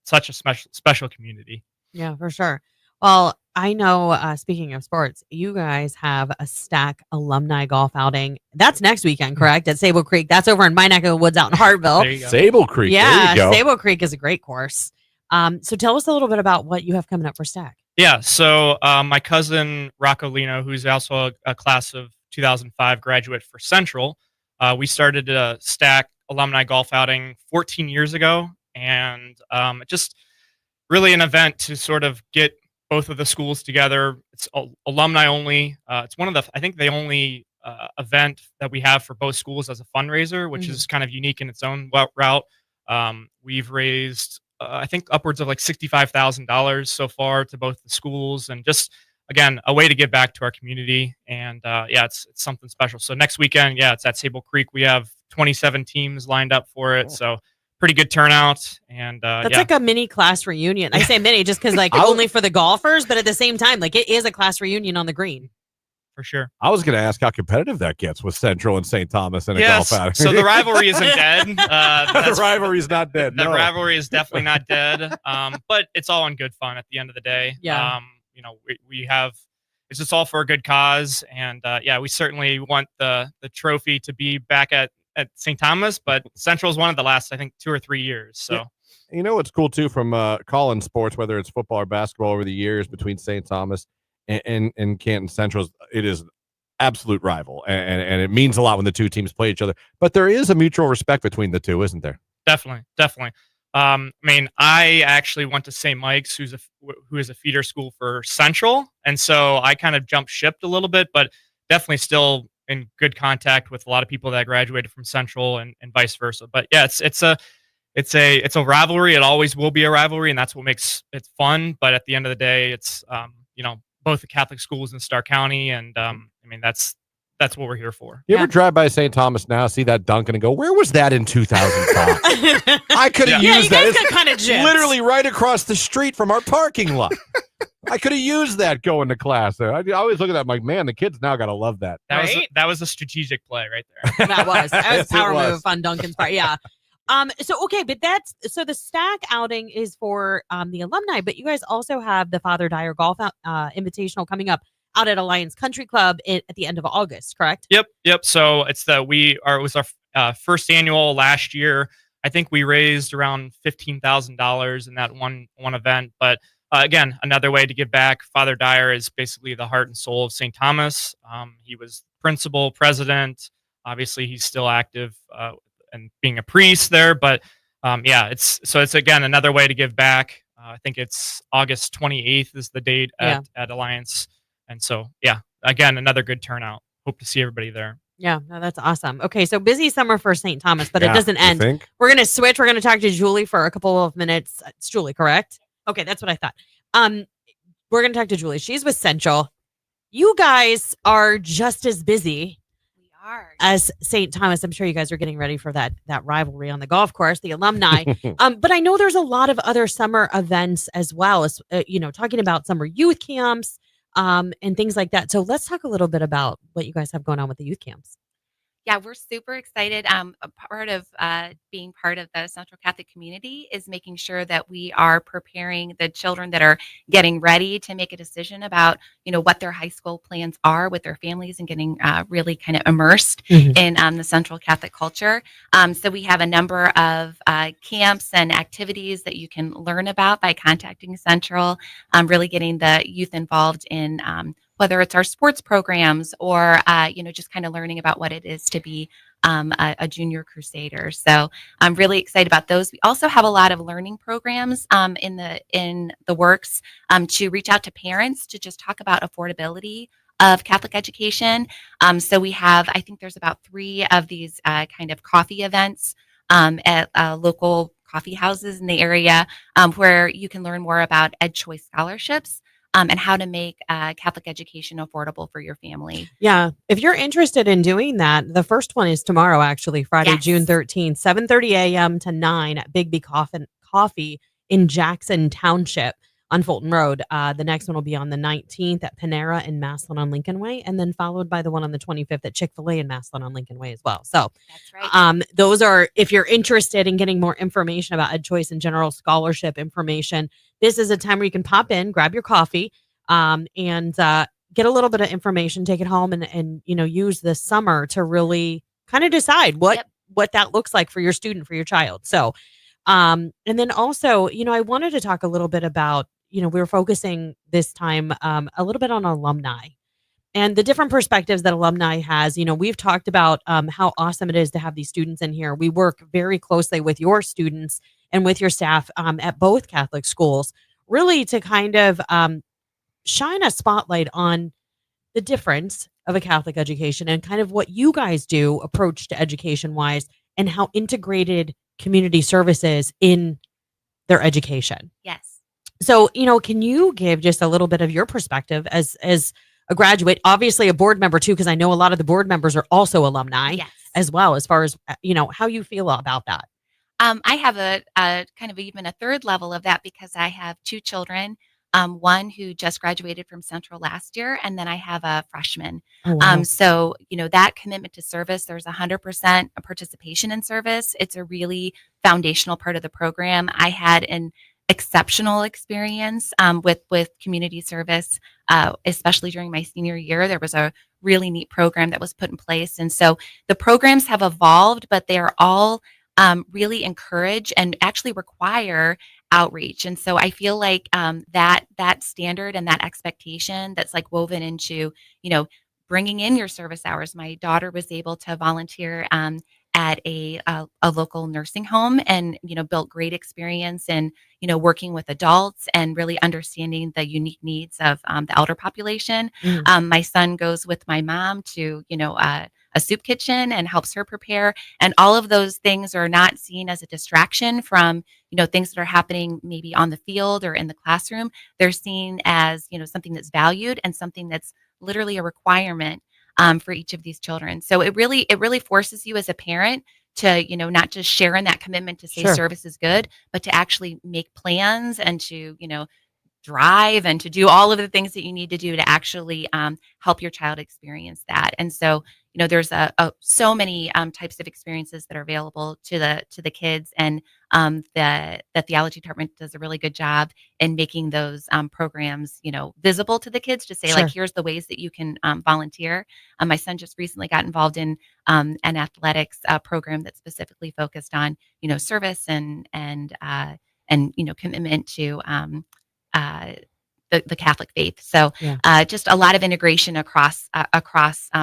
such a special community. Yeah, for sure. Well, I know, speaking of sports, you guys have a Stack alumni golf outing. That's next weekend, correct? At Sable Creek. That's over in my neck of the woods out in Hartville. There you go. Sable Creek. Yeah, there you go. Sable Creek is a great course. So tell us a little bit about what you have coming up for Stack. Yeah, so my cousin Rocco Lino, who's also a class of 2005 graduate for Central, we started a Stack alumni golf outing 14 years ago, and just really an event to sort of get both of the schools together. It's alumni only. It's one of the, I think, the only event that we have for both schools as a fundraiser, which is kind of unique in its own route. We've raised, I think, upwards of like $65,000 so far to both the schools, and just, again, a way to give back to our community. And yeah, it's something special. So next weekend, yeah, it's at Sable Creek. We have 27 teams lined up for it. So pretty good turnout. And that's like a mini class reunion. I say mini just because like only for the golfers, but at the same time, like it is a class reunion on the green. For sure. I was going to ask how competitive that gets with Central and St. Thomas in a golf outing. So the rivalry isn't dead. The rivalry is not dead. The rivalry is definitely not dead. But it's all in good fun at the end of the day. Yeah. You know, we have, it's just all for a good cause. And yeah, we certainly want the trophy to be back at St. Thomas, but Central is one of the last, I think, 2 or 3 years. So, yeah. You know what's cool too from calling sports, whether it's football or basketball over the years between St. Thomas and Canton Central, it is absolute rival, and it means a lot when the two teams play each other. But there is a mutual respect between the two, isn't there? Definitely. I mean, I actually went to St. Mike's, who is a feeder school for Central, and so I kind of jumped ship a little bit, but definitely still in good contact with a lot of people that graduated from Central and vice versa. But yeah, it's a rivalry. It always will be a rivalry, and that's what makes it fun. But at the end of the day, it's you know, both the Catholic schools in Starr County, and I mean that's what we're here for. You ever drive by St. Thomas now, see that Dunkin' and go, where was that in 2005? I could have Yeah, you used guys that. got kind of gypped. Literally right across the street from our parking lot. I could have used that going to class. I always look at that, I'm like, man, the kids now got to love that. That was a strategic play right there. That was Yes, a power it was. move on Duncan's part. Yeah. So okay, but so the stack outing is for the alumni, but you guys also have the Father Dyer Golf Invitational coming up out at Alliance Country Club at the end of August, correct? Yep. So it's it was our first annual last year. I think we raised around $15,000 in that one event. But again, another way to give back. Father Dyer is basically the heart and soul of St. Thomas. He was principal, president. Obviously, he's still active and being a priest there. But it's again another way to give back. I think it's August 28th is the date at Alliance. And so, again, another good turnout. Hope to see everybody there. Yeah, no, that's awesome. Okay, so busy summer for St. Thomas, but it doesn't end. Think? We're going to switch. We're going to talk to Julie for a couple of minutes. It's Julie, correct? Okay, that's what I thought. We're going to talk to Julie. She's with Central. You guys are just as busy as St. Thomas. I'm sure you guys are getting ready for that rivalry on the golf course, the alumni. But I know there's a lot of other summer events as well as, talking about summer youth camps, and things like that. So let's talk a little bit about what you guys have going on with the youth camps. Yeah, we're super excited. A part of being part of the Central Catholic community is making sure that we are preparing the children that are getting ready to make a decision about, what their high school plans are with their families and getting really kind of immersed in the Central Catholic culture. So we have a number of camps and activities that you can learn about by contacting Central, really getting the youth involved in whether it's our sports programs or, just kind of learning about what it is to be a junior crusader. So I'm really excited about those. We also have a lot of learning programs in the works to reach out to parents to just talk about affordability of Catholic education. So we have, I think there's about 3 of these kind of coffee events at local coffee houses in the area where you can learn more about Ed Choice scholarships. And how to make Catholic education affordable for your family. Yeah. If you're interested in doing that, the first one is tomorrow, actually, Friday, June 13th, 7:30 a.m. to 9 at Big B Coffee in Jackson Township on Fulton Road. The next one will be on the 19th at Panera in Maslin on Lincoln Way, and then followed by the one on the 25th at Chick-fil-A in Maslin on Lincoln Way as well. So that's right. Those are, if you're interested in getting more information about Ed Choice and general scholarship information, this is a time where you can pop in, grab your coffee, and get a little bit of information, take it home, and use this summer to really kind of decide what that looks like for your student, for your child. So, and then also, I wanted to talk a little bit about, we were focusing this time a little bit on alumni and the different perspectives that alumni has. We've talked about how awesome it is to have these students in here. We work very closely with your students and with your staff at both Catholic schools, really to kind of shine a spotlight on the difference of a Catholic education and kind of what you guys do approach to education wise and how integrated community services in their education. Yes. So, can you give just a little bit of your perspective as a graduate, obviously a board member too, because I know a lot of the board members are also alumni as well, as far as, how you feel about that? I have a kind of even a third level of that because I have 2 children, one who just graduated from Central last year, and then I have a freshman. Oh, wow. So, that commitment to service, there's 100% participation in service. It's a really foundational part of the program. I had an exceptional experience with community service, especially during my senior year. There was a really neat program that was put in place. And so the programs have evolved, but they are all really encourage and actually require outreach. And so I feel like that standard and that expectation that's like woven into, bringing in your service hours. My daughter was able to volunteer at a local nursing home and, built great experience in, working with adults and really understanding the unique needs of the elder population. My son goes with my mom to, a soup kitchen and helps her prepare. And all of those things are not seen as a distraction from, things that are happening maybe on the field or in the classroom. They're seen as, something that's valued and something that's literally a requirement for each of these children. So it really forces you as a parent to, not just share in that commitment to say Sure. service is good, but to actually make plans and to, drive and to do all of the things that you need to do to actually help your child experience that. And so, there's so many types of experiences that are available to the kids, and the theology department does a really good job in making those programs, visible to the kids to say, Sure. like, here's the ways that you can volunteer. My son just recently got involved in an athletics program that's specifically focused on, service and commitment to uh, the Catholic faith. So Yeah. just a lot of integration across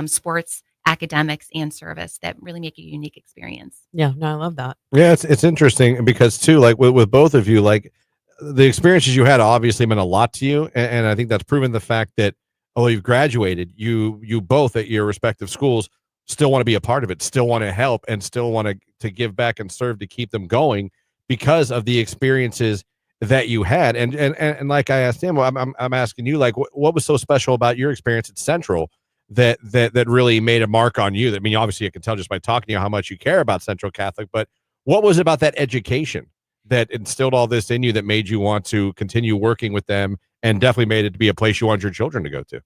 sports, academics, and service that really make a unique experience. Yeah. No, I love that. Yeah, it's interesting because too, like with both of you, like the experiences you had obviously meant a lot to you, and I think that's proven the fact that although you've graduated, you both at your respective schools still want to be a part of it, still want to help, and still want to give back and serve to keep them going because of the experiences that you had. And like I asked him, I'm asking you, like what was so special about your experience at Central that really made a mark on you? I mean, obviously I can tell just by talking to you how much you care about Central Catholic, but what was it about that education that instilled all this in you that made you want to continue working with them and definitely made it to be a place you want your children to go to?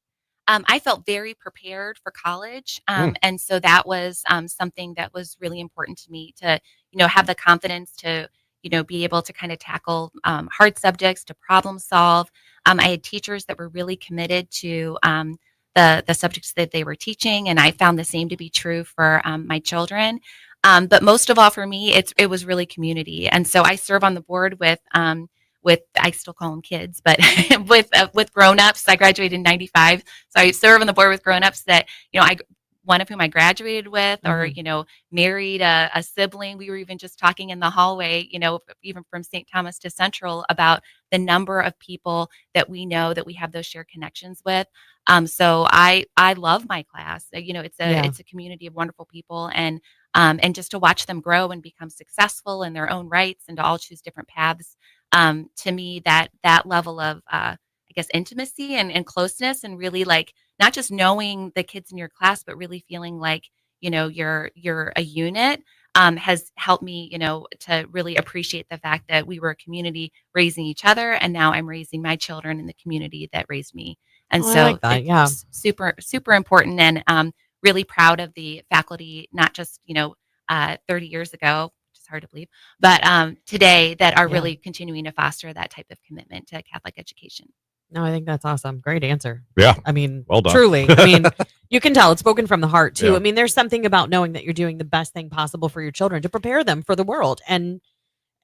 I felt very prepared for college. And so that was something that was really important to me to, have the confidence to, be able to kind of tackle hard subjects, to problem solve. I had teachers that were really committed to the subjects that they were teaching, and I found the same to be true for my children. But most of all, for me, it was really community. And so I serve on the board with I still call them kids, but with grown-ups. I graduated in 95. So I serve on the board with grown-ups that, one of whom I graduated with, or, married a sibling. We were even just talking in the hallway, even from St. Thomas to Central, about the number of people that we know that we have those shared connections with. So I love my class. It's a community of wonderful people, and just to watch them grow and become successful in their own rights and to all choose different paths. To me, that level of I guess intimacy and closeness, and really like not just knowing the kids in your class, but really feeling like you're a unit, has helped me to really appreciate the fact that we were a community raising each other, and now I'm raising my children in the community that raised me. And I so like that. Yeah. it's super important, and really proud of the faculty, not just 30 years ago, which is hard to believe, but today, that are really continuing to foster that type of commitment to Catholic education. No, I think that's awesome. Great answer. Yeah. I mean, Well done. truly. I mean, you can tell it's spoken from the heart too. Yeah. I mean, there's something about knowing that you're doing the best thing possible for your children to prepare them for the world. And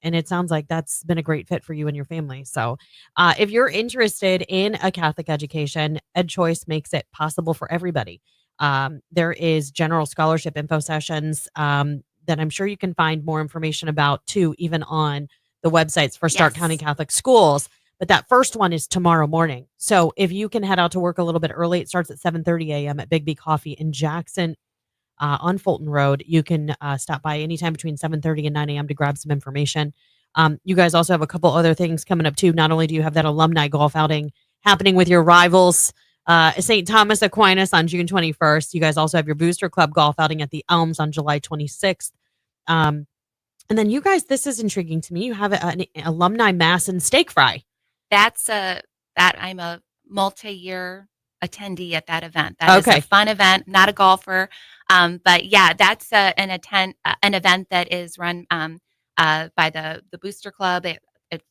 it sounds like that's been a great fit for you and your family. So if you're interested in a Catholic education, EdChoice makes it possible for everybody. There is general scholarship info sessions that I'm sure you can find more information about too, even on the websites for Stark County Catholic Schools. But that first one is tomorrow morning. So if you can head out to work a little bit early, it starts at 7:30 a.m. at Big B Coffee in Jackson on Fulton Road. You can stop by anytime between 7:30 and 9 a.m. to grab some information. You guys also have a couple other things coming up too. Not only do you have that alumni golf outing happening with your rivals, St. Thomas Aquinas on June 21st. You guys also have your Booster Club golf outing at the Elms on July 26th. And then you guys, this is intriguing to me. You have an alumni mass and steak fry. That I'm a multi-year attendee at that event. That is a fun event, not a golfer. But yeah, that's an event that is run by the Booster Club.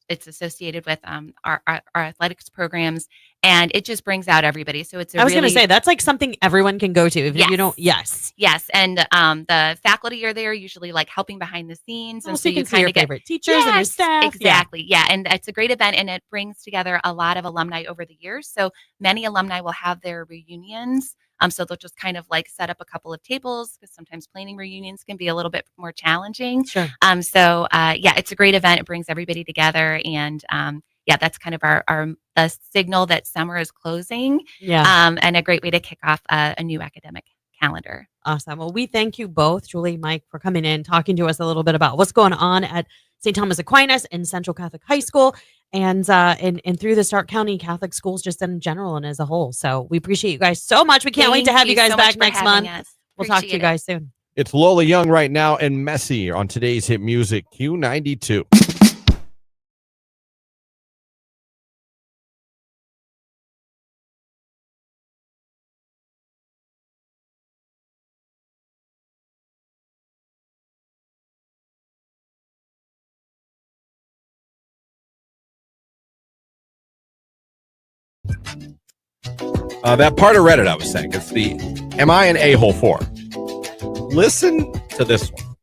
It's associated with our athletics programs, and it just brings out everybody. So it's I was going to say that's like something everyone can go to if you don't. Yes, and the faculty are there usually like helping behind the scenes, and so you can see your favorite teachers and your staff. Exactly, yeah, and it's a great event, and it brings together a lot of alumni over the years. So many alumni will have their reunions. So they'll just kind of like set up a couple of tables, because sometimes planning reunions can be a little bit more challenging. Sure. So it's a great event. It brings everybody together, and that's kind of the signal that summer is closing. Yeah. And a great way to kick off a new academic calendar. Awesome. Well, we thank you both, Julie, Mike, for coming in, talking to us a little bit about what's going on at St. Thomas Aquinas and Central Catholic High School, and through the Stark County Catholic schools just in general and as a whole. So we appreciate you guys so much. We can't wait to have you guys back next month. We'll talk to you guys soon. It's Lola Young right now and Messy on today's hit music, Q92. That part of Reddit I was saying, it's the Am I an A-hole for? Listen to this one.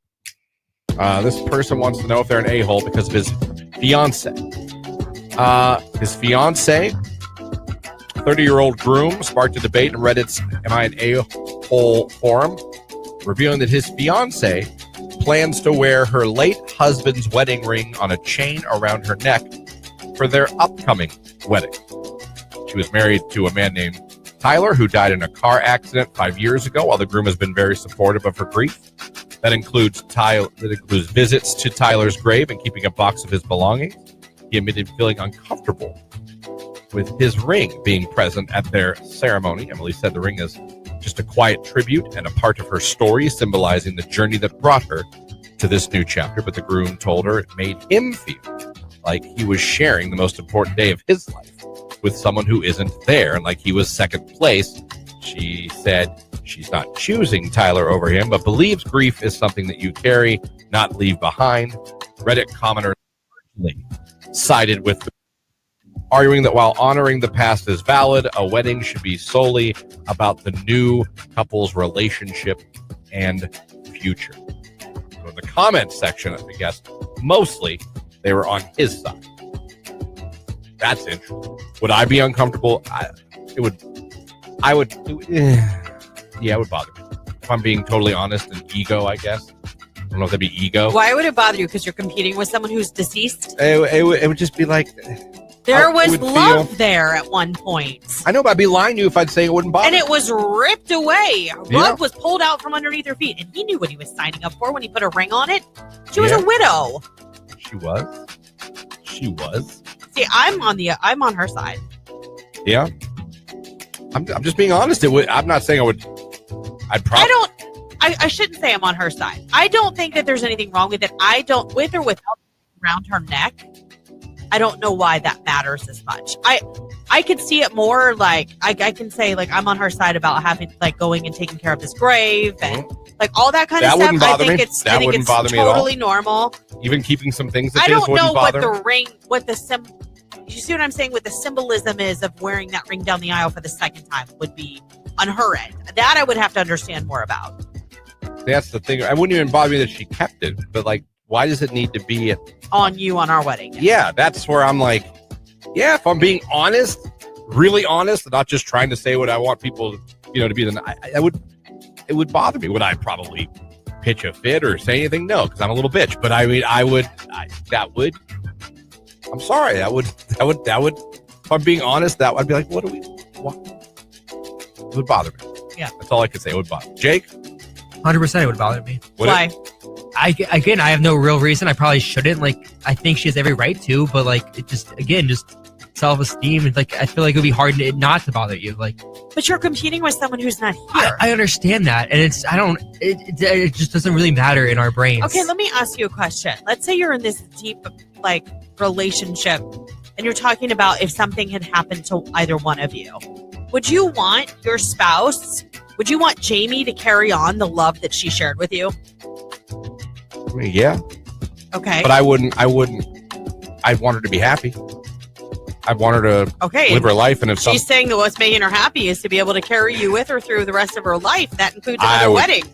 This person wants to know if they're an a-hole because of his fiance. His fiance, 30-year-old groom, sparked a debate in Reddit's Am I an A-hole forum, revealing that his fiance plans to wear her late husband's wedding ring on a chain around her neck for their upcoming wedding. She was married to a man named Tyler, who died in a car accident 5 years ago, while the groom has been very supportive of her grief. That includes visits to Tyler's grave and keeping a box of his belongings. He admitted feeling uncomfortable with his ring being present at their ceremony. Emily said the ring is just a quiet tribute and a part of her story, symbolizing the journey that brought her to this new chapter. But the groom told her it made him feel like he was sharing the most important day of his life with someone who isn't there, and like he was second place. She said she's not choosing Tyler over him, but believes grief is something that you carry, not leave behind. Reddit commenters sided with arguing that while honoring the past is valid, a wedding should be solely about the new couple's relationship and future. So in the comments section, I guess, mostly they were on his side. That's interesting. Would I be uncomfortable? It would bother me. If I'm being totally honest, and ego, I guess. I don't know if that'd be ego. Why would it bother you? Because you're competing with someone who's deceased? It would just be like... There was love there at one point. I know, but I'd be lying to you if I'd say it wouldn't bother me. And it was ripped away. Her rug was pulled out from underneath her feet. And he knew what he was signing up for when he put a ring on it. She was a widow. She was. See, I'm on her side. Yeah. I'm just being honest. I'm not saying I would. I shouldn't say I'm on her side. I don't think that there's anything wrong with it. I don't, with or without around her neck, I don't know why that matters as much. I could see it more like I can say like I'm on her side about having like going and taking care of this grave and like all that kind of stuff. I think it's totally normal. Even keeping some things that I don't know what the ring, you see what I'm saying? What the symbolism is of wearing that ring down the aisle for the second time would be on her end. That I would have to understand more about. That's the thing. I wouldn't even bother me that she kept it, but like, why does it need to be on you on our wedding? Yeah, that's where I'm like, yeah, if I'm being honest, really honest, and not just trying to say what I want people, to be. It would bother me. Would I probably pitch a fit or say anything? No, because I'm a little bitch. But I mean, I'm sorry. That would. If I'm being honest, that would be like, what? It would bother me. Yeah, that's all I could say. It would bother me. Jake. 100% it would bother me. Why? I have no real reason. I probably shouldn't. Like, I think she has every right to, but like, it just self-esteem. It's like, I feel like it would be hard not to bother you. Like, but you're competing with someone who's not here. I understand that, and it just doesn't really matter in our brains. Okay, let me ask you a question. Let's say you're in this deep like relationship, and you're talking about if something had happened to either one of you. Would you want your spouse? Would you want Jamie to carry on the love that she shared with you? I mean, yeah. Okay. But I wouldn't. I'd want her to be happy. I'd want her to live her life. And if she's saying that what's making her happy is to be able to carry you with her through the rest of her life, that includes another wedding.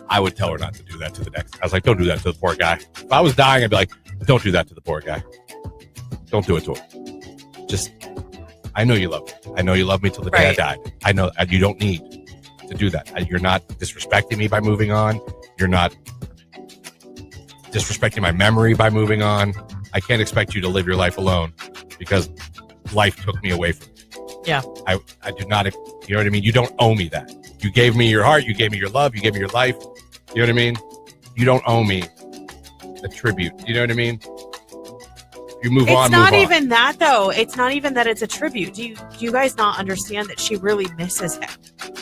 I would tell her not to do that to the next. I was like, don't do that to the poor guy. If I was dying, I'd be like, don't do that to the poor guy. Don't do it to him. Just, I know you love me. I know you love me till the day I died. I know you don't need to do that. You're not disrespecting me by moving on. You're not disrespecting my memory by moving on. I can't expect you to live your life alone because life took me away from you. Yeah. I do not, you know what I mean? You don't owe me that. You gave me your heart. You gave me your love. You gave me your life. You know what I mean? You don't owe me a tribute. You know what I mean? You move on. It's not move even on. that, though. It's not even that it's a tribute. Do you guys not understand that she really misses him?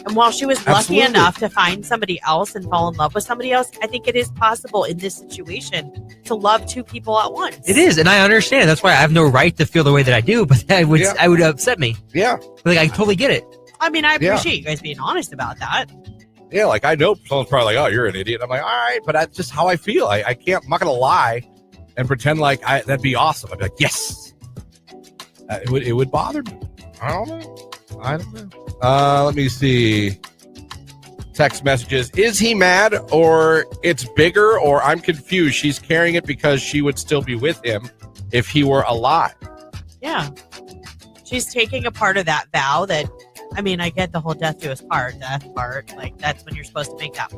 And while she was lucky Absolutely. enough to find somebody else and fall in love with somebody else, I think it is possible in this situation to love two people at once. It is, and I understand. That's why I have no right to feel the way that I do, but I would upset me. Yeah. Like, I totally get it. I mean, I appreciate you guys being honest about that. Yeah, like I know someone's probably like, "Oh, you're an idiot." I'm like, "All right," but that's just how I feel. I can't. I'm not gonna lie and pretend like that'd be awesome. I'd be like, "Yes." It would bother me. I don't know. Let me see. Text messages. Is he mad, or it's bigger, or I'm confused? She's carrying it because she would still be with him if he were alive. Yeah. She's taking a part of that vow that, I mean, I get the whole death part. Like, that's when you're supposed to make that.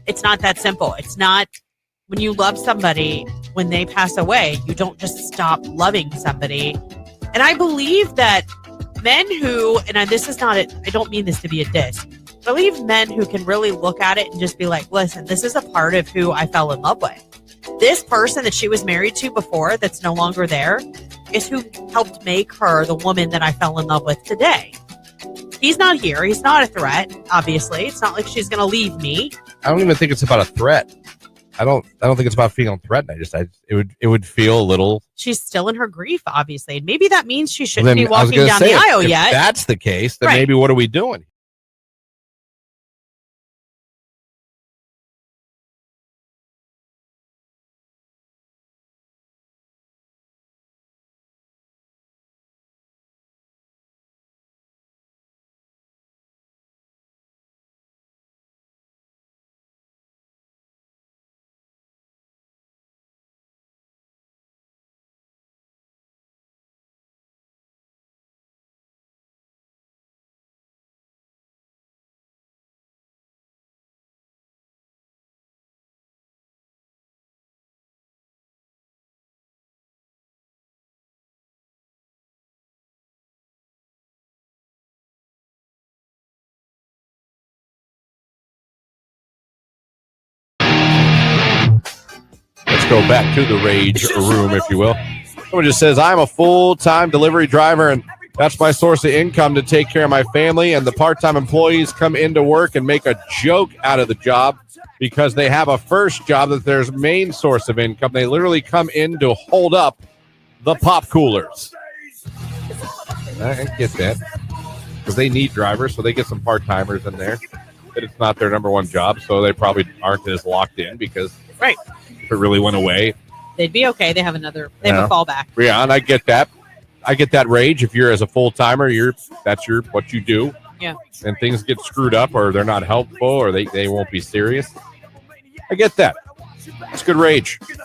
It's not that simple. It's not when you love somebody, when they pass away, you don't just stop loving somebody. And I believe that men who, and this is not, I don't mean this to be a diss, but I believe men who can really look at it and just be like, listen, this is a part of who I fell in love with. This person that she was married to before that's no longer there is who helped make her the woman that I fell in love with today. He's not here. He's not a threat, obviously. It's not like she's going to leave me. I don't even think it's about a threat. I don't think it's about feeling threatened. It would feel a little. She's still in her grief, obviously. And maybe that means she shouldn't be walking down the aisle yet. If that's the case, then Right. maybe what are we doing? Let's go back to the rage room, if you will. Someone just says, I'm a full-time delivery driver, and that's my source of income to take care of my family, and the part-time employees come into work and make a joke out of the job because they have a first job that's their main source of income. They literally come in to hold up the pop coolers. I get that. Because they need drivers, so they get some part-timers in there. But it's not their number one job, so they probably aren't as locked in because Right. if it really went away. They'd be okay. They have a fallback. Yeah, and I get that. I get that rage. If you're as a full-timer, that's what you do. Yeah. And things get screwed up or they're not helpful or they won't be serious. I get that. It's good rage. I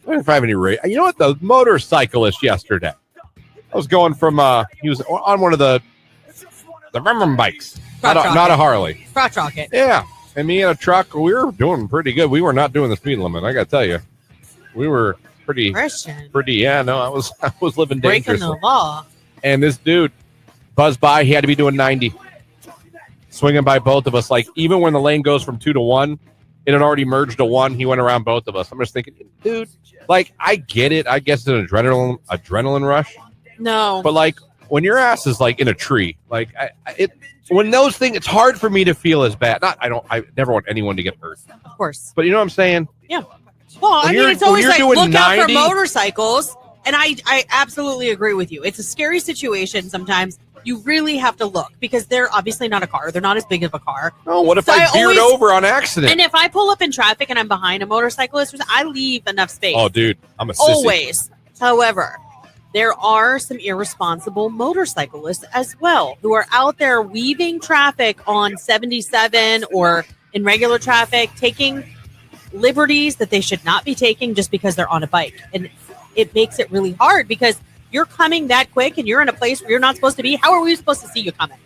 don't know if I have any rage. You know what? The motorcyclist yesterday. I was going from he was on one of the Remem bikes. Not a Harley. Crotch rocket. Yeah. And me in a truck, we were doing pretty good. We were not doing the speed limit, I got to tell you. We were pretty, Christian. I was living Breaking dangerously. the law. And this dude buzzed by. He had to be doing 90. Swinging by both of us. Like, even when the lane goes from 2 to 1, it had already merged to 1. He went around both of us. I'm just thinking, dude, like, I get it. I guess it's an adrenaline rush. No. But, like, when your ass is, like, in a tree, like, when those things, it's hard for me to feel as bad. I never want anyone to get hurt. Of course. But you know what I'm saying? Yeah. Well, I mean, it's always like, look out for motorcycles. And I absolutely agree with you. It's a scary situation sometimes. You really have to look because they're obviously not a car. They're not as big of a car. Oh, what if I veered over on accident? And if I pull up in traffic and I'm behind a motorcyclist, I leave enough space. Oh, dude, I'm a sissy. Always. However, there are some irresponsible motorcyclists as well who are out there weaving traffic on 77 or in regular traffic, taking liberties that they should not be taking just because they're on a bike. And it makes it really hard because you're coming that quick and you're in a place where you're not supposed to be. How are we supposed to see you coming?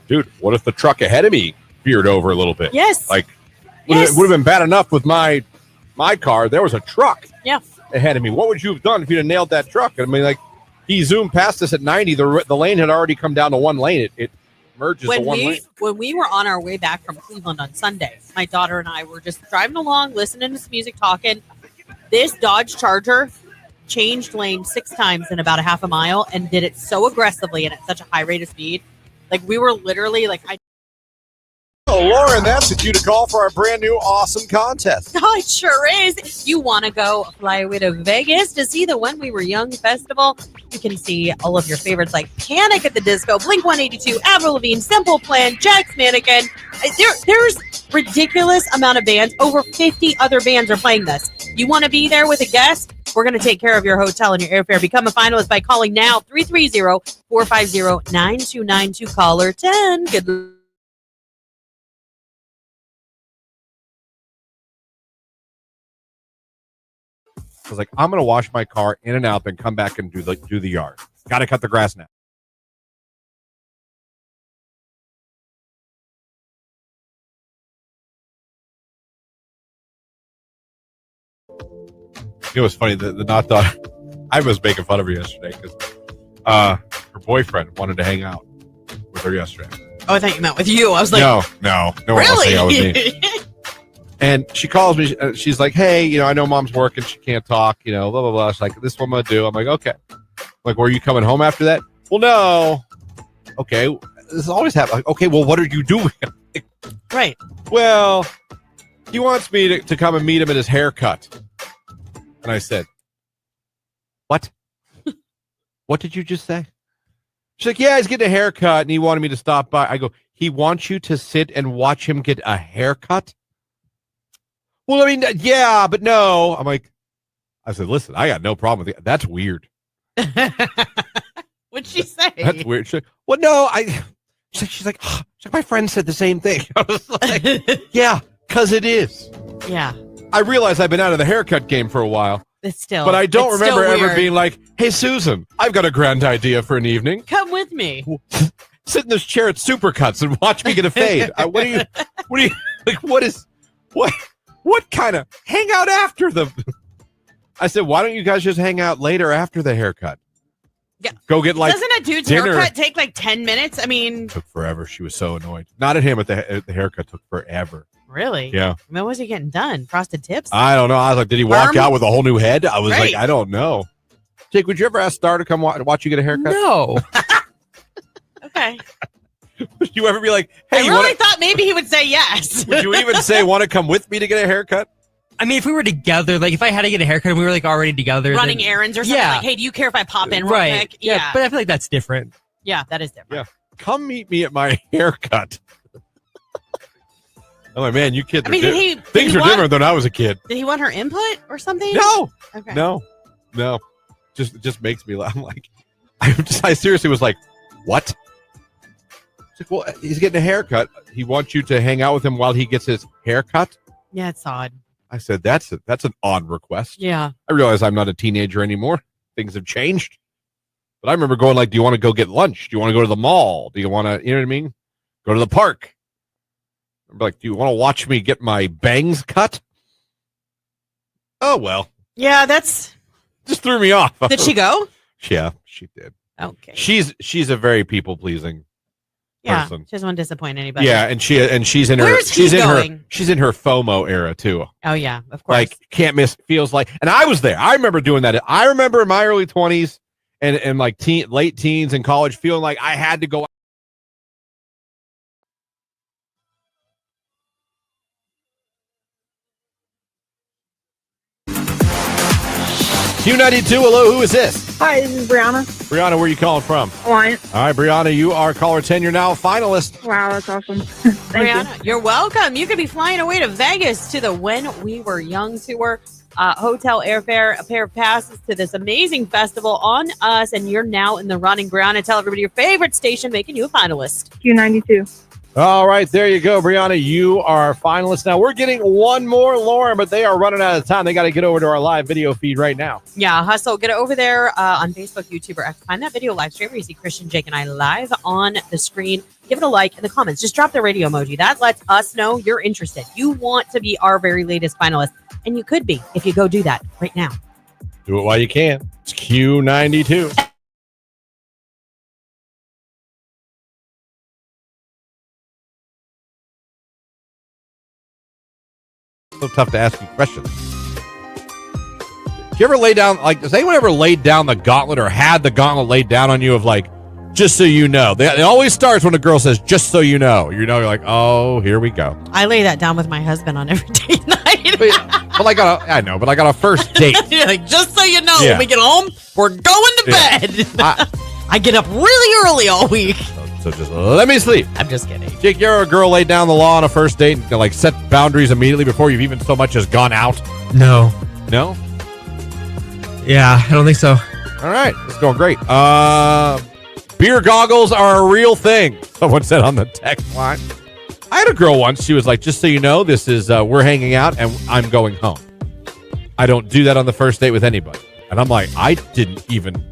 Dude, what if the truck ahead of me veered over a little bit? Yes. Like, it would have been bad enough with my car. There was a truck ahead of me. What would you have done if you'd have nailed that truck? I mean, like, he zoomed past us at 90. The lane had already come down to one lane. merges to one lane. When we were on our way back from Cleveland on Sunday, my daughter and I were just driving along, listening to some music, talking. This Dodge Charger changed lane 6 times in about a half a mile and did it so aggressively and at such a high rate of speed. Like we were literally like, Oh, Lauren, that's the cue to call for our brand new awesome contest. Oh, it sure is. You want to go fly away to Vegas to see the When We Were Young festival? You can see all of your favorites like Panic at the Disco, Blink-182, Avril Lavigne, Simple Plan, Jack's Mannequin. There's ridiculous amount of bands. Over 50 other bands are playing this. You want to be there with a guest? We're going to take care of your hotel and your airfare. Become a finalist by calling now 330-450-9292. Caller 10. Good luck. I was like, I'm going to wash my car in and out, then come back and do the yard. Got to cut the grass now. It was funny. The not thought I was making fun of her yesterday because her boyfriend wanted to hang out with her yesterday. Oh, I thought you meant with you. I was like, no one else hang out with really? me. And she calls me. She's like, hey, I know mom's working. She can't talk, blah, blah, blah. She's like, this is what I'm going to do. I'm like, okay. Like, were you coming home after that? Well, no. Okay. This always happens. Like, okay, well, what are you doing? Right. Well, he wants me to come and meet him at his haircut. And I said, what? What did you just say? She's like, yeah, he's getting a haircut, and he wanted me to stop by. I go, he wants you to sit and watch him get a haircut? Well, I mean, yeah, but no. I said, listen, I got no problem with it. That's weird. What'd she say? That's weird. She's like, well, no, she's like, my friend said the same thing. I was like, yeah, because it is. Yeah. I realize I've been out of the haircut game for a while. It's still. But I don't remember ever weird. being like, hey, Susan, I've got a grand idea for an evening. Come with me. Sit in this chair at Supercuts and watch me get a fade. What kind of hang out after the? I said, why don't you guys just hang out later after the haircut? Yeah. Go get Doesn't a dude's dinner. haircut take like 10 minutes? I mean, It took forever. She was so annoyed. Not at him, at the haircut took forever. really? Yeah. When was he getting done? Frosted tips? I don't know. I was like, did he walk Perm? out with a whole new head? I was Right. like, I don't know. Jake, would you ever ask Star to come watch you get a haircut? No. Okay. Would you ever be like, hey, I really thought maybe he would say yes. would you even say, want to come with me to get a haircut? I mean, if we were together, like if I had to get a haircut and we were like already together, Running then, errands or something. Yeah. Like, hey, do you care if I pop in real right? quick? Yeah, but I feel like that's different. Yeah, that is different. Yeah. Come meet me at my haircut. I'm like, man, you kids I mean, are things are different than I was a kid. Did he want her input or something? No. Okay. No. Just makes me laugh. I'm like, I seriously was like, what? It's like, well, he's getting a haircut. He wants you to hang out with him while he gets his haircut. Yeah, it's odd. I said, that's an odd request. Yeah. I realize I'm not a teenager anymore. Things have changed. But I remember going like, do you want to go get lunch? Do you want to go to the mall? Do you want to, you know what I mean? Go to the park. I'm like, do you want to watch me get my bangs cut? Oh, well. Yeah, that's. Just threw me off. Did she go? Yeah, she did. Okay. She's a very people-pleasing Yeah. person. She doesn't want to disappoint anybody. Yeah, and she's in Where's she's he in going? she's in her FOMO era too. Oh, yeah, of course. Like, can't miss, feels like, and I was there. I remember doing that. I remember in my early 20s and like late teens and college feeling like I had to go. Q92, hello, who is this? Hi, this is Brianna. Brianna, where are you calling from? Alliance. All right, Brianna, you are caller 10. You're now a finalist. Wow, that's awesome. Thank Brianna, you're welcome. You could be flying away to Vegas to the When We Were Young tour. Hotel, airfare, a pair of passes to this amazing festival on us, and you're now in the running. Brianna, tell everybody your favorite station making you a finalist. Q92. All right, there you go, Brianna. You are a finalist. Now, we're getting one more, Lauren, but they are running out of time. They got to get over to our live video feed right now. Yeah, hustle. Get over there on Facebook, YouTube, or X. Find that video live stream where you see Christian, Jake, and I live on the screen. Give it a like in the comments. Just drop the radio emoji. That lets us know you're interested. You want to be our very latest finalist, and you could be if you go do that right now. Do it while you can. It's Q92. So tough to ask you questions. Do you ever lay down, like, has anyone ever laid down the gauntlet or had the gauntlet laid down on you of like, just so you know? It always starts when a girl says, just so you know. You know, you're like, oh, here we go. I lay that down with my husband on every date night. But like on a first date. You're like, just so you know, Yeah. when we get home, we're going to bed. I get up really early all week. So just let me sleep. I'm just kidding. Jake, you're a girl laid down the law on a first date and like set boundaries immediately before you've even so much as gone out? No. No? Yeah, I don't think so. All right. It's going great. Beer goggles are a real thing. Someone said on the text line. I had a girl once. She was like, just so you know, this is, we're hanging out and I'm going home. I don't do that on the first date with anybody. And I'm like, I didn't even.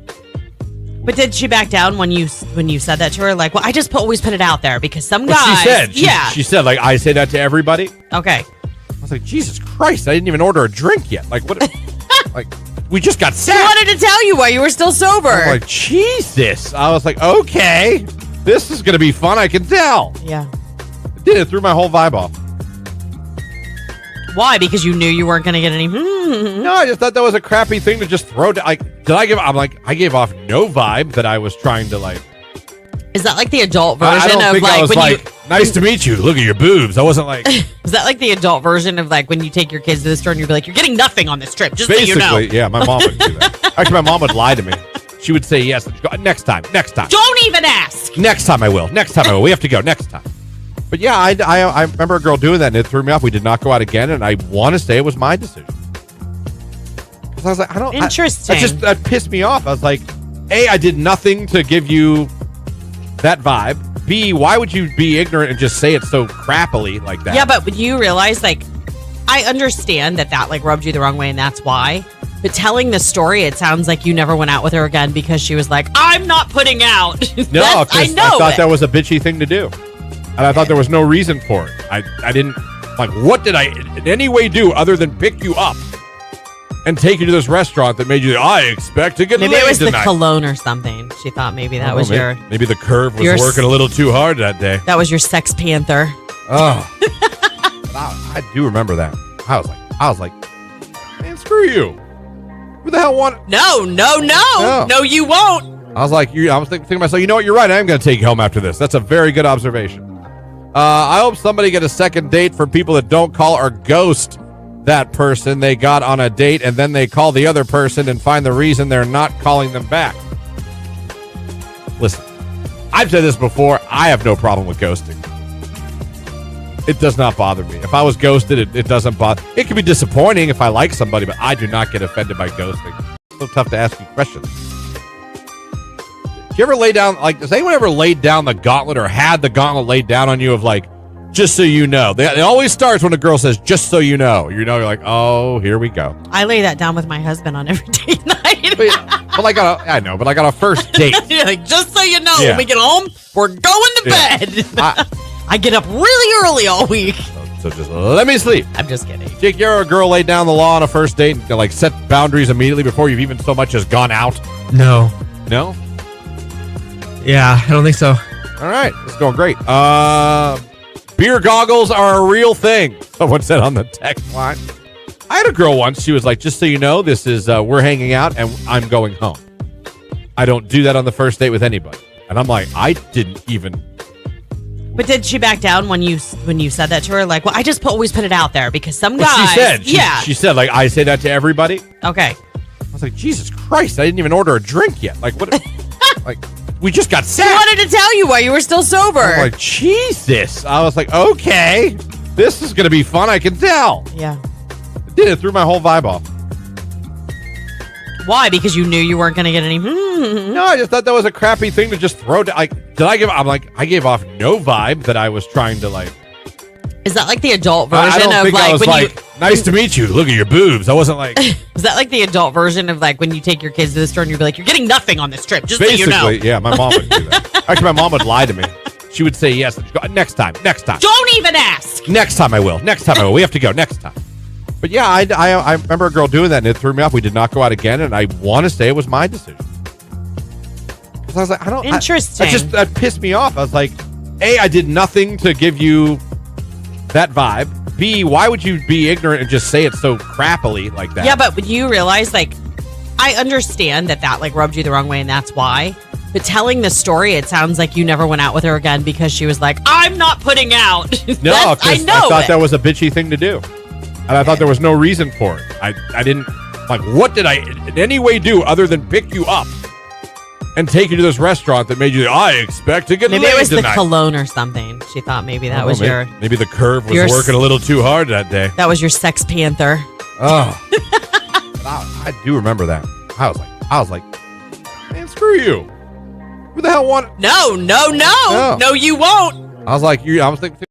But did she back down when you said that to her? Like, well, I just always put it out there because some guys. Well, she said. She said, like, I say that to everybody. Okay. I was like, Jesus Christ, I didn't even order a drink yet. Like, what? Like, we just got She set. wanted to tell you why you were still sober. I'm like, Jesus. I was like, okay, this is going to be fun. I can tell. Yeah. It threw my whole vibe off. Why? Because you knew you weren't going to get any. No, I just thought that was a crappy thing to just throw down. Like, I gave off no vibe that I was trying to like. Is that like the adult version I don't of think like I was when like, nice to meet you. Look at your boobs. I wasn't like. Is that like the adult version of like when you take your kids to the store and you're like, you're getting nothing on this trip, just Basically, so you know. yeah, my mom would do that. Actually, my mom would lie to me. She would say yes. She'd go, next time. Don't even ask. Next time I will. We have to go next time. But yeah, I remember a girl doing that and it threw me off. We did not go out again, and I want to say it was my decision. Because I was like, I don't. Interesting. That pissed me off. I was like, A, I did nothing to give you that vibe. B, why would you be ignorant and just say it so crappily like that? Yeah, but you realize, like, I understand that like rubbed you the wrong way, and that's why. But telling the story, it sounds like you never went out with her again because she was like, I'm not putting out. No, I know. I thought that was a bitchy thing to do. And I thought there was no reason for it. I didn't, like, what did I in any way do other than pick you up and take you to this restaurant that made you, I expect to get Maybe laid it was tonight. the cologne or something. She thought maybe that was maybe the curve was your working a little too hard that day. That was your Sex Panther. Oh. I do remember that. I was like, man, screw you. Who the hell want? No, you won't. I was like, I was thinking to myself, you know what? You're right. I am going to take you home after this. That's a very good observation. I hope somebody get a second date for people that don't call or ghost that person they got on a date, and then they call the other person and find the reason they're not calling them back. Listen, I've said this before. I have no problem with ghosting. It does not bother me. If I was ghosted, it doesn't bother. It can be disappointing if I like somebody, but I do not get offended by ghosting. It's so tough to ask you questions. Do you ever lay down, like, has anyone ever laid down the gauntlet or had the gauntlet laid down on you of like, just so you know? It always starts when a girl says, just so you know. You know, you're like, oh, here we go. I lay that down with my husband on every date night. But like on a first date. You're like, just so you know, Yeah. when we get home, we're going to bed. I get up really early all week. So just let me sleep. I'm just kidding. Jake, you're a girl laid down the law on a first date and like set boundaries immediately before you've even so much as gone out? No. No? Yeah, I don't think so. All right. It's going great. Beer goggles are a real thing. Someone said on the text line. I had a girl once. She was like, just so you know, this is, we're hanging out and I'm going home. I don't do that on the first date with anybody. And I'm like, I didn't even. But did she back down when you said that to her? Like, well, I just always put it out there because some guys. Well, she said, like, I say that to everybody. Okay. I was like, Jesus Christ, I didn't even order a drink yet. Like, what? Like, we just got set. She wanted to tell you why you were still sober. I'm like, Jesus. I was like, okay, this is going to be fun. I can tell. Yeah. It threw my whole vibe off. Why? Because you knew you weren't going to get any. No, I just thought that was a crappy thing to just throw down. I gave off no vibe that I was trying to like. Is that like the adult version I don't of think like I was when like, nice to meet you. Look at your boobs. I wasn't like. Is that like the adult version of like when you take your kids to the store and you're like, you're getting nothing on this trip, just so you know. Yeah, my mom would do that. Actually, my mom would lie to me. She would say yes. She'd go, next time. Don't even ask. Next time I will. We have to go next time. But yeah, I remember a girl doing that and it threw me off. We did not go out again, and I want to say it was my decision. Because I was like, I don't. Interesting. That pissed me off. I was like, A, I did nothing to give you that vibe. B, why would you be ignorant and just say it so crappily like that? Yeah, but you realize, like, I understand that like rubbed you the wrong way and that's why. But telling the story, it sounds like you never went out with her again because she was like, I'm not putting out. No, I know. I thought that was a bitchy thing to do. And I thought there was no reason for it. I didn't, like, what did I in any way do other than pick you up and take you to this restaurant that made you, I expect to get maybe laid it was tonight. the cologne or something. She thought maybe that was maybe the curve was working a little too hard that day. That was your Sex Panther. Oh. I do remember that. I was like, man, screw you. Who the hell want? No, you won't. I was like, I was thinking.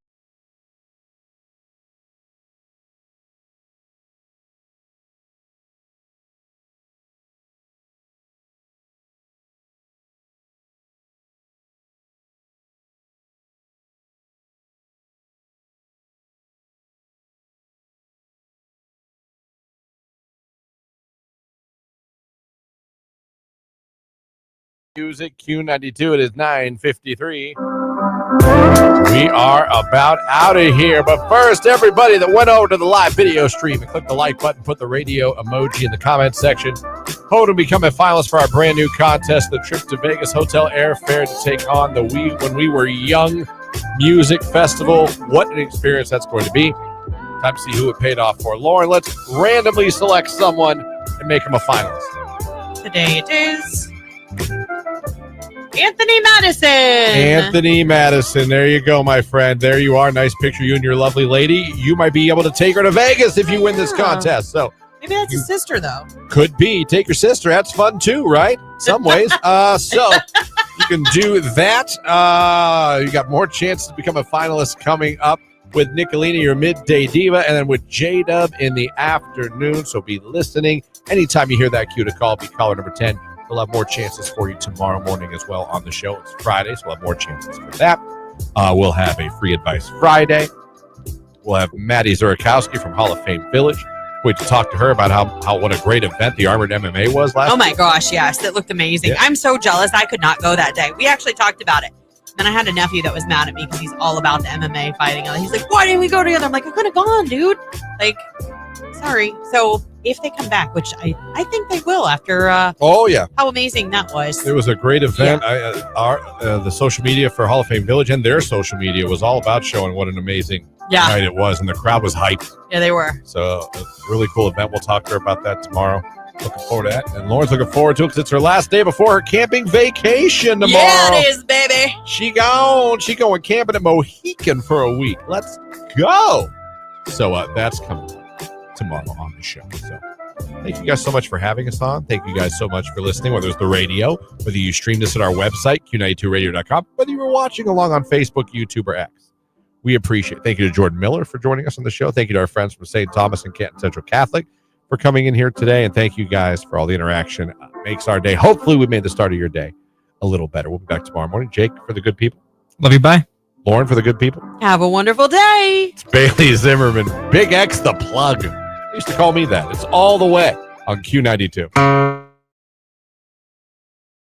Music Q92. It is 9:53. We are about out of here. But first, everybody that went over to the live video stream and clicked the like button, put the radio emoji in the comment section. Hope to become a finalist for our brand new contest, the trip to Vegas hotel airfare to take on the When We Were Young Music Festival. What an experience that's going to be. Time to see who it paid off for. Lauren, let's randomly select someone and make him a finalist. Today it is Anthony Madison. Anthony Madison. There you go, my friend. There you are. Nice picture. You and your lovely lady. You might be able to take her to Vegas if you win this contest. So maybe that's his sister, though. Could be. Take your sister. That's fun, too, right? Some ways. So you can do that. You got more chances to become a finalist coming up with Nicolina, your midday diva, and then with J-Dub in the afternoon. So be listening. Anytime you hear that cue to call, be caller number 10. We'll have more chances for you tomorrow morning as well on the show. It's Friday, so we'll have more chances for that. We'll have a Free Advice Friday. We'll have Maddie Zurakowski from Hall of Fame Village. Wait to talk to her about how what a great event the Armored MMA was last Oh, my gosh, yes. It looked amazing. Yeah. I'm so jealous. I could not go that day. We actually talked about it. And I had a nephew that was mad at me because he's all about the MMA fighting. He's like, why didn't we go together? I'm like, I could have gone, dude. Like, sorry. So if they come back, which I think they will after Oh, yeah. how amazing that was. It was a great event. The social media for Hall of Fame Village and their social media was all about showing what an amazing night it was. And the crowd was hyped. Yeah, they were. So a really cool event. We'll talk to her about that tomorrow. Looking forward to that. And Lauren's looking forward to it because it's her last day before her camping vacation tomorrow. Yeah, it is, baby. She going camping at Mohican for a week. Let's go. So that's coming tomorrow on the show. So thank you guys so much for having us on. Thank you guys so much for listening, whether it's the radio, whether you streamed us at our website, Q92radio.com, whether you were watching along on Facebook, YouTube, or X. We appreciate it. Thank you to Jordan Miller for joining us on the show. Thank you to our friends from St. Thomas and Canton Central Catholic for coming in here today. And thank you guys for all the interaction. Makes our day. Hopefully we made the start of your day a little better. We'll be back tomorrow morning. Jake, for the good people. Love you. Bye. Lauren, for the good people. Have a wonderful day. It's Bailey Zimmerman. Big X the plug. They used to call me that. It's all the way on Q92.